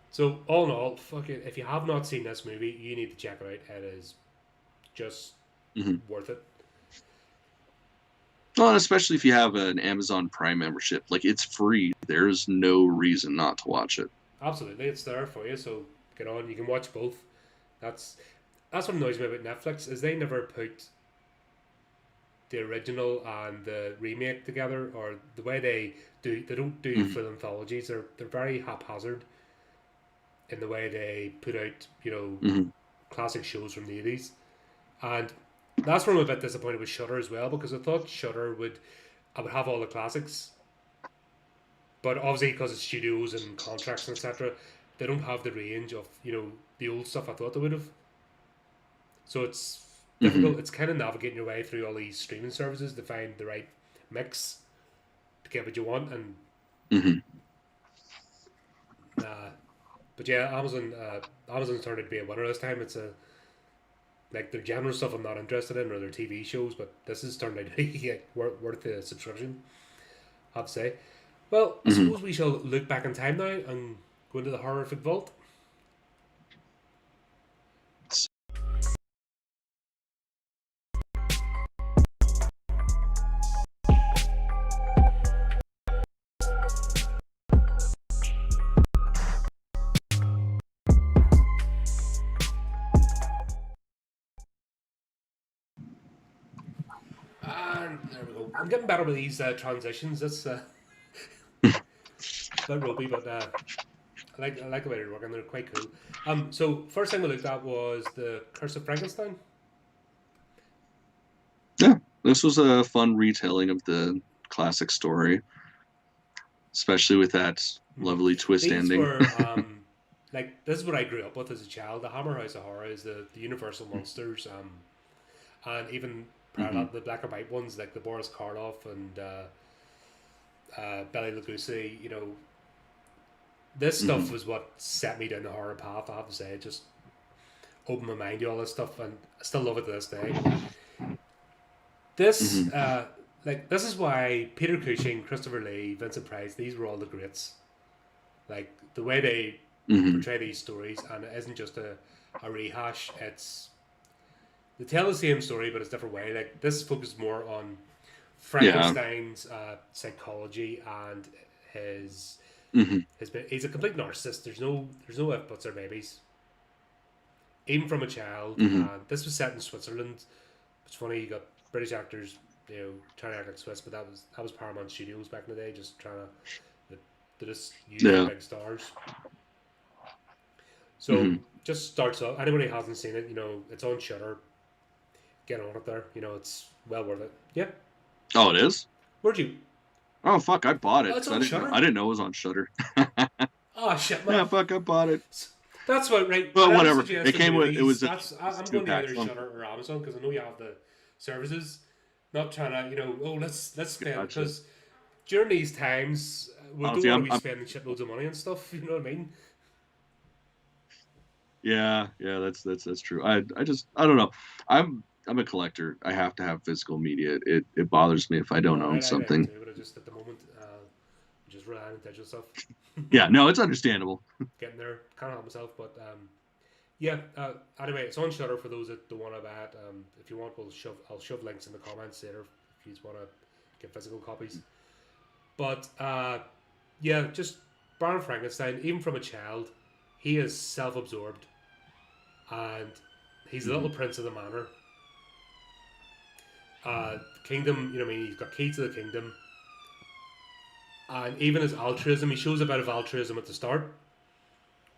So all in all, fuck it. If you have not seen this movie, you need to check it out. It is just Hmm. worth it. Well, and especially if you have an Amazon Prime membership, like it's free. There's no reason not to watch it. Absolutely, it's there for you. So get on. You can watch both. That's that's what annoys me about Netflix is they never put the original and the remake together, or the way they do. They don't do Hmm. full anthologies. They're very haphazard in the way they put out Hmm. classic shows from the 80s. And that's where I'm a bit disappointed with Shutter as well, because I thought Shutter would I would have all the classics, but obviously because it's studios and contracts and etc., they don't have the range of the old stuff I thought they would have. So it's Hmm. difficult. It's kind of navigating your way through all these streaming services to find the right mix to get what you want. And Hmm. uh, but yeah, Amazon's turned out to be a winner this time. It's a like their general stuff I'm not interested in, or their TV shows, but this has turned out to be worth the subscription, I have to say. Well, I Hmm. suppose we shall look back in time now and go into the horrific vault. And there we go. I'm getting better with these transitions. That's a bit ropey, but I like the way they're working. They're quite cool. So first thing we looked at was the Curse of Frankenstein. Yeah, this was a fun retelling of the classic story, especially with that Hmm. lovely twist These ending. were like this is what I grew up with as a child. The Hammer House of Horror is the Universal monsters, and even prior to Hmm. that, the black and white ones like the Boris Karloff and Bela Lugosi. This stuff Hmm. was what set me down the horror path. I have to say, it just opened my mind to all this stuff, and I still love it to this day. This, Hmm. this is why Peter Cushing, Christopher Lee, Vincent Price, these were all the greats. Like the way they Mm-hmm. portray these stories, and it isn't just a rehash. They tell the same story, but it's a different way. Like this focuses more on Yeah. Frankenstein's psychology and his Mm-hmm. he's a complete narcissist. There's no if buts or maybes. Even from a child, Mm-hmm. and this was set in Switzerland. It's funny you got British actors, trying to act like Swiss, but that was Paramount Studios back in the day, just trying to they just use the Yeah. big stars. So Mm-hmm. just starts up. Anybody who hasn't seen it, it's on Shutter. Get on it there. It's well worth it. Yeah. Oh, it is. Where'd you? Oh fuck! I bought it Oh, it's because on I Shutter. didn't know it was on Shutter. Oh shit, man. Yeah, fuck! I bought it. That's what, right? Well, Whenever whatever. It suggested came with it movies, was that's it's I'm two going to pack. either Shutter or Amazon because I know you have the services. Not trying to, let's spend Gotcha. because during these times we Honestly, don't want to be spending shitloads of money and stuff. You know what I mean? yeah, that's true. I don't know. I'm a collector. I have to have physical media. It bothers me if I don't No, own I do something. too, but I just at the moment just relying on digital stuff. Yeah, no, it's understandable. Getting there, can't help myself, but yeah. Anyway, it's on Shutter for those that don't want to buy it. If you want, I'll shove links in the comments later if you just want to get physical copies. But yeah, just Baron Frankenstein. Even from a child, he is self-absorbed, and he's the little prince of the manor. Kingdom, he's got keys to the kingdom, and even his altruism. He shows a bit of altruism at the start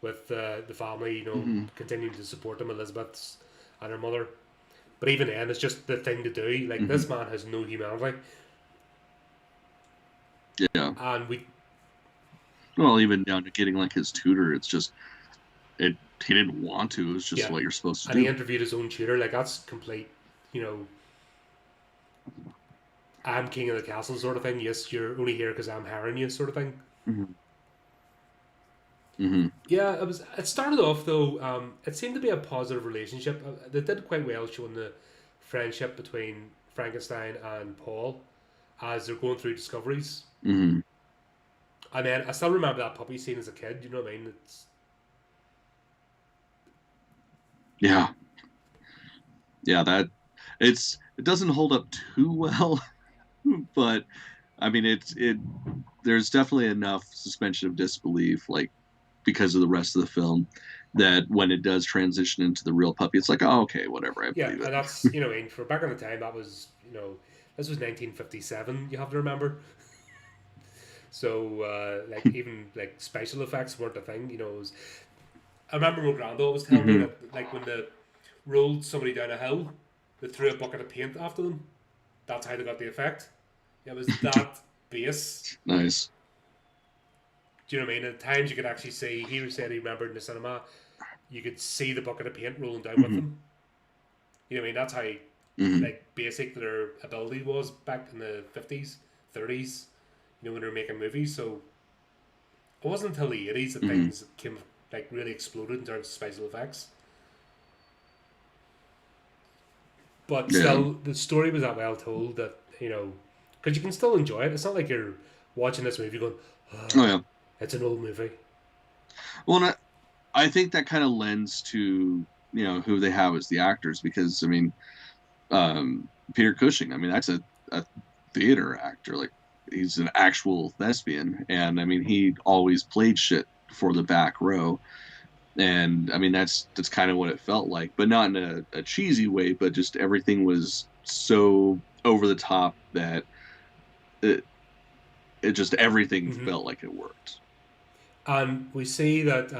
with the family, continuing to support them, Elizabeth's and her mother. But even then, it's just the thing to do. Like this man has no humanity. Yeah. And well, even down to getting like his tutor, it's just he didn't want to. It was just what you're supposed to do. And he interviewed his own tutor. Like that's complete, I'm king of the castle sort of thing. Yes, you're only here because I'm hiring you sort of thing. Yeah, it started off though. It seemed to be a positive relationship. They did quite well showing the friendship between Frankenstein and Paul as they're going through discoveries. And then I still remember that puppy scene as a kid. You know what I mean? That it doesn't hold up too well, but I mean there's definitely enough suspension of disbelief, like because of the rest of the film, that when it does transition into the real puppy, it's like, oh, okay, whatever, I believe it. And that's for back in the time that was this was 1957. You have to remember. So like even like special effects weren't a thing. I remember my granddad was telling me that like when they rolled somebody down a hill, they threw a bucket of paint after them. That's how they got the effect. It was that base. Nice. Do you know what I mean? At times you could actually see. He said he remembered in the cinema, you could see the bucket of paint rolling down with them. You know what I mean? That's how like basic their ability was back in the 50s, 30s. When they were making movies. So it wasn't until the 80s that things came like really exploded in terms of special effects. But still, the story was that well told that because you can still enjoy it. It's not like you're watching this movie going, it's an old movie. Well, I think that kind of lends to who they have as the actors, because I mean, Peter Cushing. I mean, that's a theater actor. Like he's an actual thespian, and I mean, he always played shit for the back row. And I mean, that's kind of what it felt like, but not in a cheesy way, but just everything was so over the top that it just everything felt like it worked. And we see that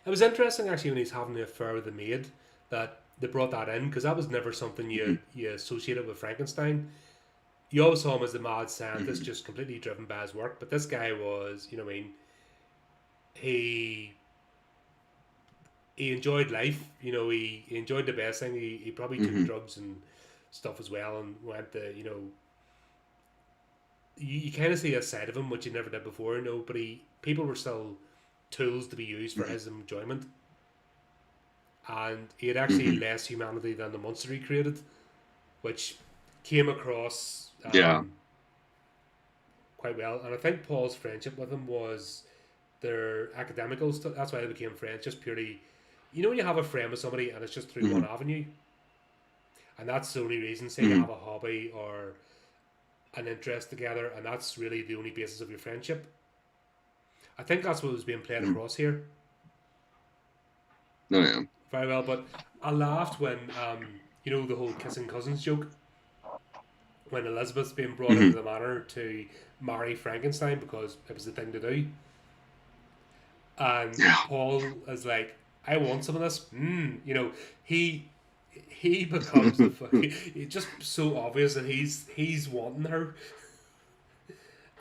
it was interesting actually when he's having the affair with the maid that they brought that in, because that was never something you associated with Frankenstein. You always saw him as the mad scientist, just completely driven by his work, but this guy was, he enjoyed life. He enjoyed the best thing. He probably took drugs and stuff as well, and went to you kind of see a side of him which you never did before. But people were still tools to be used for his enjoyment, and he had actually less humanity than the monster he created, which came across quite well. And I think Paul's friendship with him was their academical stuff. That's why they became friends. Just purely, when you have a friend with somebody and it's just through Mm-hmm. one avenue, and that's the only reason. Say you Mm-hmm. have a hobby or an interest together, and that's really the only basis of your friendship. I think that's what was being played Mm-hmm. across here Oh yeah. very well. But I laughed when the whole kissing cousins joke when Elizabeth's being brought Mm-hmm. into the manor to marry Frankenstein because it was the thing to do, and Yeah. Paul is like, "I want some of this." He becomes the fucking. It's just so obvious that he's wanting her,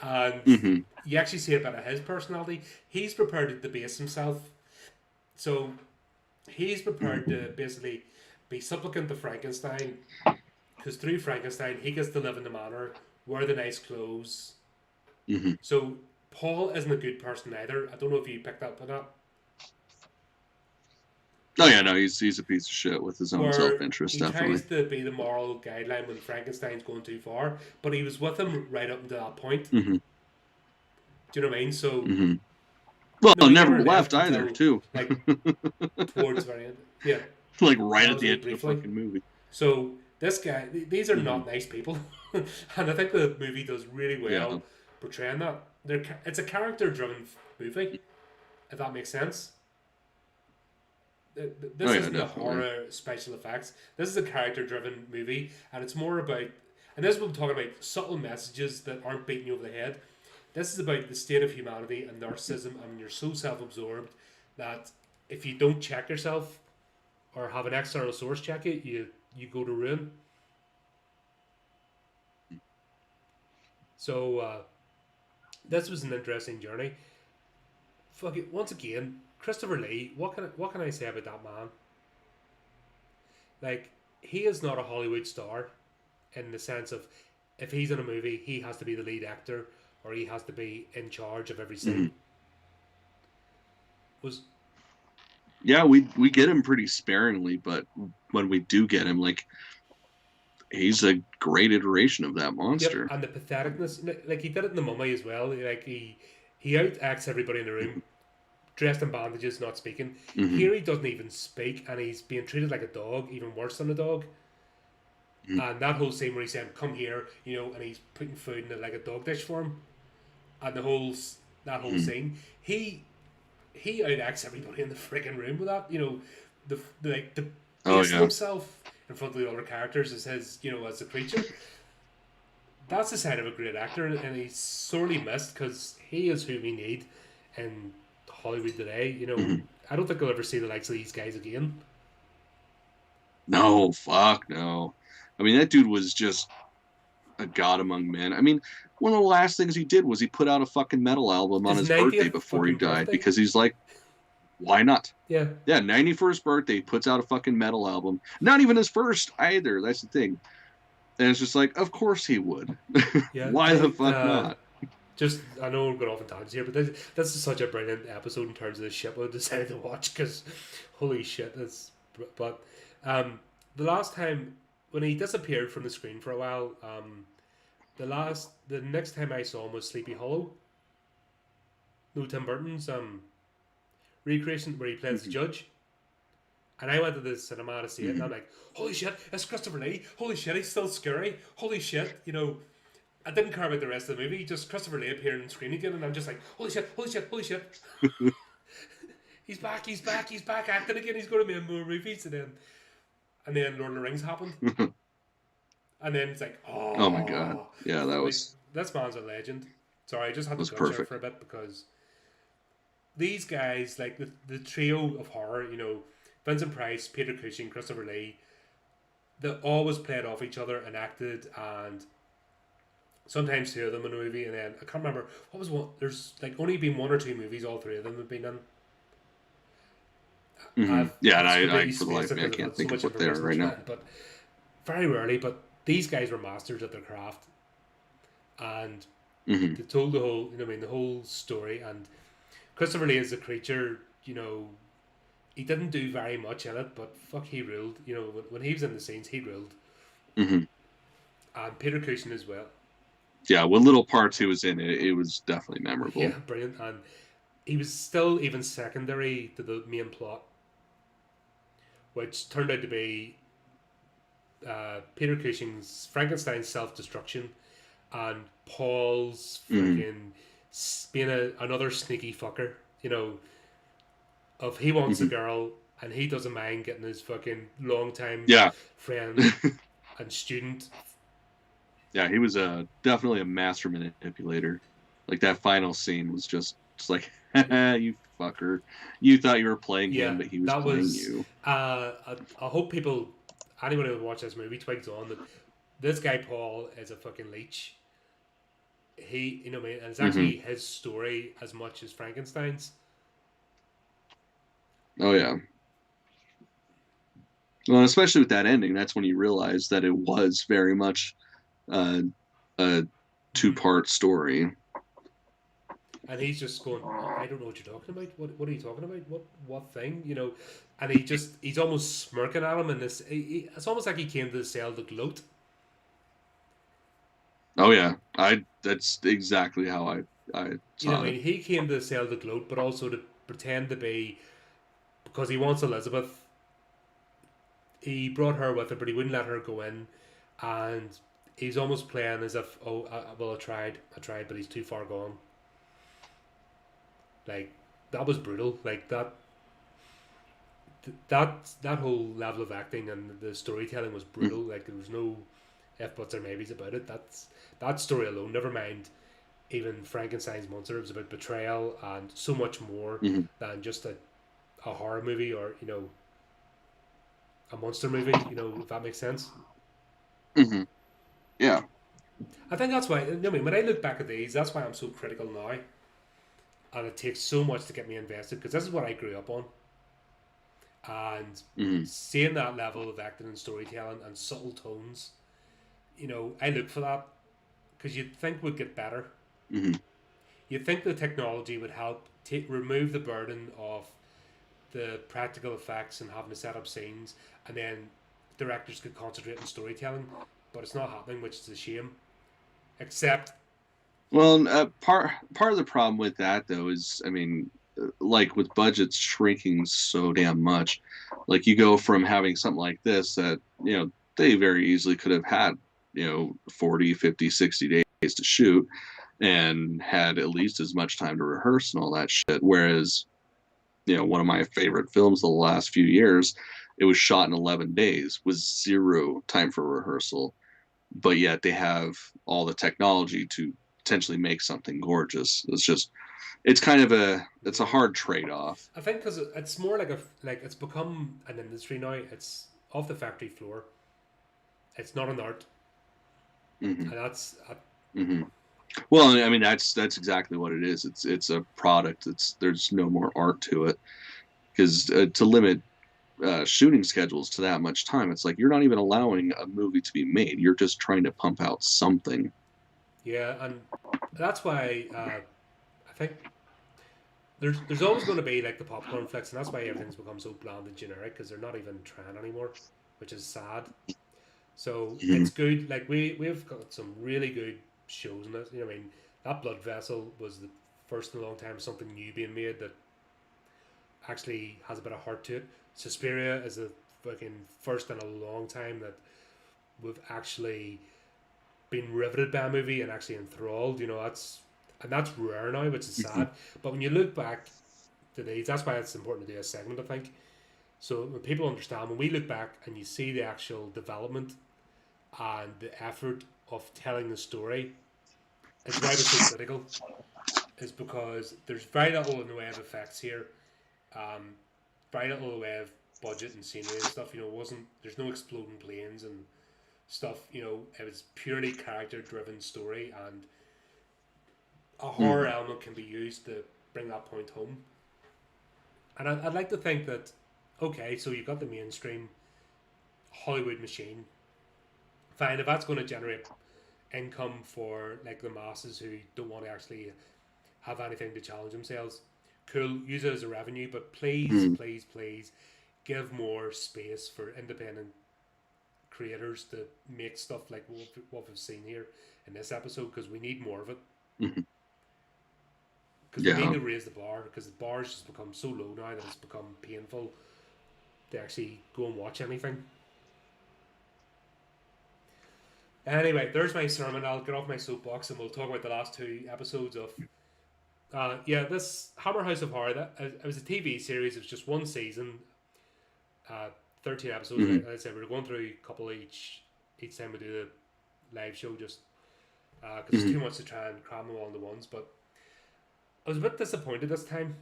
and Mm-hmm. you actually see a bit of his personality. He's prepared to debase himself, so he's prepared Mm-hmm. to basically be supplicant to Frankenstein, because through Frankenstein he gets to live in the manor, wear the nice clothes. Mm-hmm. So Paul isn't a good person either. I don't know if you picked up on that. Oh yeah, no, he's a piece of shit with his own Where self-interest, he definitely. tries to be the moral guideline when Frankenstein's going too far, but he was with him right up until that point. Mm-hmm. Do you know what I mean? So Mm-hmm. Well, no, he never never left left either, until too. like towards the very end. Yeah, Like right that at was the only end of the briefly. fucking movie. So this guy, these are Mm-hmm. not nice people, and I think the movie does really Yeah. well portraying that. It's a character-driven movie, if that makes sense. Oh This yeah, isn't a definitely. horror special effects. This is a character-driven movie, and it's more about. And this is what I'm talking about: subtle messages that aren't beating you over the head. This is about the state of humanity and narcissism, and you're so self-absorbed that if you don't check yourself or have an external source check it, you go to ruin. So this was an interesting journey. Fuck it. Once again, Christopher Lee. What can I say about that man? Like, he is not a Hollywood star in the sense of if he's in a movie, he has to be the lead actor or he has to be in charge of every Mm-hmm. scene. Was Yeah, we get him pretty sparingly, but when we do get him, like he's a great iteration of that Yep, monster. and the patheticness, like he did it in the Mummy as well. Like he outacts everybody in the room, dressed in bandages, not speaking. Mm-hmm. Here he doesn't even speak, and he's being treated like a dog, even worse than a dog. Mm-hmm. And that whole scene where he's saying, "Come here," and he's putting food in like a dog dish for him, and that whole Mm-hmm. scene, he outacts everybody in the freaking room with that. The Oh basing yeah. himself in front of the other characters as as a creature. That's the sign of a great actor, and he's sorely missed because he is who we need in Hollywood today. Mm-hmm. I don't think I'll ever see the likes of these guys again. No, fuck no. I mean, that dude was just a god among men. I mean, one of the last things he did was he put out a fucking metal album on His his birthday 90th before he fucking died birthday. because he's like, why not? Yeah. Yeah, 91st birthday, he puts out a fucking metal album. Not even his first either. That's the thing. And it's just like, of course he would. Yeah. Why the fuck not? I know we're going off in tangents here, but this is such a brilliant episode in terms of the shit we decided to watch because holy shit, but the last time when he disappeared from the screen for a while, the next time I saw him was Sleepy Hollow. No, Tim Burton's recreation where he plays the Mhm. judge. And I went to the cinema to see it, and I'm like, holy shit, it's Christopher Lee. Holy shit, he's still scary. Holy shit, I didn't care about the rest of the movie. Just Christopher Lee appearing on screen again, and I'm just like, holy shit, holy shit, holy shit. He's back, he's back, he's back acting again. He's going to make more movies, and then Lord of the Rings happened, and then it's like, Oh my god. oh, Yeah, that like was this man's a legend. Sorry, I just had to gush out perfect. for a bit because these guys, like the trio of horror, Vincent Price, Peter Cushing, Christopher Lee, they always played off each other and acted, and sometimes two of them in a movie, and then I can't remember what was one. There's like only been one or two movies all three of them have been in. Mm-hmm. I've Yeah, and it's I completely for the life spaced of it me, I because I've can't had so think of much what they are information right to now. spend, but very rarely. But these guys were masters at their craft, and Mm-hmm. they told the whole, the whole story. And Christopher Lee as a creature, he didn't do very much in it, but fuck, he ruled. When he was in the scenes, he ruled. Mm-hmm. And Peter Cushing as well. Yeah, what little parts he was in, it was definitely memorable. Yeah, brilliant. And he was still even secondary to the main plot, which turned out to be Peter Cushing's Frankenstein's self destruction and Paul's Mm-hmm. fucking being another sneaky fucker. You know, of he wants a Mm-hmm. girl and he doesn't mind getting his fucking long time Yeah. friend and student. Yeah, he was definitely a master manipulator. Like that final scene was just like, you fucker. You thought you were playing Yeah, him, but he was that playing was. you. I hope people, anyone who watch this movie, twigs on that this guy Paul is a fucking leech. He, you know, what I mean, and it's Hmm. actually his story as much as Frankenstein's. Oh yeah. Well, especially with that ending, that's when you realize that it was very much uh, a Mm-hmm. two-part story. And he's just going, oh, I don't know what you're talking about. What are you talking about? What thing? You know, and he's almost smirking at him in this. It's almost like he came to the cell to gloat. Oh yeah, I that's exactly how I You know, saw what I it. mean, he came to the cell to gloat, but also to pretend to be because he wants Elizabeth. He brought her with him, but he wouldn't let her go in, and he's almost playing as if, oh, well, I tried, but he's too far gone. Like that was brutal. Like that whole level of acting and the storytelling was brutal. Mm-hmm. Like there was no if buts or maybes about it. That story alone. Never mind even Frankenstein's monster. It was about betrayal and so much more Mm-hmm. than just a horror movie or a monster movie. If that makes sense. Mm-hmm. Yeah. I think that's why. I mean, when I look back at these, that's why I'm so critical now, and it takes so much to get me invested because this is what I grew up on, and Mm-hmm. seeing that level of acting and storytelling and subtle tones, I look for that because you'd think would get better. Mm-hmm. You'd think the technology would help remove the burden of the practical effects and having to set up scenes, and then directors could concentrate on storytelling. But it's not happening, which is a shame. Except, Well, part of the problem with that though is, I mean, like with budgets shrinking so damn much, like you go from having something like this that they very easily could have had 40, 50, 60 days to shoot and had at least as much time to rehearse and all that shit. Whereas one of my favorite films of the last few years, it was shot in 11 days with zero time for rehearsal, but yet they have all the technology to potentially make something gorgeous. It's a yeah, hard trade-off. I think because it's more like it's become an industry now. It's off the factory floor. It's not an art, Hmm. and that's Hmm. Well, I mean that's exactly what it is. It's a product. There's no more art to it because to limit shooting schedules to that much time, it's like you're not even allowing a movie to be made. You're just trying to pump out something. yeah, and that's why I think there's always going to be like the popcorn flicks, and that's why everything's become so bland and generic because they're not even trying anymore, which is sad. So it's Mhm. good. Like we've got some really good shows in this. I mean, that Blood Vessel was the first in a long time something new being made that actually has a bit of heart to it. Suspiria is the fucking first in a long time that we've actually been riveted by a movie and actually enthralled. That's rare now, which is Mhm. sad. But when you look back to these, that's why it's important to do a segment. I think so when people understand when we look back and you see the actual development and the effort of telling the story, it's why we're so critical. Is because there's very little in the way of effects here. Um, Very little in the way of budget and scenery and stuff. It wasn't there's no exploding planes and stuff. It was purely character driven story, and a horror Mhm. element can be used to bring that point home. And I'd like to think that, okay, so you've got the mainstream Hollywood machine. Fine, if that's going to generate income for like the masses who don't want to actually have anything to challenge themselves, cool, use it as a revenue, but please, Mhm. please, please give more space for independent creators to make stuff like what we've seen here in this episode because we need more of it. Mhm. because we need to raise the bar, because the bar's just become so low now that it's become painful to actually go and watch anything. Anyway, there's my sermon. I'll get off my soapbox and we'll talk about the last 2 episodes of this Hammer House of Horror. It was a TV series. It was just 1 season, 13 episodes. As I said, we were going through a couple each time we do the live show, just because it's too much to try and cram them all into ones. But I was a bit disappointed this time.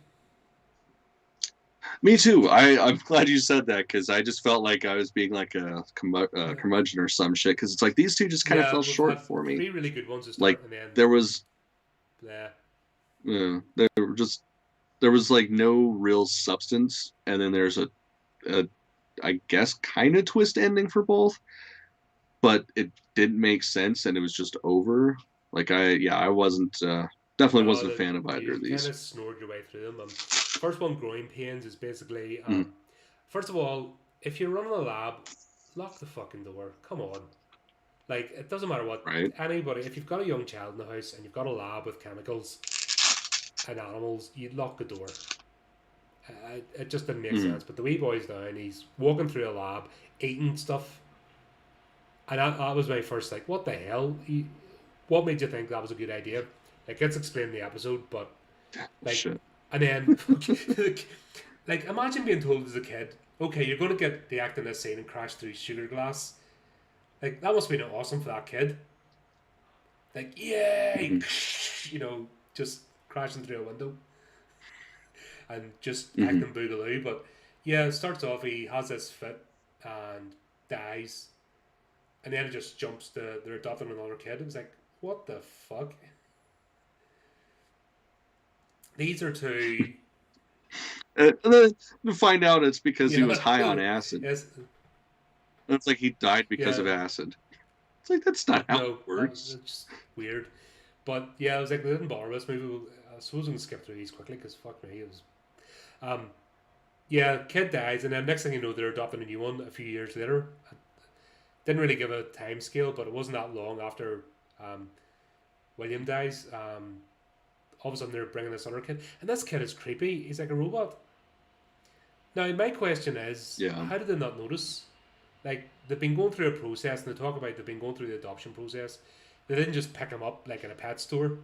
Me too. I'm glad you said that, because I just felt like I was being like a curmudgeon or some shit, because it's like these 2 just kind of fell short for me. 3 really good ones to start, like, and then there was there was like no real substance, and then there's a I guess kind of twist ending for both, but it didn't make sense, and it was just over. Like I wasn't definitely wasn't a fan of either of these. You kind of snored your way through them. First one, growing pains, is basically first of all, if you're running a lab, lock the fucking door. Come on. Like, it doesn't matter what anybody, if you've got a young child in the house and you've got a lab with chemicals and animals, you'd lock the door. It just didn't make sense. But the wee boy's down, he's walking through a lab, eating stuff, and that was my first, like, what the hell? What made you think that was a good idea? Like, it's explained in the episode, but like, shit. And then like, imagine being told as a kid, okay, you're going to get the act in this scene and crash through sugar glass. Like, that must have been awesome for that kid. Like, yay! You know, just crashing through a window and just acting boogaloo. But yeah, it starts off, he has this fit and dies, and then it just jumps to they're adopting another kid. It was like, what the fuck? These are 2. And then to find out it's because he was high on acid. Yes. It's like he died because of acid. It's like, that's not how it works. It's just weird. But yeah, I was like, they didn't bother us. Maybe I suppose we can skip through these quickly, because fuck me, it was. Kid dies, and then next thing you know, they're adopting a new one a few years later. I didn't really give a time scale, but it wasn't that long after William dies. All of a sudden they're bringing this other kid, and this kid is creepy. He's like a robot. Now, my question is, how did they not notice? Like, they've been going through a process, and they talk about they've been going through the adoption process. They didn't just pick him up like in a pet store.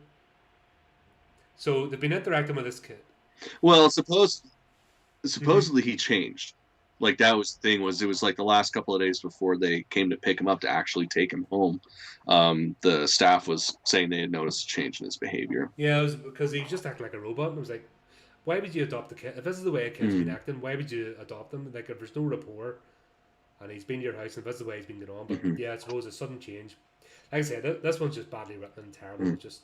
So they've been interacting with this kid. Well, supposedly he changed. Like, that was the thing, was it was like the last couple of days before they came to pick him up to actually take him home. The staff was saying they had noticed a change in his behavior. Yeah, it was because he just acted like a robot, and I was like, why would you adopt a kid? If this is the way a kid's been acting, why would you adopt him? Like, if there's no rapport, and he's been to your house, and if that's the way he's been going on. But yeah, I suppose a sudden change. Like I said, this one's just badly written and terrible. It just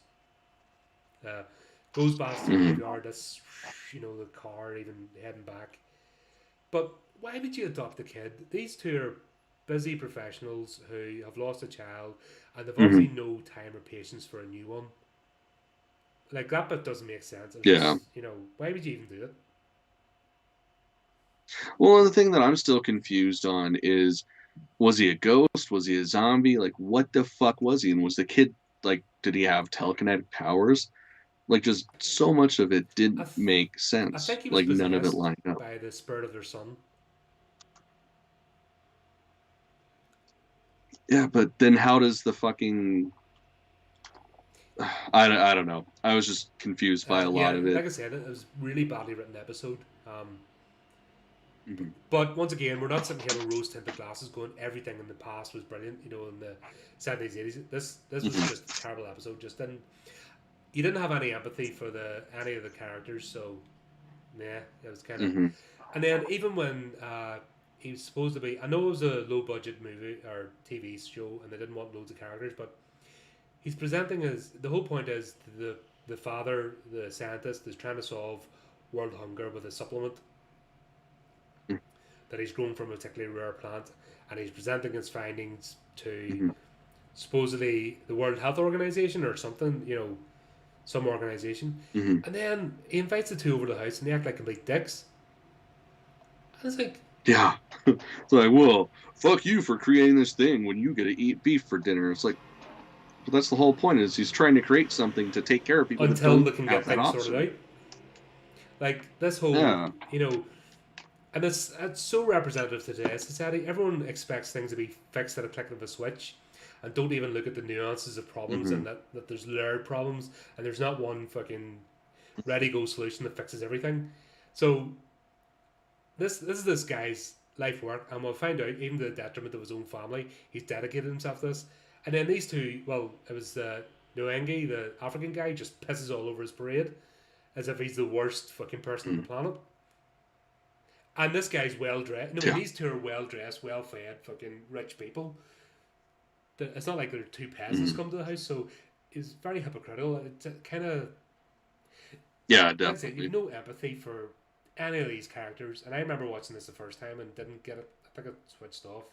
goes past the graveyard, this, you know, the car even heading back. But why would you adopt a kid? These 2 are busy professionals who have lost a child, and they've obviously no time or patience for a new one. Like, that bit doesn't make sense. Just, you know, why would you even do it? Well, the thing that I'm still confused on is, was he a ghost? Was he a zombie? Like, what the fuck was he? And was the kid, like, did he have telekinetic powers? Like, just so much of it didn't make sense. I think he was like, none of it lined up. By the spirit of their son. Yeah, but then how does the fucking... I don't know. I was just confused by a lot of it. Like I said, it was a really badly written episode. But once again, we're not sitting here with rose-tinted glasses going, everything in the past was brilliant, you know, in the 70s, 80s. This was just a terrible episode. You didn't have any empathy for any of the characters, so yeah, it was kind of... And then even when he was supposed to be... I know it was a low-budget movie or TV show, and they didn't want loads of characters, but he's presenting as... The whole point is the father, the scientist, is trying to solve world hunger with a supplement that he's grown from a particularly rare plant, and he's presenting his findings to supposedly the World Health Organization or something, you know, some organization. And then he invites the 2 over to the house, and they act like complete dicks. And it's like... Yeah. It's like, well, fuck you for creating this thing when you get to eat beef for dinner. It's like, But that's the whole point. Is he's trying to create something to take care of people that until don't they can have get that things sorted option. out. Like this whole, Yeah. you know, and it's so representative to today's society. Everyone expects things to be fixed at a click of a switch, and don't even look at the nuances of problems, Mm-hmm. and that there's layered problems, and there's not one fucking ready go solution that fixes everything. So this is this guy's life work, and we'll find out, even to the detriment of his own family, he's dedicated himself to this. And then these two, well, it was Noengi, the African guy, just pisses all over his parade as if he's the worst fucking person on the Mm-hmm. planet. And this guy's well dressed. No, Yeah. these two are well dressed, well fed, fucking rich people. It's not like they're two peasants Mm-hmm. come to the house, so it's very hypocritical. It's kind of, Yeah, like I said, you've definitely. no empathy for any of these characters. And I remember watching this the first time and didn't get it. I think it switched off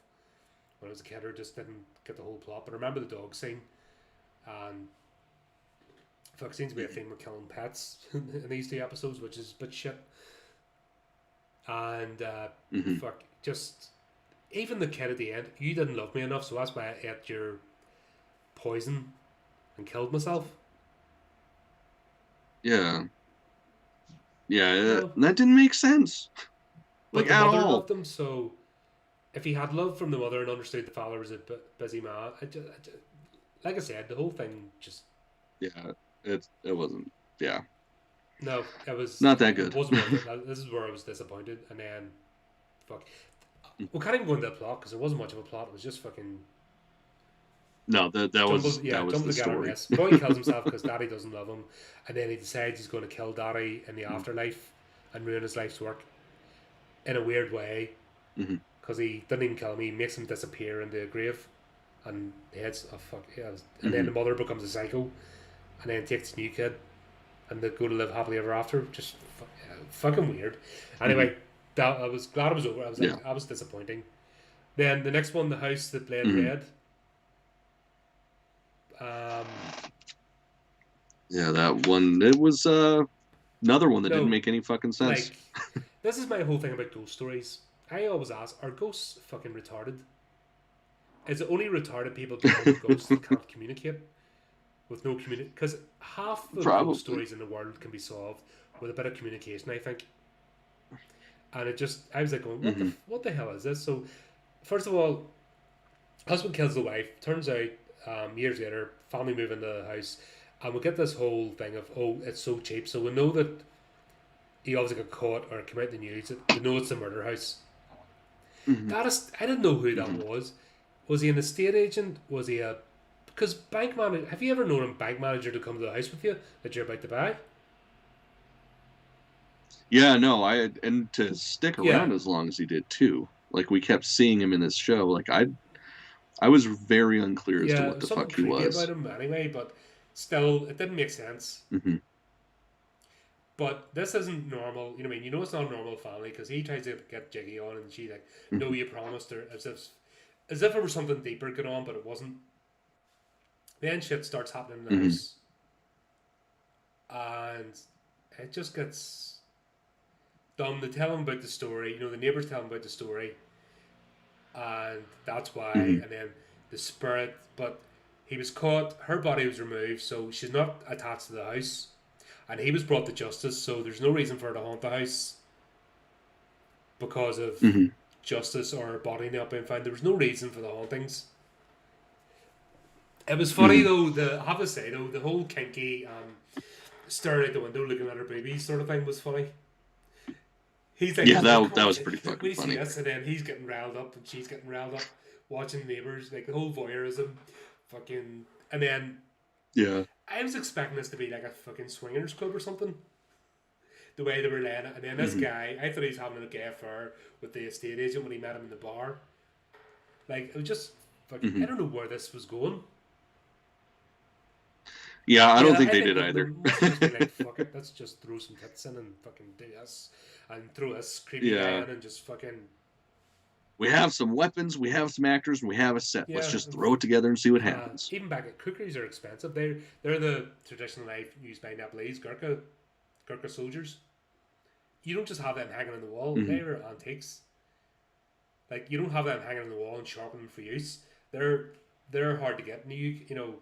when I was a kid, or just didn't get the whole plot. But I remember the dog scene, and fuck, seems to be a thing with killing pets in these two episodes, which is a bit shit. And Mm-hmm. fuck, just even the kid at the end, you didn't love me enough, so that's why I ate your poison and killed myself. Yeah. Yeah, No, that didn't make sense, but like the at mother all. loved him, so if he had love from the mother and understood the father was a busy man, like I said, the whole thing just Yeah, it wasn't. Yeah, no, it was not that it good. wasn't worth it. This is where I was disappointed, and then fuck, we can't even go into the plot because there wasn't much of a plot. It was just fucking No, that was jumbled the together story. mess. Boy kills himself because Daddy doesn't love him, and then he decides he's going to kill Daddy in the afterlife and ruin his life's work in a weird way Mm-hmm. because he didn't even kill him. He makes him disappear into a grave, and the head's oh fuck yeah, and then Mm-hmm. the mother becomes a psycho, and then takes the new kid, and they go to live happily ever after. Just yeah, fucking weird. Mm-hmm. Anyway, that I was glad it was over. Yeah. I was disappointing. Then the next one, the house that bled Mm-hmm. red. Um, Yeah, that one. It was another one that didn't no, make any fucking sense. like this is my whole thing about ghost stories. I always ask, are ghosts fucking retarded? Is it only retarded people become ghosts that can't communicate with no community? Because half the ghost Probably. stories in the world can be solved with a bit of communication, I think. And it just, I was like, going, Mm-hmm. what the hell is this? So, first of all, husband kills the wife. Turns out, years later, family move into the house, and we get this whole thing of, oh, it's so cheap. So we know that he obviously got caught or came out in the news. They know it's a murder house. Mm-hmm. That is, I didn't know who that Mm-hmm. was. Was he an estate agent? Was he a? Because bank manager. Have you ever known a bank manager to come to the house with you that you're about to buy? Yeah, no, and to stick Yeah, around as long as he did too. Like we kept seeing him in this show. Like I was very unclear as to yeah. what There the was something fuck he creepy about was. him anyway, but still, it didn't make sense. Mm-hmm. But this isn't normal. You know what I mean? You know it's not a normal family because he tries to get Jiggy on, and she like, no, Mm-hmm. you promised her, as if it was something deeper going on, but it wasn't. Then shit starts happening in the Mm-hmm. house, and it just gets dumb. They tell him about the story. You know, the neighbors tell him about the story, and that's why. Mm-hmm. And then the spirit, but he was caught. Her body was removed, so she's not attached to the house. And he was brought to justice, so there's no reason for her to haunt the house because of Mm-hmm. justice or her body not being found. There was no reason for the hauntings. It was funny Mm-hmm. though. I have to say though, the whole kinky staring out the window looking at her baby sort of thing was funny. He's like, Yeah, come on, that was we pretty fucking need to see funny. this, and then he's getting riled up and she's getting riled up, watching neighbors, like the whole voyeurism, fucking, and then Yeah. I was expecting this to be like a fucking swingers club or something. The way they were laying it, and then this Mm-hmm. guy, I thought he was having a gay affair with the estate agent when he met him in the bar. Like it was just fucking, Mm-hmm. I don't know where this was going. Yeah, I don't Yeah, think I they think did they either. must have just been like, fuck it, let's just throw some tits in and fucking do this, and throw this creepy guy Yeah. in and just fucking We have some weapons, we have some actors, and we have a set. Let's yeah. just throw it together and see what happens. Even back at cookeries are expensive. They're the traditional knife used by Nepalese Gurkha soldiers. You don't just have them hanging on the wall. Mm-hmm. They're antiques. Like you don't have them hanging on the wall and sharpen them for use. They're hard to get. And you know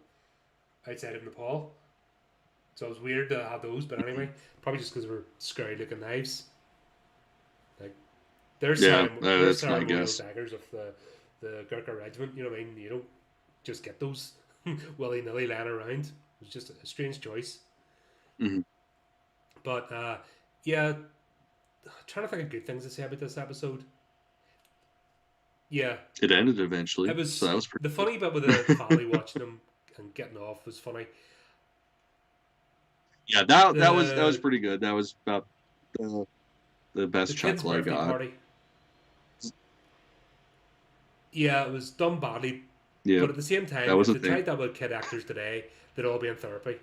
outside of Nepal. So it was weird to have those, but anyway, probably just because they were scary looking knives. Like they're Yeah, they're that's my ceremonial guess. daggers of the Gurkha regiment. You know what I mean? You don't just get those willy nilly laying around. It was just a strange choice. Hmm. But yeah, I'm trying to think of good things to say about this episode. Yeah, It ended it eventually, so was that was pretty the good. funny bit with the family watching them and getting off was funny. Yeah, that was The pretty good. That was about the, the the best kids' chuckle I birthday got. party. Yeah, it was done badly, Yeah, but at the same that time, was if a they thing. tried that with kid actors today, they'd all be in therapy.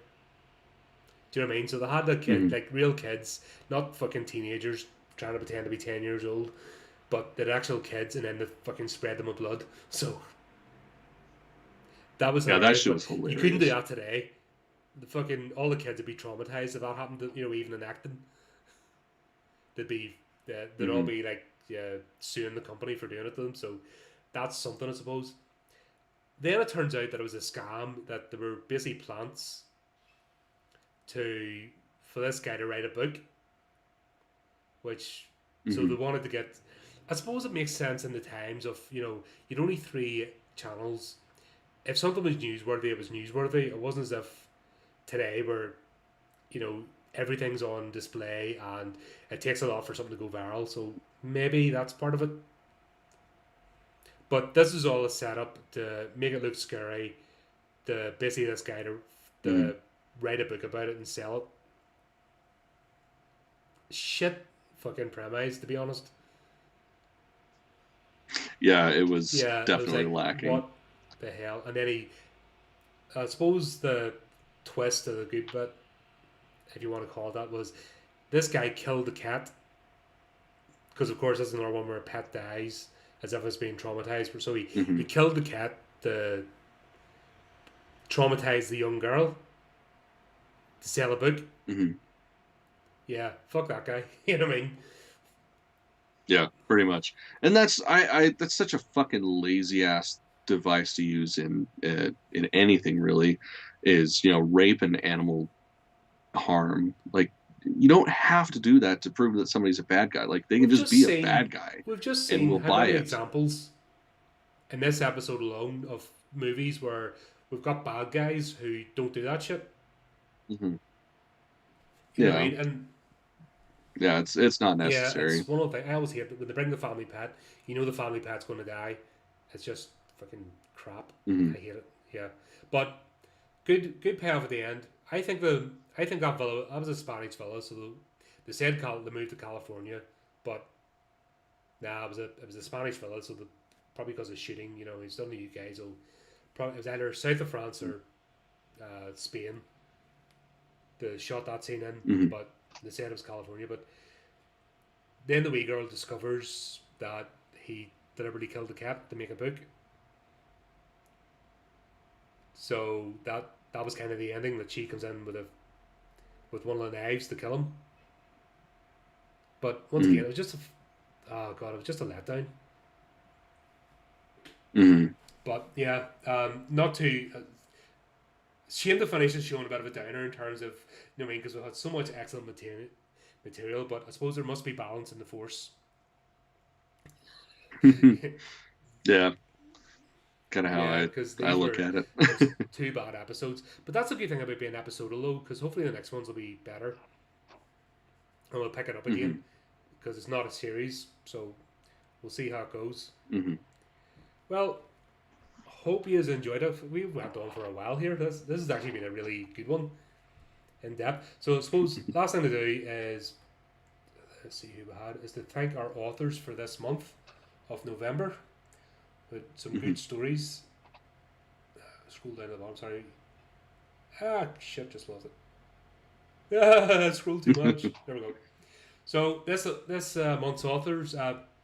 Do you know what I mean? So they had the kid, Hmm. like real kids, not fucking teenagers trying to pretend to be 10 years old, but they're actual kids, and then they fucking spread them with blood. So that was Yeah, that hilarious. shit But was you couldn't do hilarious. that today. The fucking all the kids would be traumatized if that happened. To, even in acting, they'd be they'd all Hmm. be like suing the company for doing it to them. So that's something, I suppose. Then it turns out that it was a scam. That there were basically plants to for this guy to write a book, which so Hmm. they wanted to get. I suppose it makes sense in the times of you'd only three channels. If something was newsworthy, it was newsworthy. It wasn't as if today where you know everything's on display and it takes a lot for something to go viral. So maybe that's part of it. But this is all a setup to make it look scary. To basically this guy Hmm. to write a book about it and sell it. Shit, fucking premise to be honest. Yeah, it was Yeah, it was definitely like lacking. what the hell, and then I suppose the twist of the good bit, if you want to call it that, was this guy killed the cat because of course that's another one where a pet dies as if it's being traumatized. So he Hmm. killed the cat to traumatize the young girl to sell a book. Hmm. Yeah, fuck that guy. You know what I mean? Yeah, pretty much. And I that's such a fucking lazy ass device to use in anything really, is rape and animal harm. Like you don't have to do that to prove that somebody's a bad guy. Like they can We've just just be a bad seen guy we've just and seen we'll how buy many it. examples in this episode alone of movies where we've got bad guys who don't do that shit. Hmm. You know what I Yeah, mean? And yeah, it's not yeah, necessary. it's one of the things I always hate when they bring the family pet. You know the family pet's going to die. It's just fucking crap. Hmm. I hate it. Yeah, but good payoff at the end. I think that villa that was a Spanish villa, so they said they moved to California, but nah, it was a Spanish villa, so probably because of shooting, he's done the UK, so probably it was either south of France or Spain. They shot that scene in, Hmm. but they said it was California. But then the wee girl discovers that he deliberately killed the cat to make a book. So that was kind of the ending that she comes in with one of the knives to kill him. But once Hmm. again, it was just oh god, it was just a letdown. Hmm. But yeah, not too. Shame to finish is showing a bit of a downer in terms of what I mean because we had so much excellent material, but I suppose there must be balance in the force. Yeah, kind of how Yeah, I because I these look were at it. just two bad episodes. But that's a good thing about being episodal though, because hopefully the next ones will be better and we'll pick it up again Hmm. because it's not a series, so we'll see how it goes. Hmm. Well, hope you enjoyed it. We went on for a while here. This has actually been a really good one, in depth. So I suppose last thing to do is let's see who we had is to thank our authors for this month of November with some Hmm. good stories. Scroll down to the bottom. Sorry. Ah, shit, just lost it. Scroll too much. There we go. So this month's authors,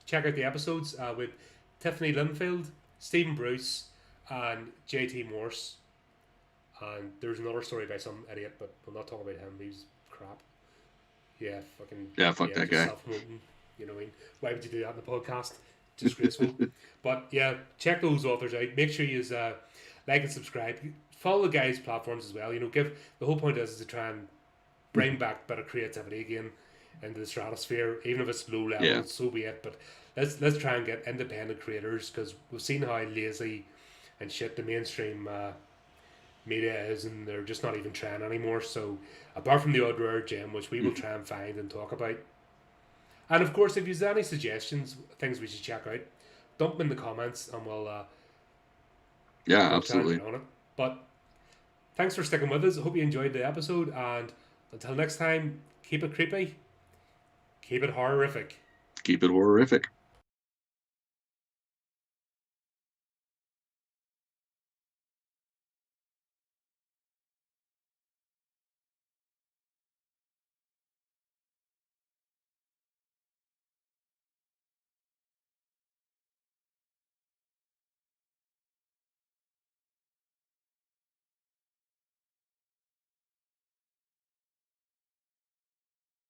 check out the episodes with Tiffany Linfield, Stephen Bruce, and J.T. Morse. And there's another story by some idiot, but we'll not talk about him. He's crap. Yeah, fucking Yeah, fuck yeah, that just guy. self promoting. You know what I mean? Why would you do that in the podcast? Disgraceful. But yeah, check those authors out. Make sure you like and subscribe. follow the guys' platforms as well. Give the whole point is to try and bring back better creativity again into the stratosphere, even if it's low level. So be it. But let's try and get independent creators, because we've seen how lazy and shit the mainstream media is, and they're just not even trying anymore. So apart from the odd rare gem, which we will try and find and talk about, and of course if you have any suggestions, things we should check out, dump them in the comments and we'll absolutely on it. But thanks for sticking with us. I hope you enjoyed the episode, and until next time, keep it creepy, keep it horrorific. Keep it horrorific.